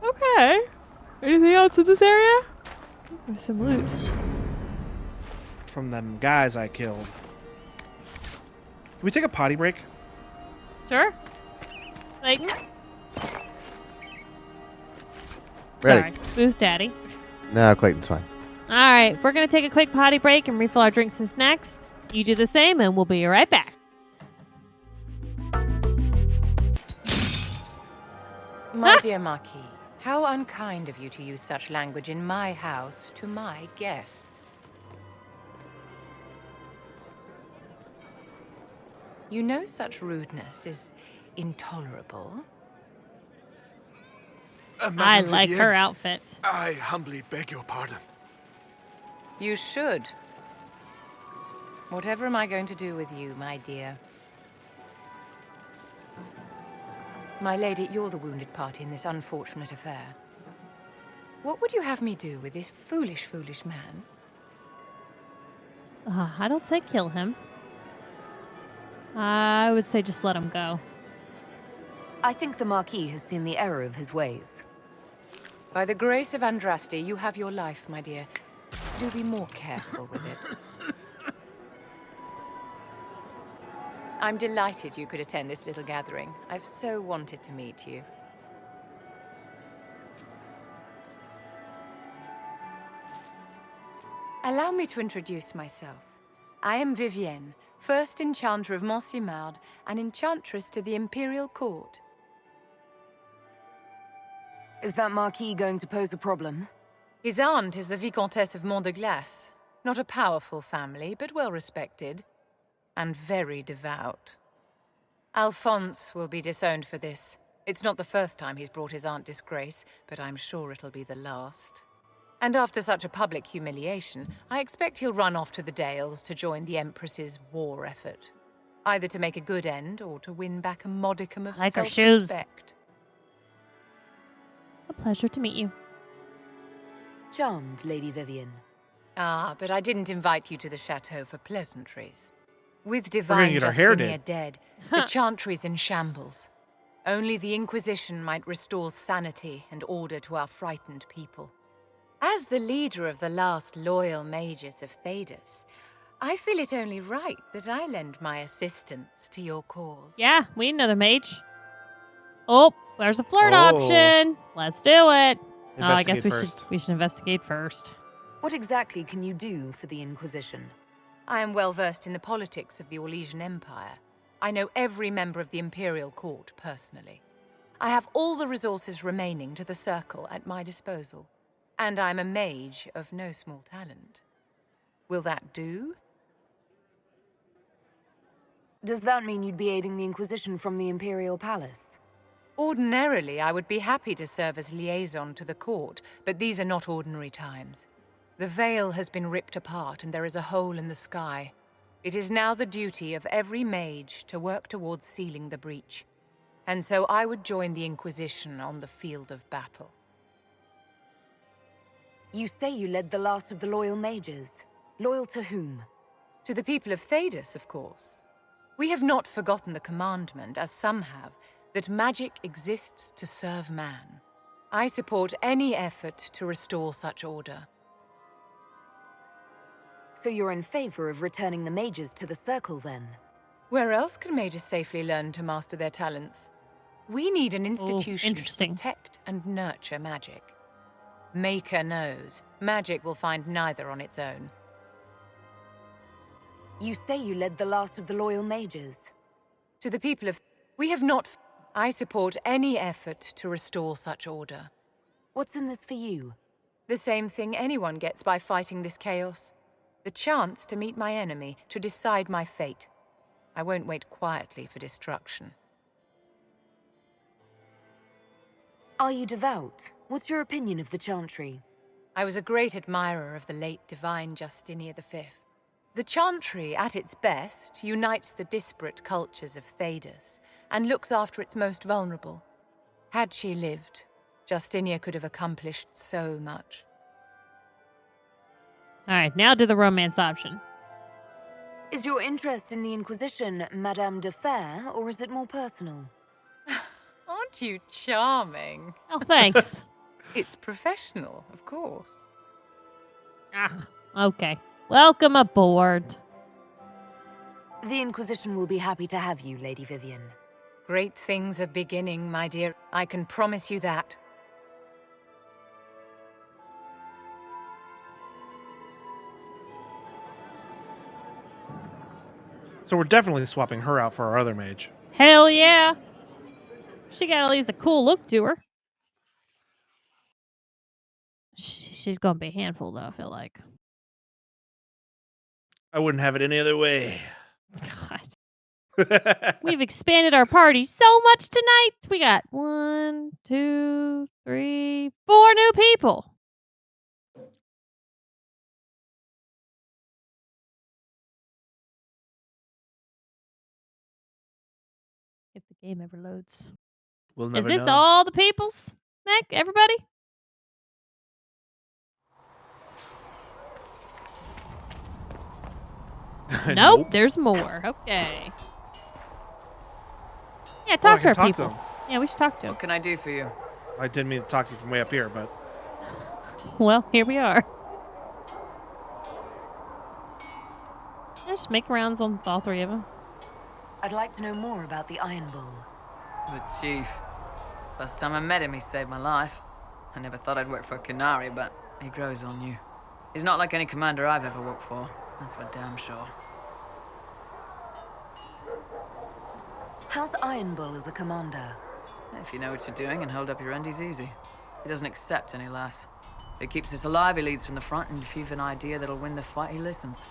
Okay. Anything else in this area? There's some loot. From them guys I killed. Can we take a potty break? Sure. Like, Ready. sorry, Booth Daddy. No, Clayton's fine. All right, we're going to take a quick potty break and refill our drinks and snacks. You do the same, and we'll be right back. My dear Marquis, how unkind of you to use such language in my house to my guests. You know such rudeness is intolerable. I Madame like Vivienne, her outfit. I humbly beg your pardon. You should. Whatever am I going to do with you, my dear? My lady, you're the wounded party in this unfortunate affair. What would you have me do with this foolish, foolish man? I don't say kill him. I would say just let him go. I think the Marquis has seen the error of his ways. By the grace of Andraste, you have your life, my dear. Do be more careful with it. I'm delighted you could attend this little gathering. I've so wanted to meet you. Allow me to introduce myself. I am Vivienne, first Enchanter of Montsimard and Enchantress to the Imperial Court. Is that Marquis going to pose a problem? His aunt is the Vicomtesse of Mont de Glace. Not a powerful family, but well respected. And very devout. Alphonse will be disowned for this. It's not the first time he's brought his aunt disgrace, but I'm sure it'll be the last. And after such a public humiliation, I expect he'll run off to the Dales to join the Empress's war effort. Either to make a good end, or to win back a modicum of Like her shoes. self-respect. A pleasure to meet you. Charmed, Lady Vivienne. Ah, but I didn't invite you to the chateau for pleasantries. With gonna divine get our hair Justinia did. dead, the Chantry's in shambles. Only the Inquisition might restore sanity and order to our frightened people. As the leader of the last loyal mages of Thedas, I feel it only right that I lend my assistance to your cause. Yeah, we need another mage. Oh, there's a flirt Oh. option. Let's do it. Oh, I guess Investigate we should investigate first. What exactly can you do for the Inquisition? I am well versed in the politics of the Orlesian Empire. I know every member of the Imperial Court personally. I have all the resources remaining to the Circle at my disposal. And I'm a mage of no small talent. Will that do? Does that mean you'd be aiding the Inquisition from the Imperial Palace? Ordinarily, I would be happy to serve as liaison to the court, but these are not ordinary times. The veil has been ripped apart and there is a hole in the sky. It is now the duty of every mage to work towards sealing the breach. And so I would join the Inquisition on the field of battle. You say you led the last of the loyal mages. Loyal to whom? To the people of Thedas, of course. We have not forgotten the commandment, as some have, that magic exists to serve man. I support any effort to restore such order. So you're in favor of returning the mages to the Circle, then? Where else can mages safely learn to master their talents? We need an institution to protect and nurture magic. Maker knows, magic will find neither on its own. You say you led the last of the loyal mages. To the people of... We have not... I support any effort to restore such order. What's in this for you? The same thing anyone gets by fighting this chaos. The chance to meet my enemy, to decide my fate. I won't wait quietly for destruction. Are you devout? What's your opinion of the Chantry? I was a great admirer of the late divine Justinia V. The Chantry, at its best, unites the disparate cultures of Thedas and looks after its most vulnerable. Had she lived, Justinia could have accomplished so much. All right, now do the romance option. Is your interest in the Inquisition Madame de Fer, or is it more personal? Aren't you charming? Oh, thanks. It's professional, of course. Okay. Welcome aboard. The Inquisition will be happy to have you, Lady Vivienne. Great things are beginning, my dear. I can promise you that. So we're definitely swapping her out for our other mage. Hell yeah. She got at least a cool look to her. she's gonna be a handful, though, I feel like. I wouldn't have it any other way. God. We've expanded our party so much tonight. We got 1, 2, 3, 4 new people. If the game ever loads. We'll Is never this know. all the peoples, Meg? Everybody? Nope, there's more. Okay. Yeah, talk to I our can talk to people. them. Yeah, we should talk to them. What can I do for you? I didn't mean to talk to you from way up here, but Well, here we are. Just make rounds on all three of them. I'd like to know more about the Iron Bull. The chief. First time I met him, he saved my life. I never thought I'd work for a Canary, but he grows on you. He's not like any commander I've ever worked for. That's for damn sure. How's Iron Bull as a commander? If you know what you're doing and hold up your end, he's easy. He doesn't accept any less. If he keeps us alive, he leads from the front, and if you've an idea that'll win the fight, he listens.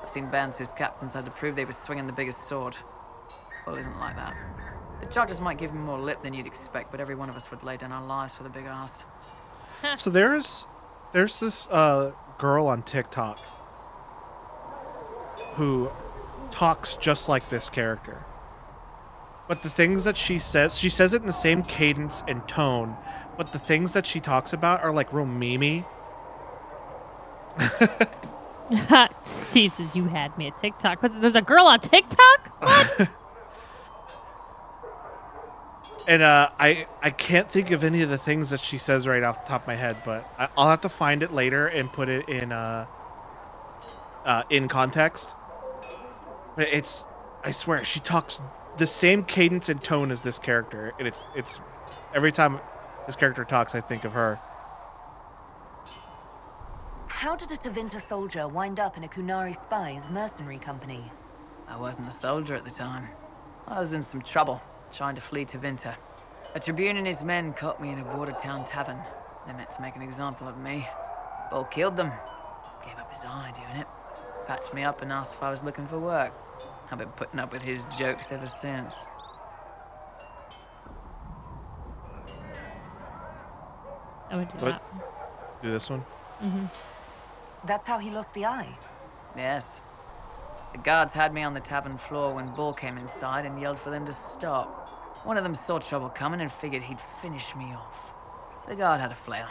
I've seen bands whose captains had to prove they were swinging the biggest sword. Bull isn't like that. The charges might give him more lip than you'd expect, but every one of us would lay down our lives for the big ass. So there's this girl on TikTok who talks just like this character. But the things that she says it in the same cadence and tone, but the things that she talks about are like real memey. Steve says you had me at TikTok. But there's a girl on TikTok? What? And I can't think of any of the things that she says right off the top of my head, but I'll have to find it later and put it in context. But I swear, she talks the same cadence and tone as this character, and it's every time this character talks, I think of her. How did a Tevinter soldier wind up in a Kunari spy's mercenary company? I wasn't a soldier at the time. I was in some trouble, trying to flee Tevinter. A Tribune and his men caught me in a border town tavern. They meant to make an example of me. Bull killed them. Gave up his eye doing it. Patched me up and asked if I was looking for work. I've been putting up with his jokes ever since. I would do What? that. Do this one? Mm-hmm. That's how he lost the eye. Yes. The guards had me on the tavern floor when Bull came inside and yelled for them to stop. One of them saw trouble coming and figured he'd finish me off. The guard had a flare.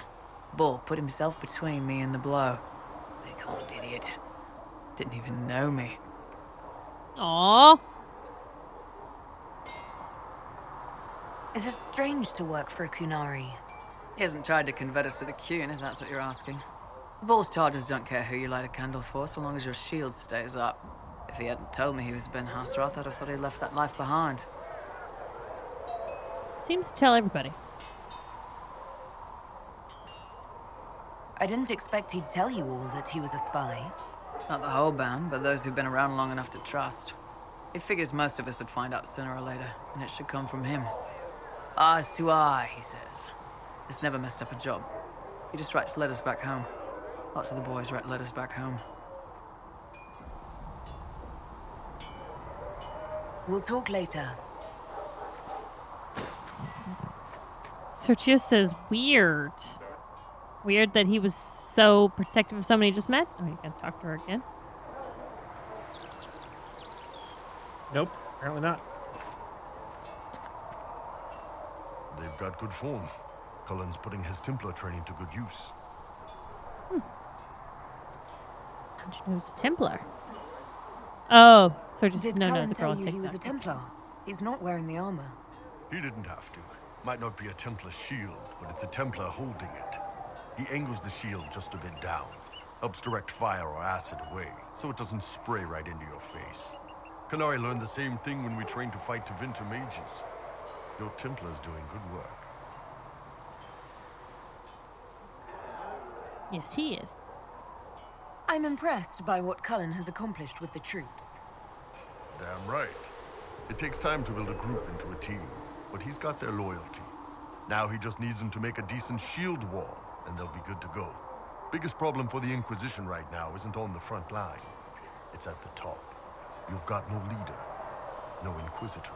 Bull put himself between me and the blow. Big old idiot. Didn't even know me. Aww. Is it strange to work for a Kunari? He hasn't tried to convert us to the Qun, if that's what you're asking. Bull's charges don't care who you light a candle for, so long as your shield stays up. If he hadn't told me he was Ben Hasroth, I'd have thought he'd left that life behind. Seems to tell everybody. I didn't expect he'd tell you all that he was a spy. Not the whole band, but those who've been around long enough to trust. He figures most of us would find out sooner or later, and it should come from him. Eyes to eye, he says. It's never messed up a job. He just writes letters back home. Lots of the boys write letters back home. We'll talk later. Sergio says weird. Weird that he was so protective of somebody he just met. Oh, you can talk to her again. Nope, apparently not. They've got good form. Cullen's putting his Templar training to good use. How'd you know he was a Templar? Oh, so just Did no, Cullen the girl tell on you he was a TikTok. Templar? He's not wearing the armor. He didn't have to. Might not be a Templar shield, but it's a Templar holding it. He angles the shield just a bit down. Helps direct fire or acid away, so it doesn't spray right into your face. Canary learned the same thing when we trained to fight Tevinter mages. Your Templar's doing good work. Yes, he is. I'm impressed by what Cullen has accomplished with the troops. Damn right. It takes time to build a group into a team, but he's got their loyalty. Now he just needs them to make a decent shield wall, and they'll be good to go. Biggest problem for the Inquisition right now isn't on the front line. It's at the top. You've got no leader, no Inquisitor.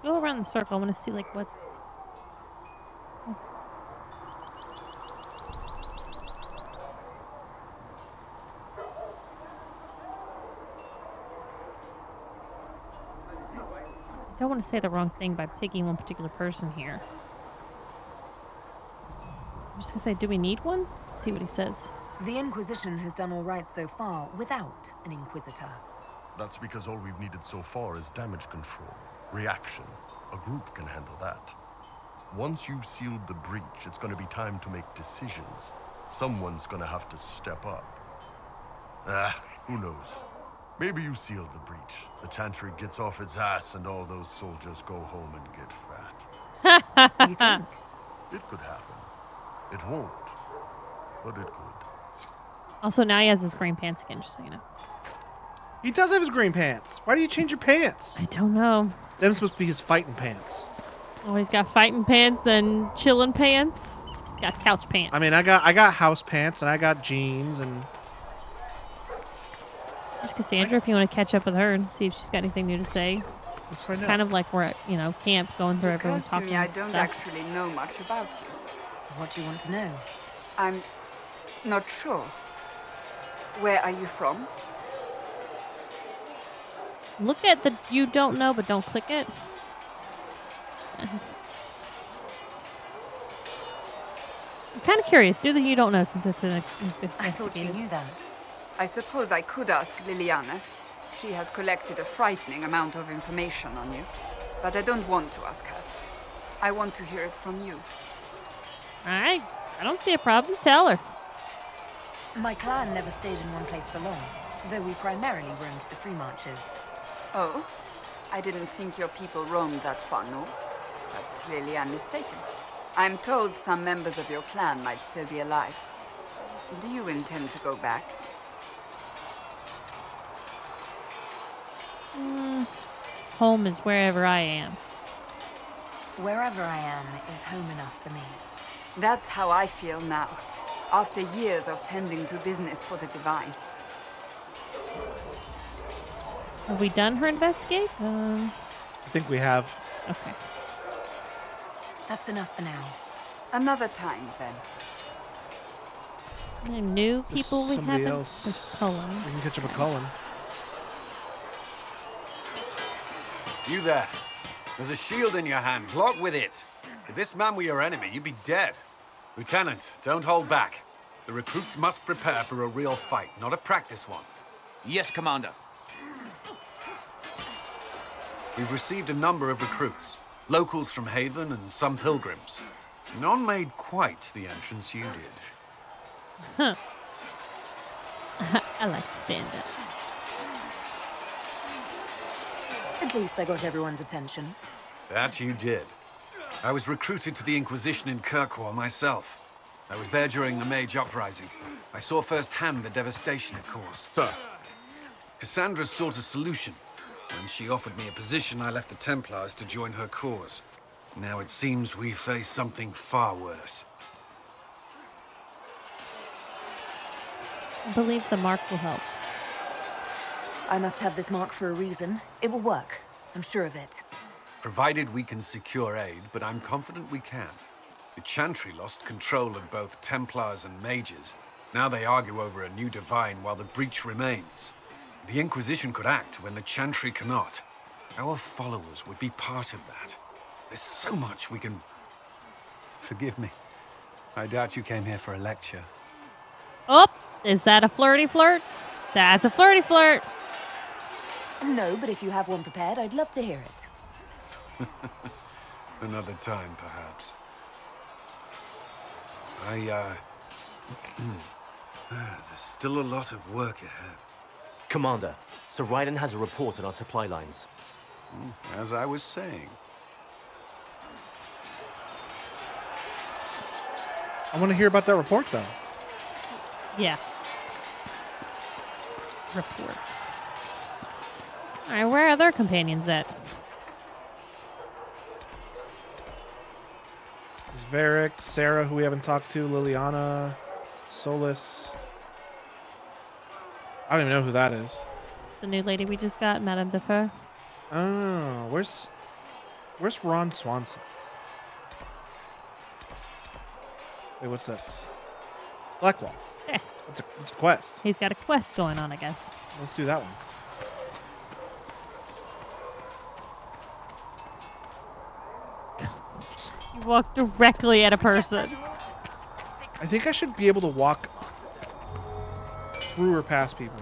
Go around the circle. I want to see like what. I don't want to say the wrong thing by picking one particular person here. I'm just gonna say, do we need one? Let's see what he says. The Inquisition has done all right so far without an Inquisitor. That's because all we've needed so far is damage control, reaction. A group can handle that. Once you've sealed the breach, it's gonna be time to make decisions. Someone's gonna have to step up. Who knows? Maybe you sealed the breach. The Chantry gets off its ass and all those soldiers go home and get fat. You think? It could happen. It won't, but it could. Also, now he has his green pants again, just so you know. He does have his green pants. Why do you change your pants? I don't know. Them supposed to be his fighting pants. Oh, he's got fighting pants and chilling pants. Got couch pants. I mean, I got house pants and I got jeans and. There's Cassandra, if you want to catch up with her and see if she's got anything new to say. Let's find It's out. kind of like we're at, camp going through everyone's Because to talking me, I don't stuff. actually know much about you. What do you want to know? I'm not sure. Where are you from? Look at the you don't know, but don't click it. I'm kind of curious. Do the you don't know since it's an I thought you investigative. knew that. I suppose I could ask Liliana. She has collected a frightening amount of information on you. But I don't want to ask her. I want to hear it from you. Alright. I don't see a problem. Tell her. My clan never stayed in one place for long, though we primarily roamed the free marches. Oh? I didn't think your people roamed that far north. But clearly I'm mistaken. I'm told some members of your clan might still be alive. Do you intend to go back? Home is wherever I am. Wherever I am is home enough for me. That's how I feel now, after years of tending to business for the Divine. Have we done her investigate? I think we have. Okay. That's enough for now. Another time, then. Any new There's people we somebody haven't? else. There's Cullen. We can catch up with Cullen. You there. There's a shield in your hand. Block with it. If this man were your enemy, you'd be dead. Lieutenant, don't hold back. The recruits must prepare for a real fight, not a practice one. Yes, Commander. We've received a number of recruits. Locals from Haven and some pilgrims. None made quite the entrance you did. Huh. I like to stand up. At least I got everyone's attention. That you did. I was recruited to the Inquisition in Kirkwall myself. I was there during the Mage Uprising. I saw firsthand the devastation it caused. Sir. Cassandra sought a solution. When she offered me a position, I left the Templars to join her cause. Now it seems we face something far worse. I believe the mark will help. I must have this mark for a reason. It will work. I'm sure of it. Provided we can secure aid, but I'm confident we can. The Chantry lost control of both Templars and Mages. Now they argue over a new Divine while the breach remains. The Inquisition could act when the Chantry cannot. Our followers would be part of that. There's so much we can... Forgive me. I doubt you came here for a lecture. Oh, is that a flirty flirt? That's a flirty flirt. No, but if you have one prepared, I'd love to hear it. Another time, perhaps. There's still a lot of work ahead. Commander, Sir Raiden has a report on our supply lines. As I was saying. I want to hear about that report, though. Yeah. Report. Alright, where are their companions at? There's Varric, Sarah, who we haven't talked to, Liliana, Solus. I don't even know who that is. The new lady we just got, Madame Defer. Oh, where's Ron Swanson? Wait, what's this? Blackwall. Yeah. It's a quest. He's got a quest going on, I guess. Let's do that one. You walk directly at a person. I think I should be able to walk through or past people.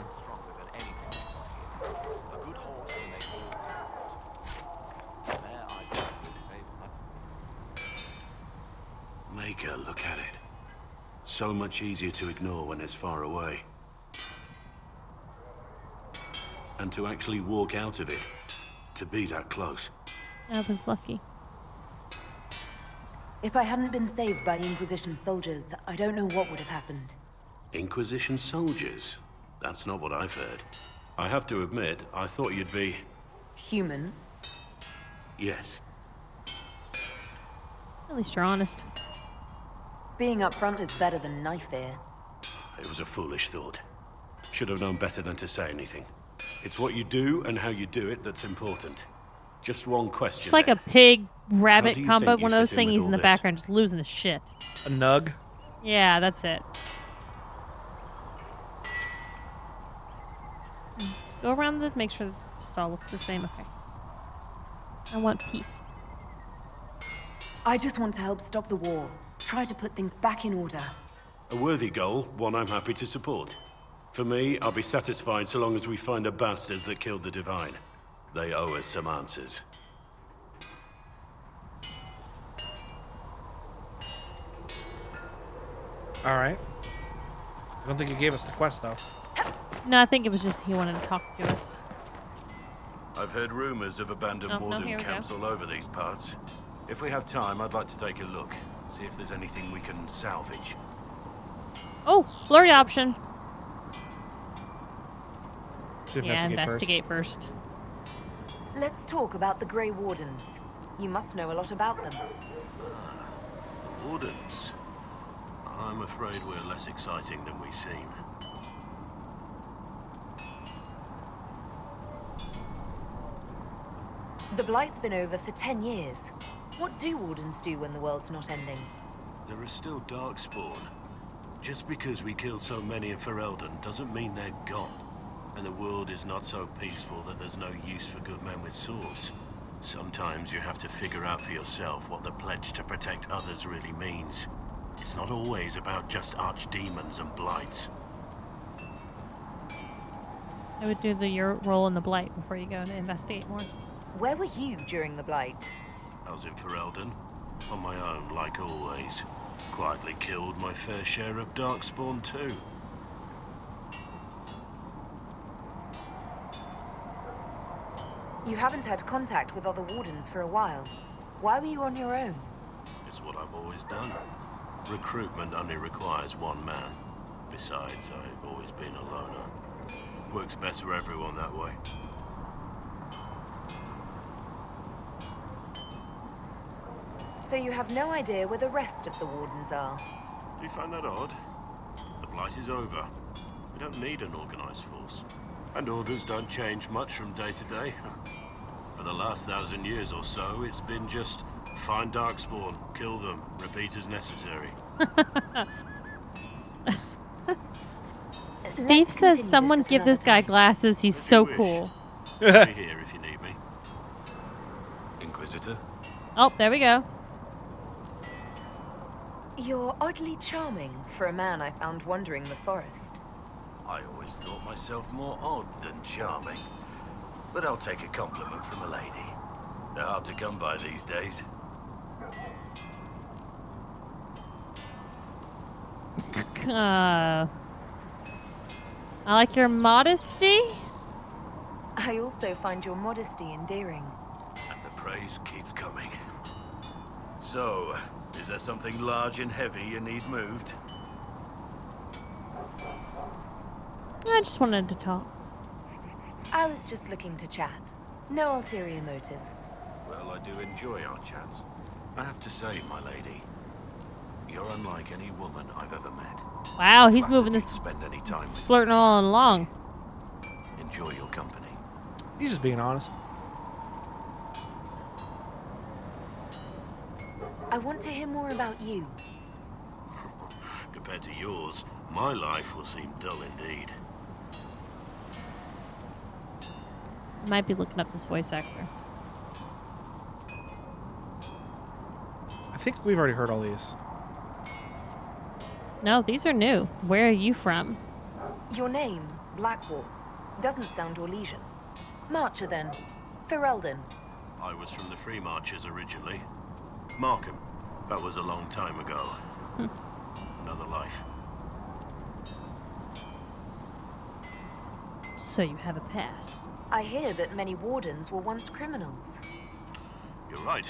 Maker, look at it. So much easier to ignore when it's far away. And to actually walk out of it, to be that close. I was lucky. If I hadn't been saved by the Inquisition soldiers, I don't know what would have happened. Inquisition soldiers? That's not what I've heard. I have to admit, I thought you'd be... Human? Yes. At least you're honest. Being upfront is better than knife ear. It was a foolish thought. Should have known better than to say anything. It's what you do and how you do it that's important. Just one question. It's like then. a pig rabbit do you combo. think you One of those fit in with thingies all in the this? background, just losing his shit. A nug? Yeah, that's it. Go around this. Make sure this just all looks the same. Okay. I want peace. I just want to help stop the war. Try to put things back in order. A worthy goal, one I'm happy to support. For me, I'll be satisfied so long as we find the bastards that killed the Divine. They owe us some answers. Alright. I don't think he gave us the quest, though. No, I think it was just he wanted to talk to us. I've heard rumors of abandoned Oh, no, warden here we camps go. all over these parts. If we have time, I'd like to take a look. See if there's anything we can salvage. Oh, blurry option. To Yeah, investigate first. Let's talk about the Grey Wardens. You must know a lot about them. Wardens? I'm afraid we're less exciting than we seem. The Blight's been over for 10 years. What do Wardens do when the world's not ending? There is still Darkspawn. Just because we killed so many in Ferelden doesn't mean they're gone. And the world is not so peaceful that there's no use for good men with swords. Sometimes you have to figure out for yourself what the pledge to protect others really means. It's not always about just archdemons and blights. I would do your role in the Blight before you go and investigate more. Where were you during the Blight? I was in Ferelden, on my own like always. Quietly killed my fair share of Darkspawn too. You haven't had contact with other Wardens for a while. Why were you on your own? It's what I've always done. Recruitment only requires one man. Besides, I've always been a loner. Works best for everyone that way. So you have no idea where the rest of the Wardens are? Do you find that odd? The Blight is over. We don't need an organized force. And orders don't change much from day to day. For the last 1,000 years or so, it's been just find Darkspawn, kill them, repeat as necessary. Steve says someone give this guy glasses. He's so cool. I'll be here if you need me. Inquisitor? Oh, there we go. You're oddly charming for a man I found wandering the forest. I always thought myself more odd than charming. But I'll take a compliment from a lady. They're hard to come by these days. I like your modesty. I also find your modesty endearing. And the praise keeps coming. So, is there something large and heavy you need moved? I just wanted to talk. I was just looking to chat. No ulterior motive. Well, I do enjoy our chats. I have to say, my lady, You're unlike any woman I've ever met. Wow, he's Flattered moving you'd this. spend any time He's with flirting all along. me. Enjoy your company. He's just being honest. I want to hear more about you. Compared to yours, my life will seem dull indeed. Might be looking up this voice actor. I think we've already heard all these. No, these are new. Where are you from? Your name, Blackwall, doesn't sound Orlesian. Marcher, then. Ferelden. I was from the Free Marchers originally. Markham. That was a long time ago. Another life. So you have a past. I hear that many wardens were once criminals. You're right.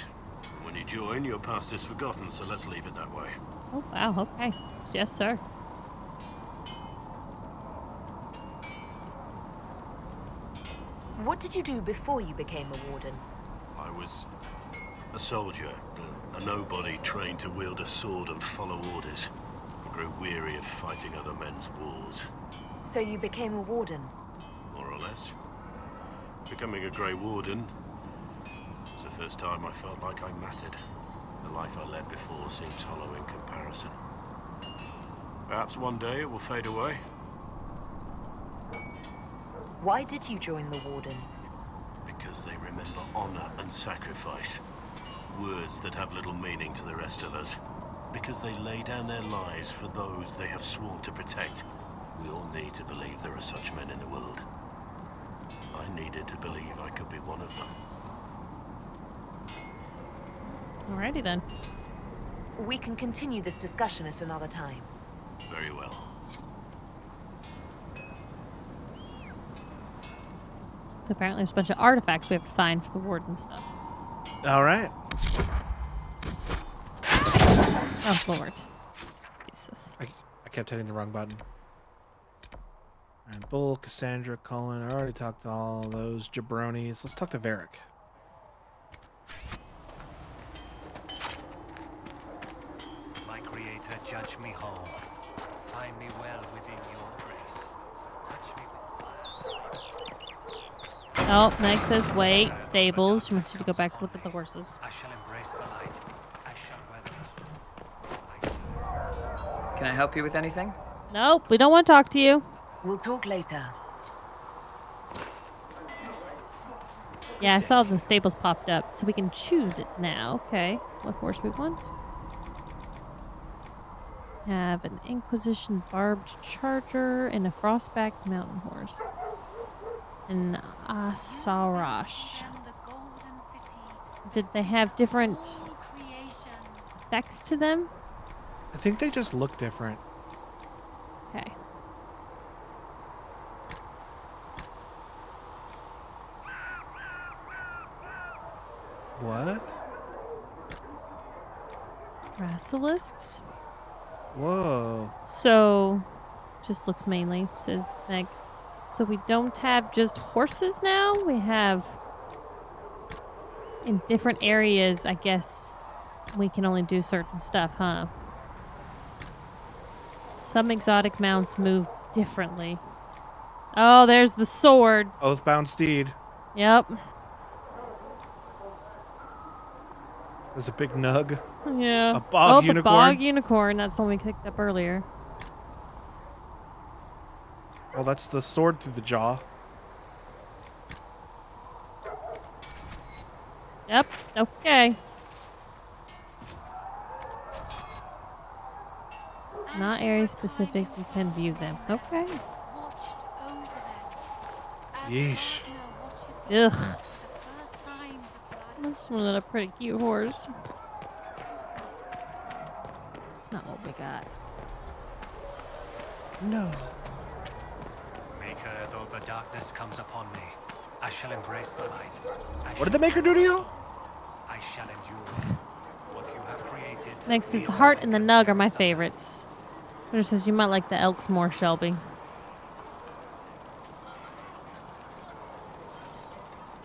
When you join, your past is forgotten, so let's leave it that way. Oh, wow. Okay. Yes, sir. What did you do before you became a warden? I was a soldier, a nobody trained to wield a sword and follow orders. I grew weary of fighting other men's wars. So you became a warden? More or less. Becoming a Grey Warden was the first time I felt like I mattered. The life I led before seems hollow in comparison. Perhaps one day it will fade away. Why did you join the Wardens? Because they remember honor and sacrifice. Words that have little meaning to the rest of us. Because they lay down their lives for those they have sworn to protect. We all need to believe there are such men in the world. I needed to believe I could be one of them. Alrighty then. We can continue this discussion at another time. Very well. So apparently there's a bunch of artifacts we have to find for the warden stuff. All right. Oh, Lord. Jesus. I kept hitting the wrong button. And Bull, Cassandra, Cullen. I already talked to all those jabronis. Let's talk to Varric. My creator, judge me whole. Find me well within your grace. Touch me with fire. Oh, Meg says wait. Stables. She wants you to go back to look at the horses. I shall embrace the light. I shall weather the Can I help you with anything? Nope, we don't want to talk to you. We'll talk later. Yeah, I saw the stables popped up, so we can choose it now. Okay, what horse we want? Have an Inquisition barbed charger and a Frostback mountain horse. An Asarash. Did they have different effects to them? I think they just look different. Okay. What? Basilisks? Whoa. So, just looks mainly, says Meg. So we don't have just horses now? We have... In different areas, I guess, we can only do certain stuff, huh? Some exotic mounts move differently. Oh, there's the sword. Oathbound steed. Yep. There's a big nug. Yeah. A bog unicorn. The bog unicorn. That's the one we picked up earlier. Oh, that's the sword through the jaw. Yep. Okay. Not area specific. You can view them. Okay. Yeesh. Ugh. I just wanted a pretty cute horse. That's not what we got. No. Maker, though the darkness comes upon me, I shall embrace the light. What did the maker do to you? I shall endure what you have created. Next is the heart and the nug are my favorites. It says you might like the elks more, Shelby.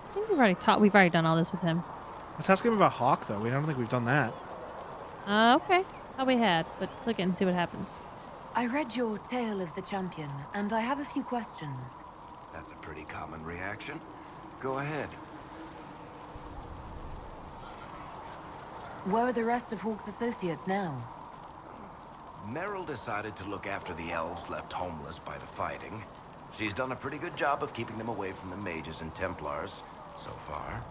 I think we've already done all this with him. Let's ask him about Hawk, though. We don't think we've done that. Okay. Thought we had, but click it and see what happens. I read your Tale of the Champion, and I have a few questions. That's a pretty common reaction. Go ahead. Where are the rest of Hawke's associates now? Meryl decided to look after the elves left homeless by the fighting. She's done a pretty good job of keeping them away from the mages and Templars, so far.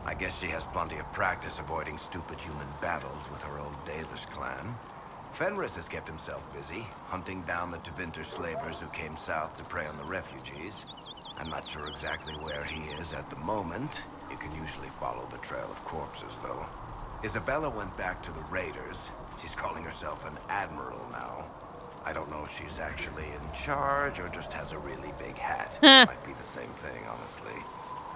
I guess she has plenty of practice avoiding stupid human battles with her old Dalish clan. Fenris has kept himself busy, hunting down the Tevinter slavers who came south to prey on the refugees. I'm not sure exactly where he is at the moment. You can usually follow the trail of corpses, though. Isabella went back to the raiders. She's calling herself an admiral now. I don't know if she's actually in charge or just has a really big hat. Might be the same thing, honestly.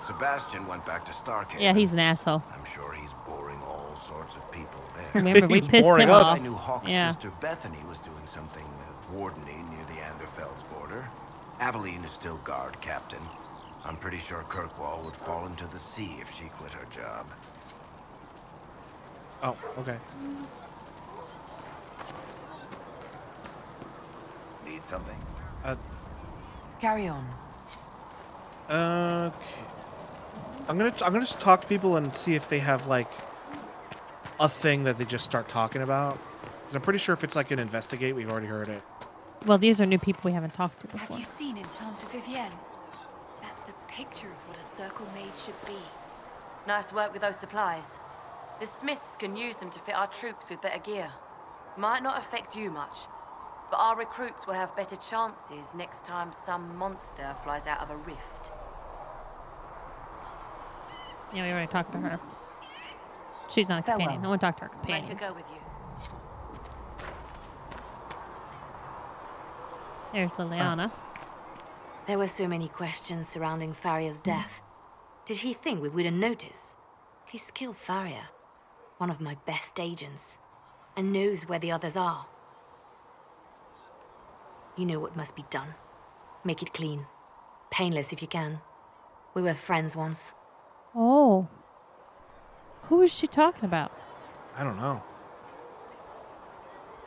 Sebastian went back to Starkhaven. Yeah, he's an asshole. I'm sure he's boring all sorts of people there. Remember, we pissed him off. I knew Hawke's Yeah. sister Bethany was doing something wardeny near the Anderfell's border. Aveline is still guard captain. I'm pretty sure Kirkwall would fall into the sea if she quit her job. Oh, okay. Need something? Carry on. Okay. I'm gonna just talk to people and see if they have like a thing that they just start talking about. Because I'm pretty sure if it's like an investigate, we've already heard it. Well, these are new people we haven't talked to before. Have you seen Enchanter Vivienne? That's the picture of what a circle mage should be. Nice work with those supplies. The smiths can use them to fit our troops with better gear. Might not affect you much, but our recruits will have better chances next time some monster flies out of a rift. Yeah, we already talked to her. She's not a companion. I want to talk to her companions. Make her go with you. There's Liliana. There were so many questions surrounding Farria's death. Did he think we wouldn't notice? He's killed Farria, one of my best agents, and knows where the others are. You know what must be done. Make it clean. Painless if you can. We were friends once. Oh. Who is she talking about? I don't know.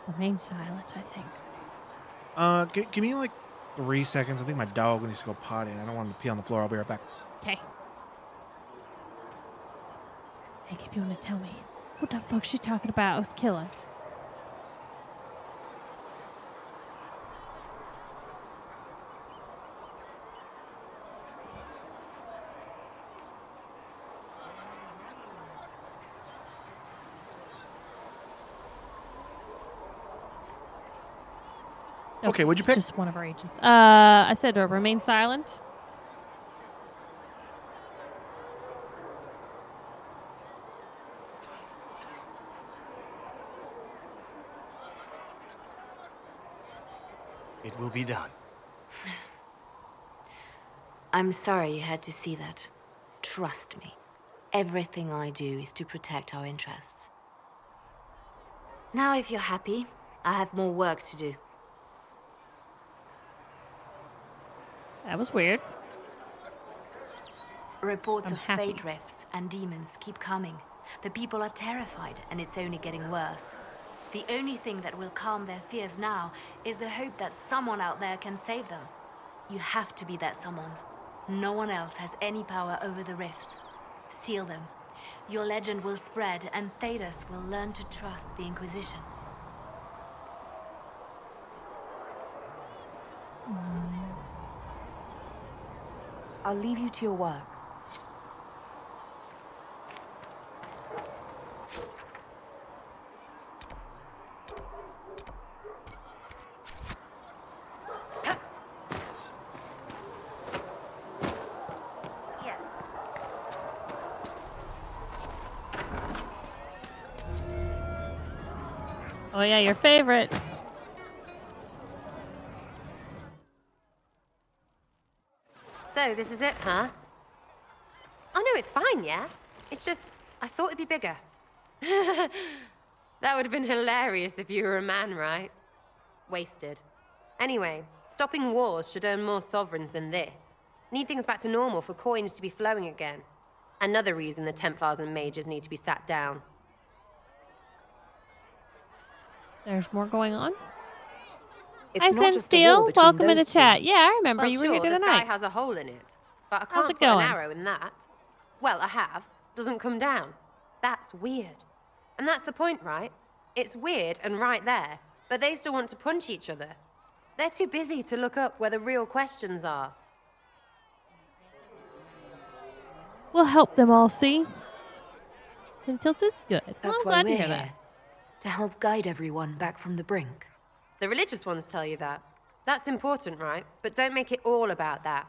Remain silent, I think. Give me like 3 seconds. I think my dog needs to go potty, and I don't want him to pee on the floor. I'll be right back. Okay. Hey, if you want to tell me, what the fuck's she talking about? I was killing. Okay, what'd you pick? Just one of our agents. I said remain silent. It will be done. I'm sorry you had to see that. Trust me. Everything I do is to protect our interests. Now, if you're happy, I have more work to do. That was weird. Reports of fate rifts and demons keep coming. The people are terrified, and it's only getting worse. The only thing that will calm their fears now is the hope that someone out there can save them. You have to be that someone. No one else has any power over the rifts. Seal them. Your legend will spread, and Thedas will learn to trust the Inquisition. I'll leave you to your work. Oh yeah, your favorite. So, this is it, huh? Oh, no, it's fine, yeah? It's just, I thought it'd be bigger. That would have been hilarious if you were a man, right? Wasted. Anyway, stopping wars should earn more sovereigns than this. Need things back to normal for coins to be flowing again. Another reason the Templars and mages need to be sat down. There's more going on. It's Hi, not Sen just a war Steel. between Welcome into those two. chat. Yeah, I remember Well, you were sure, here the the other sky night. has a hole in it, but I How's can't it put an going? arrow in that. Well, I have. Doesn't come down. That's weird. And that's the point, right? It's weird and right there, but they still want to punch each other. They're too busy to look up where the real questions are. We'll help them all see. Tinsels is good. Well, That's I'm why glad to we're hear here. that. To help guide everyone back from the brink. The religious ones tell you that. That's important, right? But don't make it all about that.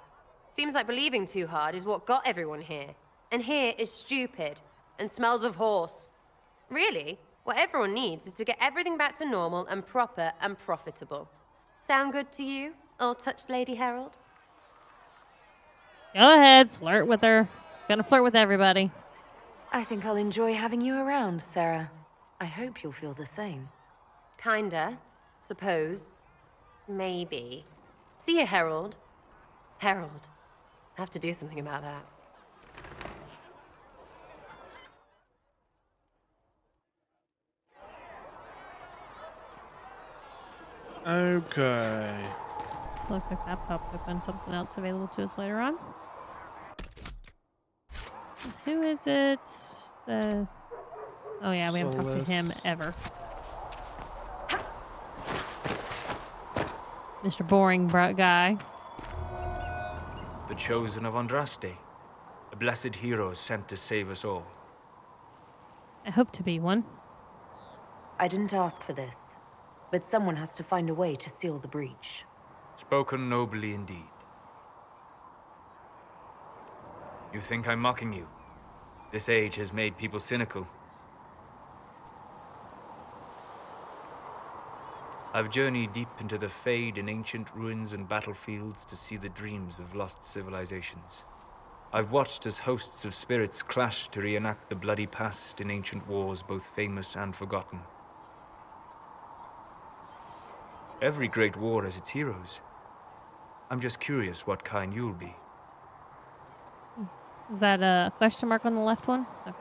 Seems like believing too hard is what got everyone here. And here is stupid and smells of horse. Really, what everyone needs is to get everything back to normal and proper and profitable. Sound good to you, old-touched Lady Herald? Go ahead, flirt with her. Gonna flirt with everybody. I think I'll enjoy having you around, Sarah. I hope you'll feel the same. Kinda. Suppose. Maybe. See you, Herald. Herald. I have to do something about that. Okay. So looks like that popped up and something else available to us later on. Who is it? The... Oh yeah, we haven't talked to him Solus. ever. Mr. Boring guy. The chosen of Andraste. A blessed hero sent to save us all. I hope to be one. I didn't ask for this, but someone has to find a way to seal the breach. Spoken nobly indeed. You think I'm mocking you? This age has made people cynical. I've journeyed deep into the Fade in ancient ruins and battlefields to see the dreams of lost civilizations. I've watched as hosts of spirits clash to reenact the bloody past in ancient wars, both famous and forgotten. Every great war has its heroes. I'm just curious what kind you'll be. Is that a question mark on the left one? Okay.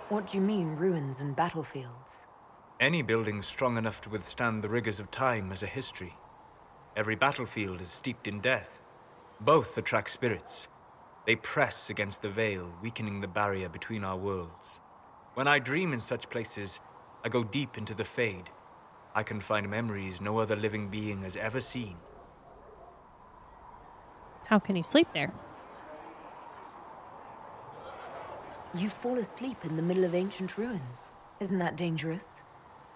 What do you mean, ruins and battlefields? Any building strong enough to withstand the rigors of time has a history. Every battlefield is steeped in death. Both attract spirits. They press against the veil, weakening the barrier between our worlds. When I dream in such places, I go deep into the Fade. I can find memories no other living being has ever seen. How can you sleep there? You fall asleep in the middle of ancient ruins. Isn't that dangerous?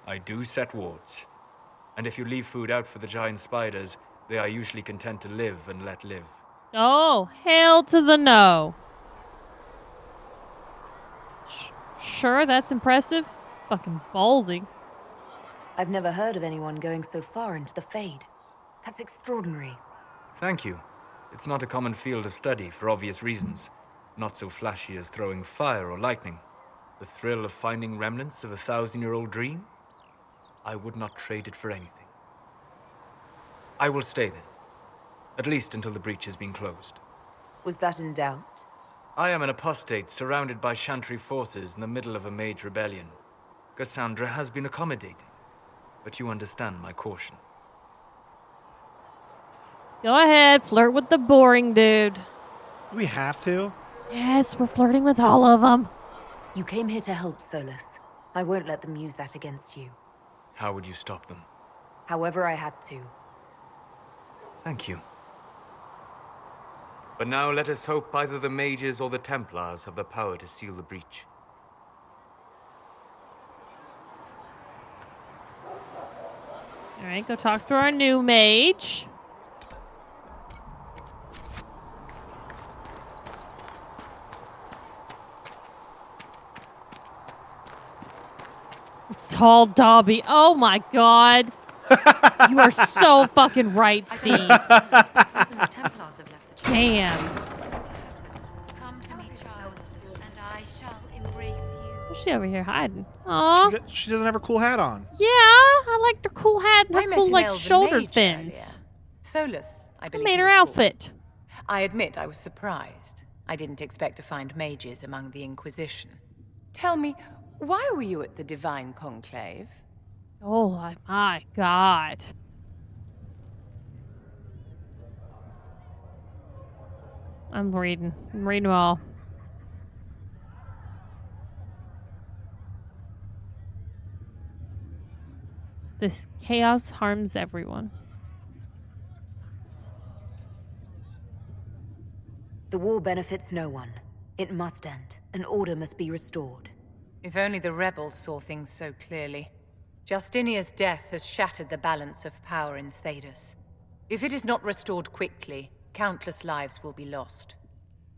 I do set wards. And if you leave food out for the giant spiders, they are usually content to live and let live. Oh, hail to the no. Sure, that's impressive. Fucking ballsy. I've never heard of anyone going so far into the Fade. That's extraordinary. Thank you. It's not a common field of study for obvious reasons. Not so flashy as throwing fire or lightning. The thrill of finding remnants of a 1,000-year-old dream? I would not trade it for anything. I will stay then. At least until the breach has been closed. Was that in doubt? I am an apostate surrounded by Chantry forces in the middle of a mage rebellion. Cassandra has been accommodating, but you understand my caution. Go ahead, flirt with the boring dude. Do we have to? Yes, we're flirting with all of them. You came here to help, Solus. I won't let them use that against you. How would you stop them? However I had to. Thank you. But now let us hope either the mages or the Templars have the power to seal the breach. Alright, go talk to our new mage. Tall Dobby. Oh my god. You are so fucking right, Steve. Damn. Come to me, child, and I shall embrace you. What's she over here hiding? Aw. She doesn't have her cool hat on. Yeah, I liked her cool hat and I her met cool, an like, elven shoulder mage fins. Solus, I I believe. made he her was called. outfit. I admit I was surprised. I didn't expect to find mages among the Inquisition. Tell me, why were you at the Divine Conclave? Oh my god. I'm reading them all. This chaos harms everyone. The war benefits no one. It must end. An order must be restored. If only the rebels saw things so clearly. Justinia's death has shattered the balance of power in Thedas. If it is not restored quickly, countless lives will be lost.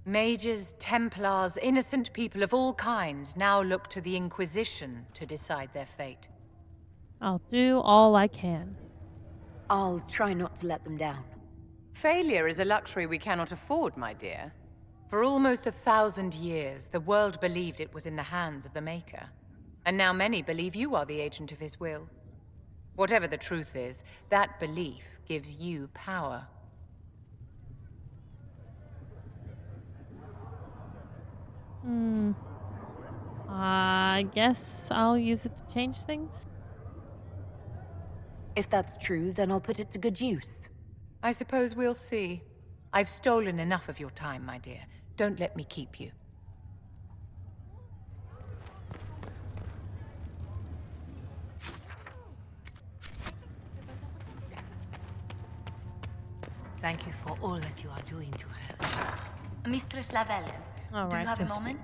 Mages, Templars, innocent people of all kinds now look to the Inquisition to decide their fate. I'll do all I can. I'll try not to let them down. Failure is a luxury we cannot afford, my dear. For almost 1,000 years, the world believed it was in the hands of the Maker. And now many believe you are the agent of his will. Whatever the truth is, that belief gives you power. I guess I'll use it to change things. If that's true, then I'll put it to good use. I suppose we'll see. I've stolen enough of your time, my dear. Don't let me keep you. Thank you for all that you are doing to her. Mistress Lavelle, do you have a moment?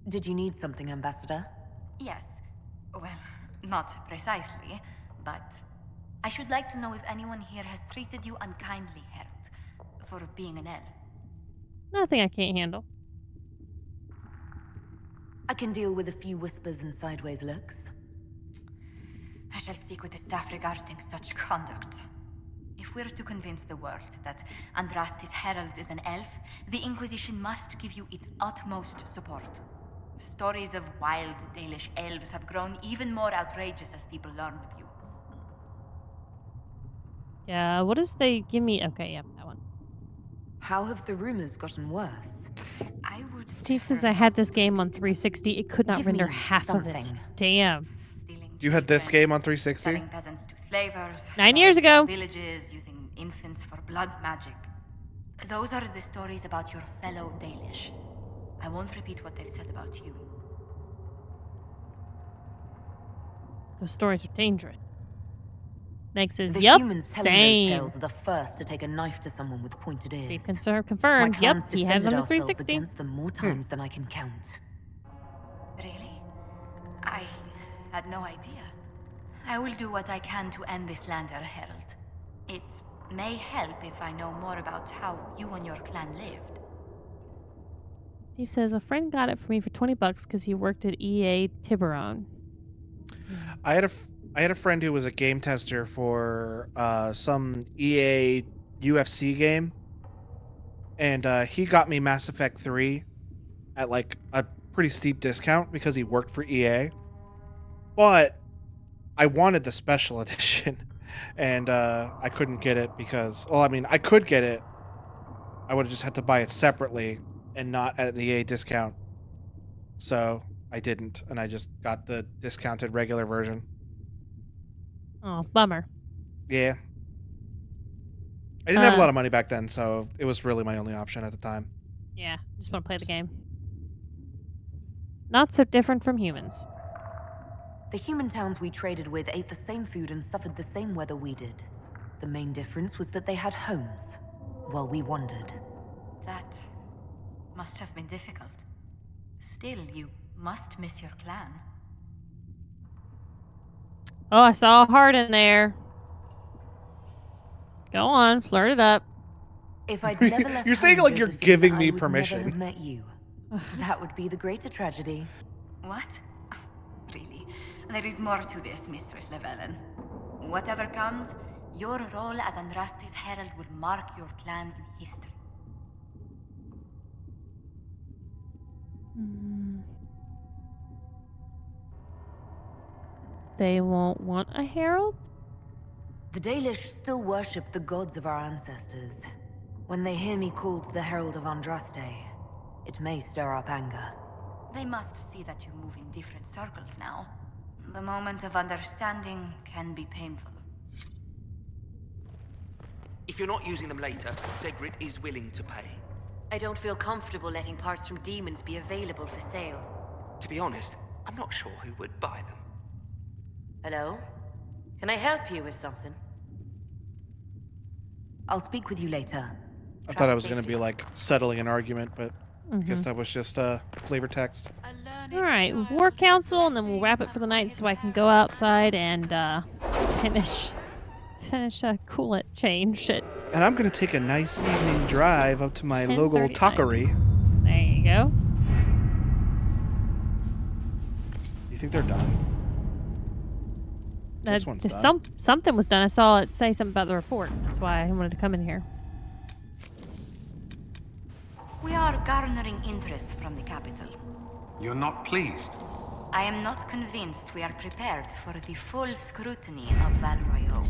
Did you need something, Ambassador? Yes. Well, not precisely, but I should like to know if anyone here has treated you unkindly, Herald, for being an elf. Nothing I can't handle. I can deal with a few whispers and sideways looks. I shall speak with the staff regarding such conduct. If we're to convince the world that Andraste's Herald is an elf, the Inquisition must give you its utmost support. Stories of wild Dalish elves have grown even more outrageous as people learn of you. Yeah, what does they give me? Okay, yeah, that one. How have the rumors gotten worse? I would. Steve says I had this game on 360. It could not render half of it. Damn. You had this game on 360? Selling peasants to slavers. 9 years ago. Villages using infants for blood magic. Those are the stories about your fellow Dalish. I won't repeat what they've said about you. Those stories are dangerous. Meg says, The "Yup, humans telling same." those tales are the first to take a knife to someone with pointed ears. Steve confirmed. My Yep, clans he had it on his defended ourselves 360. against them more times than I can count. Really? I had no idea. I will do what I can to end this slander, Herald. It may help if I know more about how you and your clan lived. Steve says a friend got it for me for $20 because he worked at EA Tiburon. I had a friend who was a game tester for some EA UFC game, and he got me Mass Effect 3 at like a pretty steep discount because he worked for EA. But I wanted the special edition, and I couldn't get it because, well, I mean, I could get it. I would have just had to buy it separately and not at an EA discount. So I didn't, and I just got the discounted regular version. Oh, bummer. Yeah. I didn't have a lot of money back then, so it was really my only option at the time. Yeah, just want to play the game. Not so different from humans. The human towns we traded with ate the same food and suffered the same weather we did. The main difference was that they had homes, while we wandered. That must have been difficult. Still, you must miss your clan. Oh, I saw a heart in there. Go on, flirt it up. If I'd never left You're saying it home, like you're Josephine, giving me I would permission. never have met you. That would be the greater tragedy. What? Really? There is more to this, Mistress Llewellyn. Whatever comes, your role as Andraste's Herald will mark your clan in history. They won't want a herald? The Dalish still worship the gods of our ancestors. When they hear me called the Herald of Andraste, it may stir up anger. They must see that you move in different circles now. The moment of understanding can be painful. If you're not using them later, Zegrit is willing to pay. I don't feel comfortable letting parts from demons be available for sale. To be honest, I'm not sure who would buy them. Hello? Can I help you with something? I'll speak with you later. I thought I was going to be like settling an argument, but I guess that was just flavor text. All right, War Council, and then we'll wrap it for the night so I can go outside and finish a coolant change shit. And I'm going to take a nice evening drive up to my local taquery. There you go. You think they're done? This one's done. Something was done. I saw it say something about the report. That's why I wanted to come in here. We are garnering interest from the capital. You're not pleased? I am not convinced we are prepared for the full scrutiny of Val Royeaux.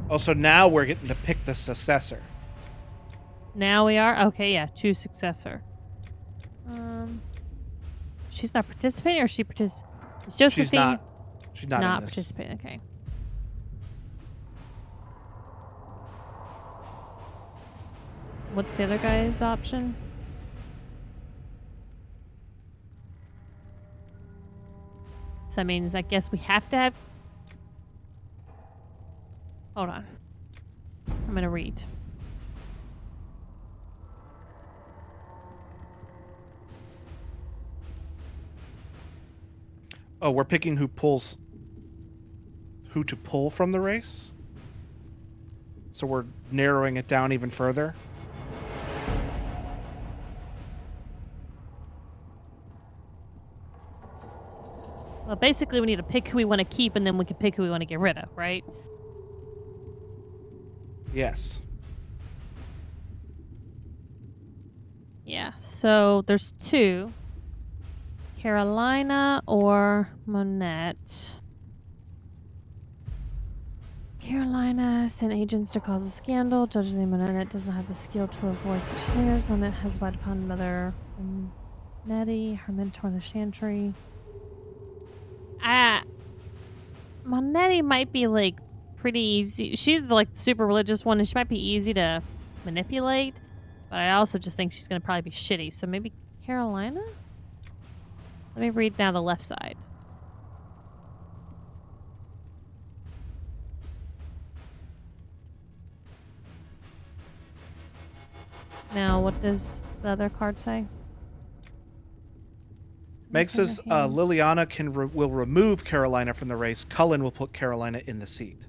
Oh, so now we're getting to pick the successor. Now we are? Okay, yeah. Choose successor. She's not participating, or she participating? Is Josephine? She's not in this. Participating. Okay. What's the other guy's option? So that means I guess we have to have... Hold on. I'm going to read. Oh, we're picking who to pull from the race? So we're narrowing it down even further? Well, basically we need to pick who we want to keep, and then we can pick who we want to get rid of, right? Yes. Yeah, so there's two. Carolina or Monette. Carolina sent agents to cause a scandal. Judge Monette does not have the skill to avoid such snares. Monette has relied upon Mother Nettie, her mentor in the Chantry. Monetti might be like pretty easy. She's the like super religious one, and she might be easy to manipulate. But I also just think she's gonna probably be shitty. So maybe Carolina? Let me read now the left side. Now, what does the other card say? Meg says Liliana will remove Carolina from the race. Cullen will put Carolina in the seat.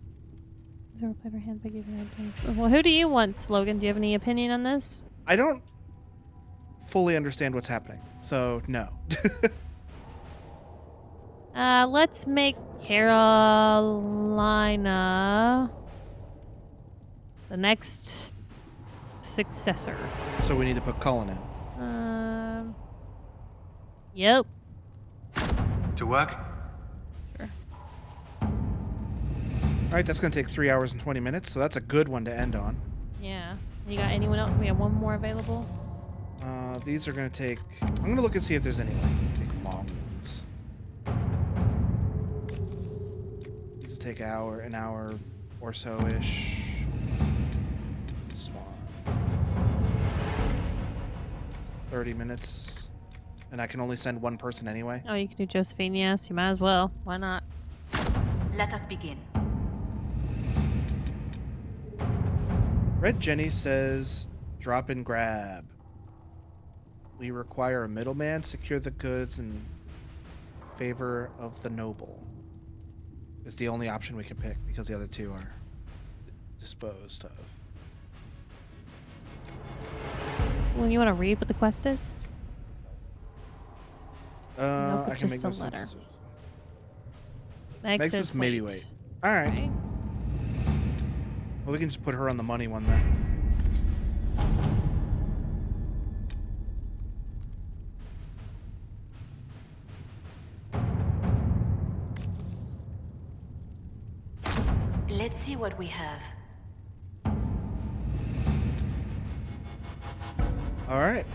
Well, who do you want, Logan? Do you have any opinion on this? I don't fully understand what's happening, so no. Let's make Carolina the next successor. So we need to put Cullen in. Yep. To work? Sure. Alright, that's going to take 3 hours and 20 minutes, so that's a good one to end on. Yeah. You got anyone else? We have one more available? These are going to take... I'm going to look and see if there's any like long ones. These will take an hour or so-ish. This one. 30 minutes. And I can only send one person anyway. Oh, you can do Josephine, yes. You might as well. Why not? Let us begin. Red Jenny says, drop and grab. We require a middleman, secure the goods in favor of the noble. Is the only option we can pick because the other two are disposed of. Well, you want to read what the quest is? Nope, I can make those sense. Meg says maybe wait. Alright. Okay. Well, we can just put her on the money one then. Let's see what we have. All right.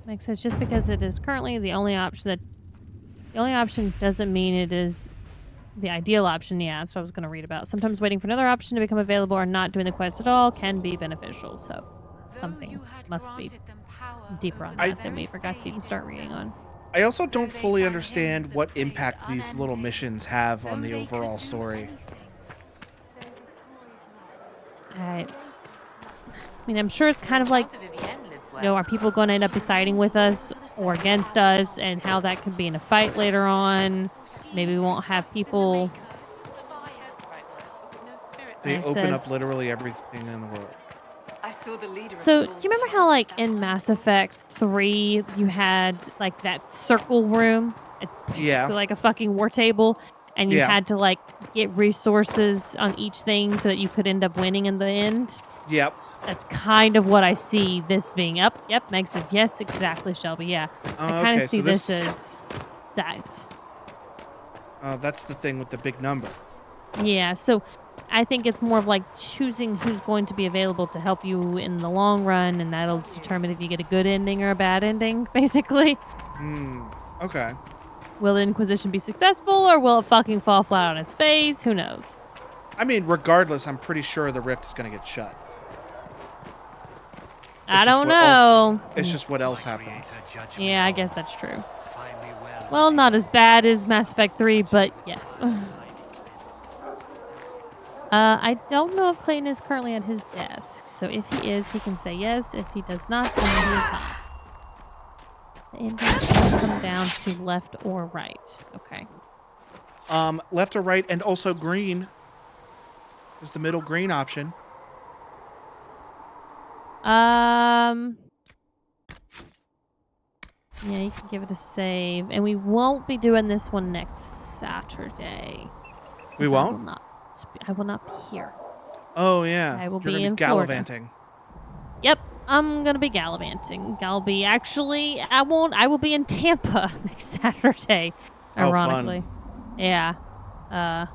Makes sense. Just because it is currently the only option doesn't mean it is the ideal option. Yeah, that's what I was going to read about. Sometimes waiting for another option to become available or not doing the quest at all can be beneficial. So something must be deeper on that than we forgot to even start reading on. I also don't fully understand what impact these little missions have on the overall story. I mean, I'm sure it's kind of like, are people going to end up siding with us or against us, and how that could be in a fight later on. Maybe we won't have people. They open up literally everything in the world. So, do you remember how, like, in Mass Effect 3, you had, like, that circle room? It's basically like a fucking war table, and you had to, like, get resources on each thing so that you could end up winning in the end? Yep. That's kind of what I see this being. Yep, Meg says, yes, exactly, Shelby, yeah. I kind of see so this as that. That's the thing with the big number. Yeah, so I think it's more of like choosing who's going to be available to help you in the long run, and that'll determine if you get a good ending or a bad ending, basically. Okay. Will the Inquisition be successful, or will it fucking fall flat on its face? Who knows? I mean, regardless, I'm pretty sure the rift is going to get shut. I don't know. It's just what else happens. Yeah, I guess that's true. Well, not as bad as Mass Effect 3, but yes. I don't know if Clayton is currently at his desk, so if he is, he can say yes. If he does not, then he is not. The endings will come down to left or right. Okay. Left or right, and also green. Is the middle green option. Yeah, you can give it a save, and we won't be doing this one next Saturday. We won't? I will not be here. Oh yeah. I will You're be in gallivanting. Florida. Yep, I'm gonna be gallivanting. I will be in Tampa next Saturday. Ironically. Fun. Yeah. The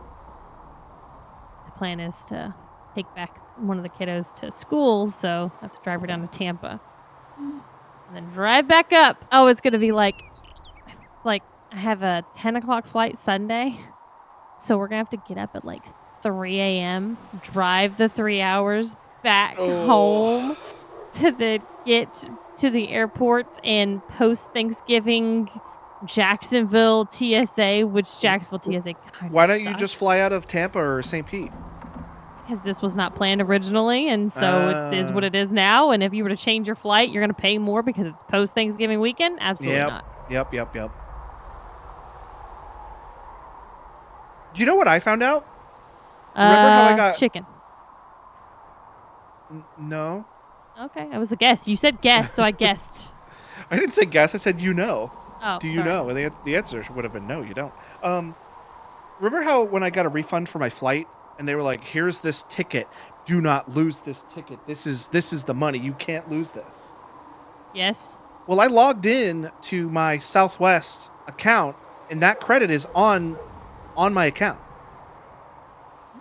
plan is to take back one of the kiddos to school, so I have to drive her down to Tampa. And then drive back up. Oh, it's gonna be like I have a 10 o'clock flight Sunday. So we're gonna have to get up at like 3 a.m., drive the 3 hours back home to get to the airport and post-Thanksgiving Jacksonville TSA, which Jacksonville TSA kind of Why don't you just fly out of Tampa or St. Pete? Because this was not planned originally, and so it is what it is now. And if you were to change your flight, you're going to pay more because it's post-Thanksgiving weekend? Absolutely not. Yep. You know what I found out? Remember how I got chicken? No. Okay, I was a guess. You said guess, so I guessed. I didn't say guess. I said you know. Oh, do you know? And the answer would have been no. You don't. Remember how when I got a refund for my flight, and they were like, "Here's this ticket. Do not lose this ticket. This is the money. You can't lose this." Yes. Well, I logged in to my Southwest account, and that credit is on my account.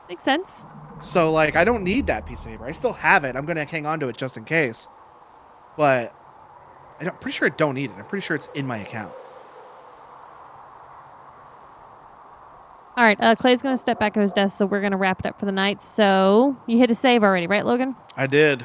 Makes sense. So, like, I don't need that piece of paper. I still have it. I'm going to hang on to it just in case. But I'm pretty sure I don't need it. I'm pretty sure it's in my account. All right, Clay's going to step back to his desk, so we're going to wrap it up for the night. So, you hit a save already, right, Logan? I did.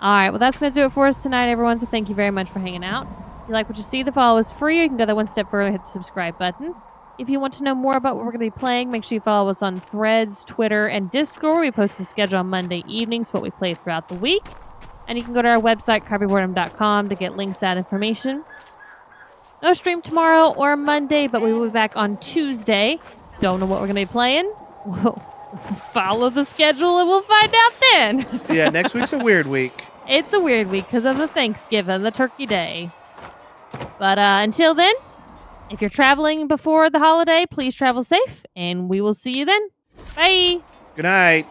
All right, well, that's going to do it for us tonight, everyone, so thank you very much for hanging out. If you like what you see, the follow is free. You can go that one step further and hit the subscribe button. If you want to know more about what we're going to be playing, make sure you follow us on Threads, Twitter, and Discord. We post the schedule on Monday evenings, what we play throughout the week. And you can go to our website, copyboredom.com, to get links to that information. No stream tomorrow or Monday, but we will be back on Tuesday. Don't know what we're going to be playing? We'll follow the schedule and we'll find out then. Yeah, next week's a weird week. It's a weird week because of the Thanksgiving, the Turkey Day. But until then, if you're traveling before the holiday, please travel safe, and we will see you then. Bye. Good night.